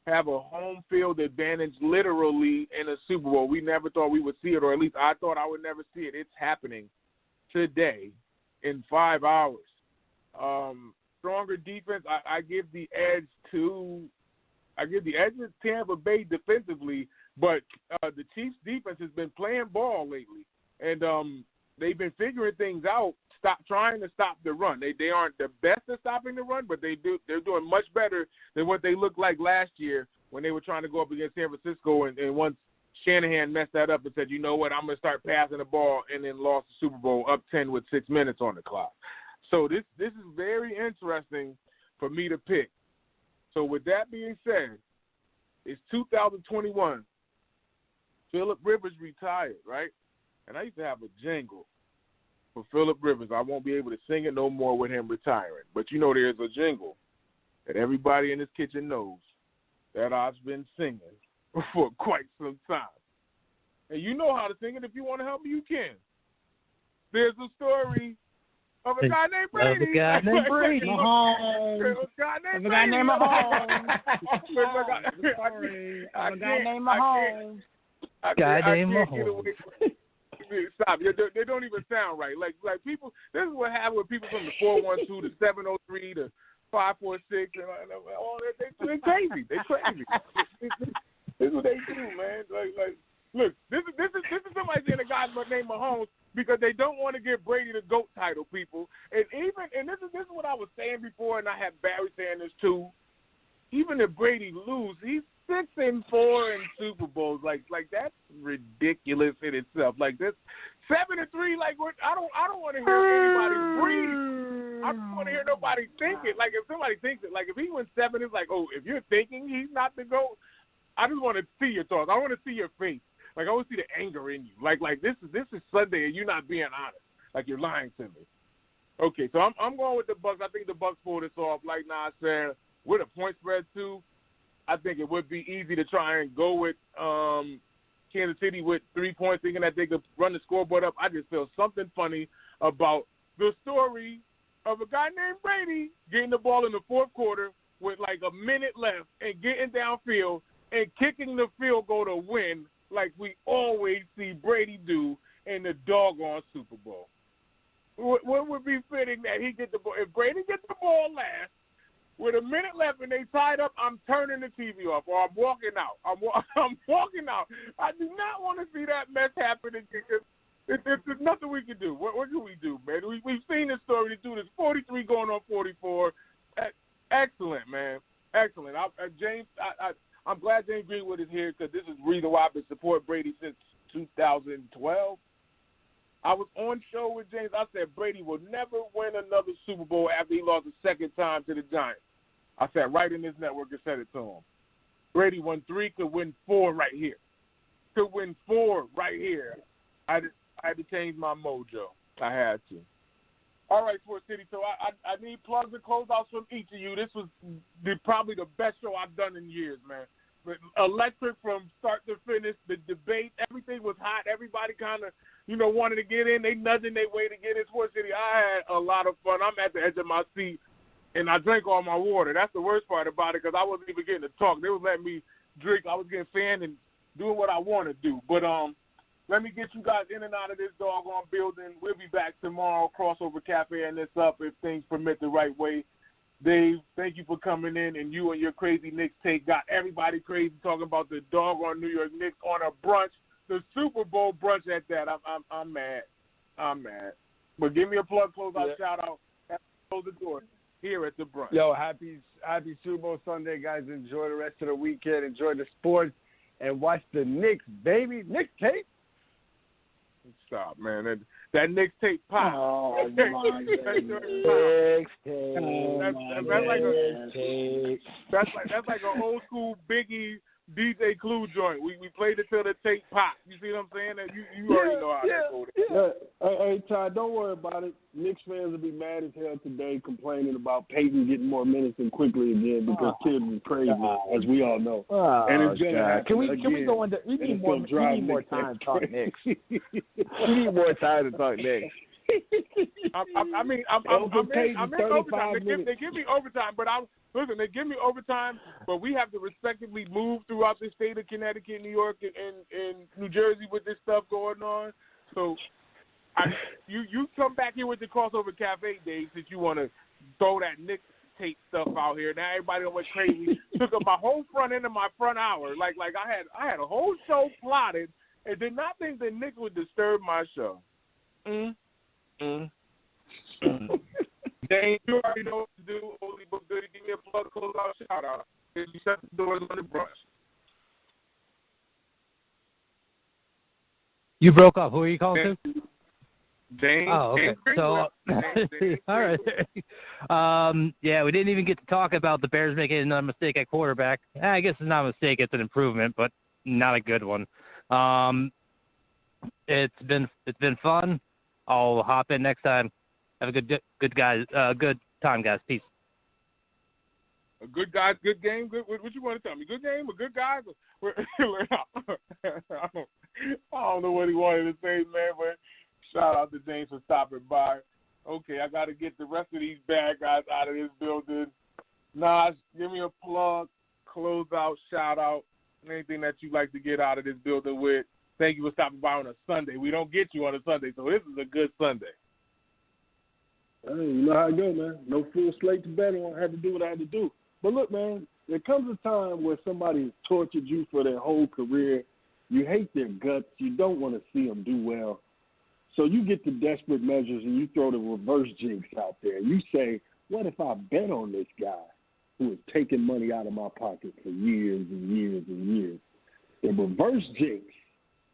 have a home field advantage literally in a Super Bowl. We never thought we would see it, or at least I thought I would never see it. It's happening today in 5 hours. Stronger defense, I give the edge to Tampa Bay defensively, but the Chiefs defense has been playing ball lately, and they've been figuring things out. Trying to stop the run. They aren't the best at stopping the run, but they're doing much better than what they looked like last year when they were trying to go up against San Francisco. And once Shanahan messed that up and said, you know what, I'm going to start passing the ball, and then lost the Super Bowl up 10 with 6 minutes on the clock. So this is very interesting for me to pick. So with that being said, it's 2021. Phillip Rivers retired, right? And I used to have a jingle for Phillip Rivers. I won't be able to sing it no more with him retiring. But there's a jingle that everybody in this kitchen knows that I've been singing for quite some time. And you know how to sing it. If you want to help me, you can. There's a story of a guy named Brady.
Of a guy named Brady.
Mahomes.
Of a guy named
Mahomes.
Guy named Mahomes.
Stop. They don't even sound right. Like people, this is what happened with people from the 412 to 703 to 546 and all that. They're crazy. They're crazy. This is what they do, man. Like look, this is somebody saying a guy named Mahomes because they don't want to give Brady the GOAT title, people. And this is what I was saying before, and I had Barry saying this too. Even if Brady lose, he's 6-4 in Super Bowls. Like that's ridiculous in itself. Like this 7-3. Like I don't want to hear anybody breathe. I don't want to hear nobody think it. Like if somebody thinks it, like if he went 7, it's like, oh, if you're thinking he's not the GOAT, I just want to see your thoughts. I want to see your face. Like I want to see the anger in you. Like this is Sunday and you're not being honest. Like you're lying to me. Okay, so I'm going with the Bucs. I think the Bucs pull this off. Like Nas said, with a point spread too. I think it would be easy to try and go with Kansas City with 3 points, thinking that they could run the scoreboard up. I just feel something funny about the story of a guy named Brady getting the ball in the fourth quarter with like a minute left and getting downfield and kicking the field goal to win like we always see Brady do in the doggone Super Bowl. What would be fitting that he get the ball? If Brady gets the ball last, with a minute left and they tied up, I'm turning the TV off or I'm walking out. I'm walking out. I do not want to see that mess happen again. There's nothing we can do. What can we do, man? We've seen this story. The dude is 43 going on 44. Excellent, man. Excellent. I'm glad James Greenwood is here because this is the reason why I've been supporting Brady since 2012. I was on show with James. I said Brady will never win another Super Bowl after he lost the second time to the Giants. I sat right in this network and said it to him. Brady won 3, could win 4 right here. Could win 4 right here. I had to change my mojo. I had to. All right, Sports City. So I need plugs and closeouts from each of you. This was probably the best show I've done in years, man. But electric from start to finish. The debate, everything was hot. Everybody kind of, wanted to get in. They nudging their way to get in Sports City. I had a lot of fun. I'm at the edge of my seat, and I drank all my water. That's the worst part about it because I wasn't even getting to talk. They was letting me drink. I was getting fanned and doing what I want to do. But Let me get you guys in and out of this doggone building. We'll be back tomorrow. Crossover Cafe and this up if things permit the right way. Dave, thank you for coming in, and you and your crazy Knicks take got everybody crazy talking about the doggone New York Knicks on a brunch, the Super Bowl brunch at that. I'm mad. I'm mad. But give me a plug, close out, shout out, close the door here at the brunch.
Yo, happy Super Bowl Sunday, guys. Enjoy the rest of the weekend. Enjoy the sports, and watch the Knicks, baby. Knicks tape.
Stop, man. That Knicks tape pop.
Oh, my
Knicks
tape.
That's like an old school Biggie DJ Clue joint. We played it till the tape pop. You see what I'm saying? That you already know how that goes.
Hey, Ty, don't worry about it. Knicks fans will be mad as hell today complaining about Peyton getting more minutes than quickly again because Tibbs is crazy, as we all know.
And
it's going to happen
Can we
again,
go into? We need more time to talk Knicks. We need more time to talk Knicks.
I'm in overtime. They give me overtime, but they give me overtime, but we have to respectively move throughout the state of Connecticut, New York, and New Jersey with this stuff going on. So you come back here with the Crossover Cafe, Dave, since you want to throw that Knicks tape stuff out here. Now everybody went crazy. Took up my whole front end of my front hour. Like I had a whole show plotted and did not think the Knicks would disturb my show. Dane, you already know what to do. Only but good to give me a plug, close out, shout out. You shut the doors on the brunch.
You broke up. Who are you calling to?
Dane.
Oh, okay. So, all right. Yeah, we didn't even get to talk about the Bears making another mistake at quarterback. I guess it's not a mistake; it's an improvement, but not a good one. It's been fun. I'll hop in next time. Have a good time, guys. Peace.
A good guys, good game. Good. What you want to tell me? Good game, a good guys. I don't know what he wanted to say, man. But shout out to James for stopping by. Okay, I got to get the rest of these bad guys out of this building. Nas, give me a plug, close out, shout out, anything that you'd like to get out of this building with. Thank you for stopping by on a Sunday. We don't get you on a Sunday, so this is a good Sunday.
Hey, you know how it go, man. No full slate to bet on. I had to do what I had to do. But look, man, there comes a time where somebody has tortured you for their whole career. You hate their guts. You don't want to see them do well. So you get to desperate measures and you throw the reverse jinx out there. You say, what if I bet on this guy who has taken money out of my pocket for years and years and years? The reverse jinx,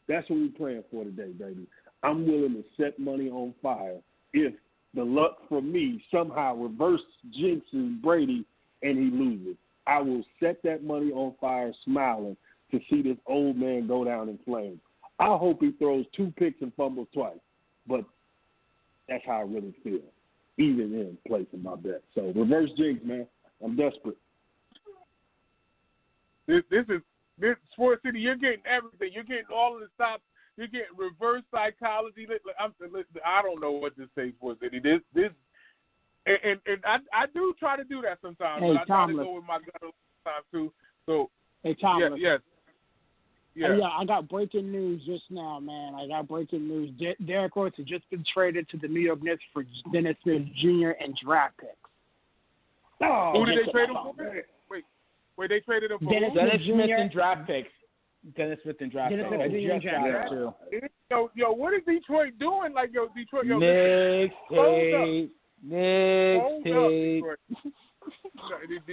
that's what we're playing for today, baby. I'm willing to set money on fire if the luck for me somehow reverse jinxes Brady and he loses. I will set that money on fire smiling to see this old man go down in flames. I hope he throws 2 picks and fumbles twice, but that's how I really feel, even in placing my bet. So reverse jinx, man. I'm desperate.
This Sports City, you're getting everything. You're getting all of the stops. You're getting reverse psychology. I don't know what to say, Sports City. I do try to do that sometimes.
Hey,
but I try to go with my gut sometimes too. So,
hey, Thomas.
Yes.
Yeah, I got breaking news just now, man. I got breaking news. Derek Rose has just been traded to the New York Knicks for Dennis Smith Jr. and draft picks.
Oh, who did they trade him for? Wait, they traded him for
Dennis Smith and draft picks. Dennis Smith and draft picks.
Yo, what is Detroit doing? Like, Detroit.
Knicks tape.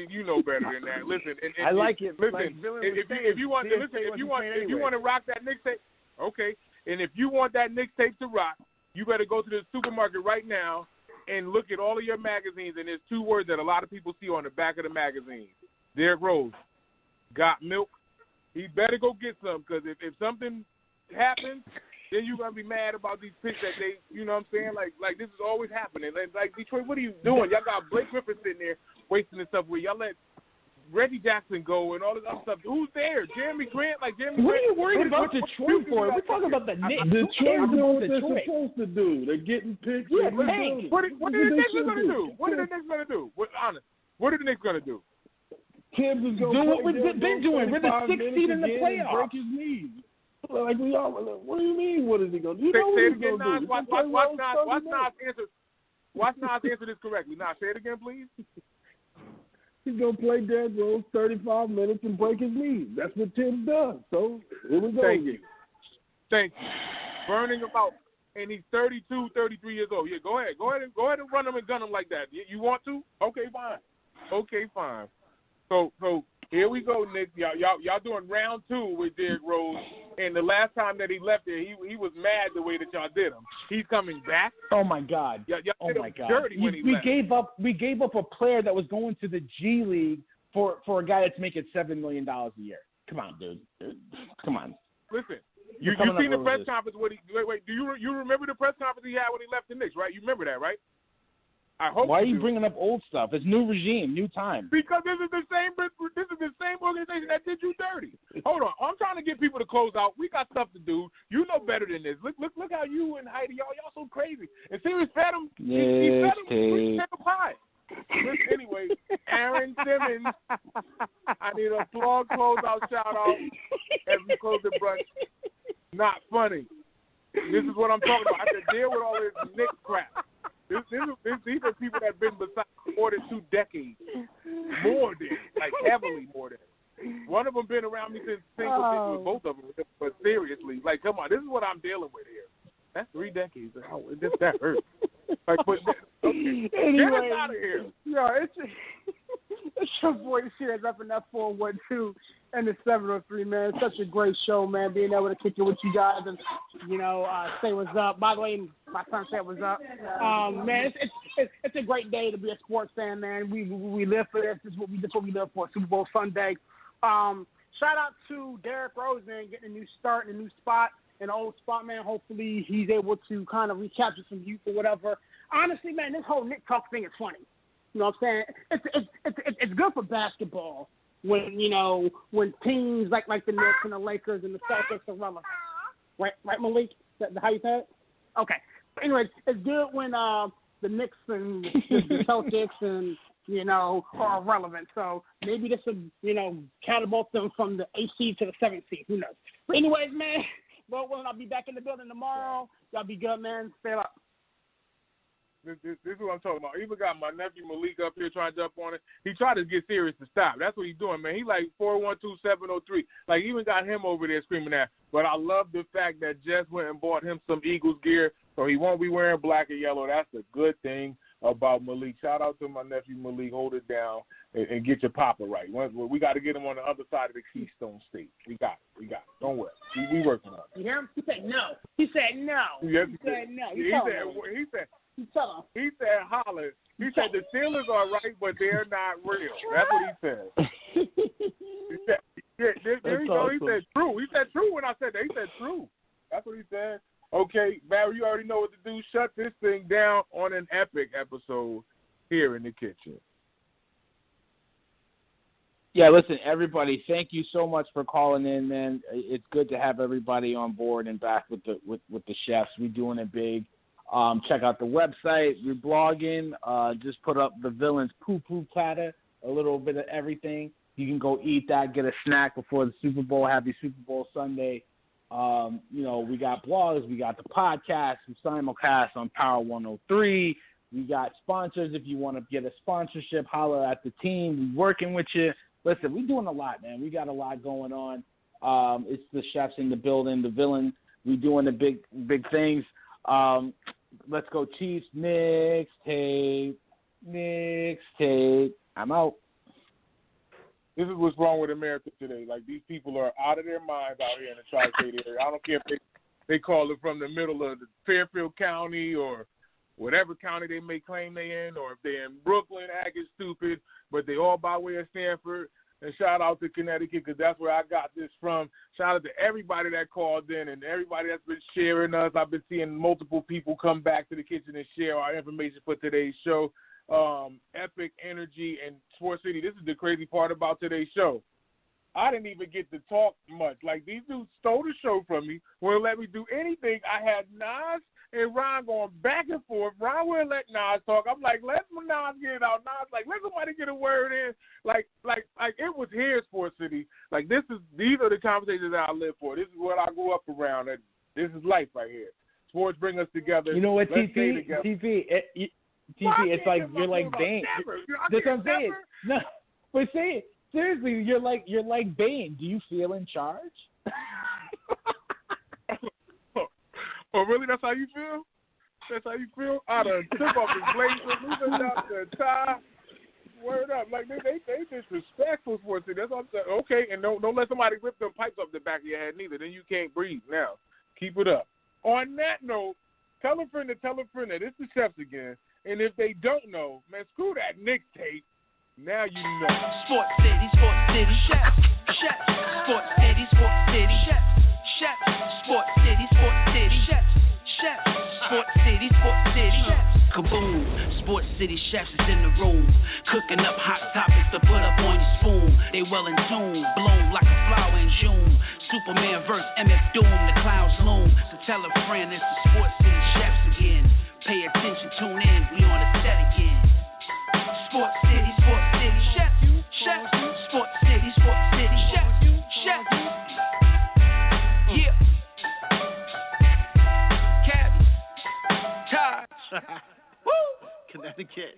You know better than that. Listen,
I like it.
Listen, if you want to rock that Knicks tape, okay. And if you want that Knicks tape to rock, you better go to the supermarket right now and look at all of your magazines. And there's 2 words that a lot of people see on the back of the magazine. Derrick Rose got milk. He better go get some, because if something happens, then you're going to be mad about these picks that they, you know what I'm saying? Like this is always happening. Like Detroit, what are you doing? Y'all got Blake Griffin sitting there wasting this stuff where y'all let Reggie Jackson go and all this other stuff. Who's there? Jeremy Grant?
What are you worried about Detroit for? We're talking about the Knicks.
Detroit doing what they're supposed to do. They're getting picks.
Yeah, what are the Knicks going to do? What are the Knicks going to do? What are the Knicks going to do?
Tibbs is going
do what we've been doing. We're the 6th seed in the playoffs.
Break his knees. Like we all. What do you mean? What is he gonna do? You
Say
know what
it
he's
again,
gonna
Nas.
do.
Watch Nas answer this correctly. Nas, say it again, please.
He's gonna play Derrick Rose 35 minutes and break his knee. That's what Tim does. So here we go.
Thank you. Burning him out, and he's 32, 33 years old. Yeah, go ahead and run him and gun him like that. You want to? Okay, fine. So here we go, Nick. Y'all doing round 2 with Derrick Rose, and the last time that he left there, he was mad the way that y'all did him. He's coming back.
Oh my God!
Y'all did him
God!
Dirty when he left.
We gave up a player that was going to the G League for a guy that's making $7 million a year. Come on, dude. Come on.
Listen, you seen the press conference? Wait. Do you remember the press conference he had when he left the Knicks? Right? You remember that, right? I hope.
Why are you bringing up old stuff? It's new regime, new time.
Because this is the same organization that did you dirty. Hold on, I'm trying to get people to close out. We got stuff to do. You know better than this. Look how you and Heidi y'all so crazy. And Sirius fed him. He fed him pie. Listen, anyway, Aaron Simmons. I need a applause closeout shout out as we close the brunch. Not funny. This is what I'm talking about. I said deal with all this Knicks crap. These are people that have been beside more than 2 decades. More than, like heavily more than. One of them been around me since single with both of them. But seriously, like, come on, this is what I'm dealing with here. That's 3 decades. That hurts. Like, but okay.
Anyway,
get us out of here.
Yo, it's your boy Shears up in that 412 and the 703, man. It's such a great show, man. Being able to kick it with you guys and, say what's up. By the way, my son said what's up. Man, it's a great day to be a sports fan, man. We live for this. This is what we live for. Super Bowl Sunday. Shout out to Derrick Rose, man, getting a new start in a new spot. An old spot, man. Hopefully he's able to kind of recapture some youth or whatever. Honestly, man, this whole Nick Talk thing is funny. You know what I'm saying? It's good for basketball when teams like the Knicks and the Lakers and the Celtics are relevant. Right, Malik? Is that how you say it? Okay. But anyways, it's good when the Knicks and the Celtics and are relevant. So maybe this will catapult them from the 8th seed to the 7th seed. Who knows? But anyways, man. Well, I'll be back in the building tomorrow. Y'all be good, man. Stay up.
This is what I'm talking about. I even got my nephew Malik up here trying to jump on it. He tried to get serious to stop. That's what he's doing, man. He like 412-703. Like, even got him over there screaming that. But I love the fact that Jess went and bought him some Eagles gear, so he won't be wearing black and yellow. That's a good thing about Malik. Shout out to my nephew Malik. Hold it down and get your papa right. We got to get him on the other side of the Keystone State. We got it. Don't worry. We working on it.
You hear him? He said no. He said no.
Yes,
he said no.
He said holler. He said the Steelers are right, but they're not real. That's what he said. There you go. He said true. He said true when I said that. He said true. That's what he said. Okay, Barry, you already know what to do. Shut this thing down on an epic episode here in the kitchen.
Yeah, listen, everybody, thank you so much for calling in, man. It's good to have everybody on board and back with the chefs. We're doing it big. Check out the website. We're blogging. Just put up the Villains poo-poo platter, a little bit of everything. You can go eat that, get a snack before the Super Bowl. Happy Super Bowl Sunday. We got blogs. We got the podcast. We simulcast on Power 103. We got sponsors. If you want to get a sponsorship, holler at the team. We're working with you. Listen, we're doing a lot, man. We got a lot going on. It's the chefs in the building, the Villain. We're doing the big things. Let's go Chiefs. Knicks tape. I'm out.
This is what's wrong with America today. Like, these people are out of their minds out here in the tri-state area. I don't care if they call it from the middle of the Fairfield County or whatever county they may claim they in, or if they're in Brooklyn acting stupid, but they all by way of Stanford. And shout out to Connecticut, because that's where I got this from. Shout out to everybody that called in and everybody that's been sharing us. I've been seeing multiple people come back to the kitchen and share our information for today's show. Epic energy and Sports City. This is the crazy part about today's show. I didn't even get to talk much. Like, these dudes stole the show from me. Wouldn't let me do anything. I had Nas and Ron going back and forth. Ron wouldn't let Nas talk. I'm like, let Nas get it out. Nas like, let somebody get a word in. Like it was here, Sports City. Like these are the conversations that I live for. This is what I grew up around. And this is life right here. Sports bring us together.
You know what,
Let's
TP? It's like you're like Bane. That's what I'm saying. No, but say it seriously. You're like Bane. Do you feel in charge?
Oh, really? That's how you feel? That's how you feel? I done took off his blazer, losing out the tie. Word up. Like, they disrespectful for it. That's what I'm saying. Okay, and don't let somebody rip them pipes up the back of your head neither. Then you can't breathe. Now, keep it up. On that note, tell a friend that this is Chefs again. And if they don't know, man, screw that Knicks tape. Now you know.
Sports City, Chefs. Sports City, Chefs. Sports City, Chefs. Sports City, Kaboom. Sports City Chefs is in the room, cooking up hot topics to put up on your spoon. They well in tune, bloom like a flower in June. Superman versus MF Doom, the clouds loom. So tell a friend it's the Sports City Chefs again. Pay attention, tune in, we on the set again. Sports City, Chefs. Sports City, Chefs. Yeah. Connecticut.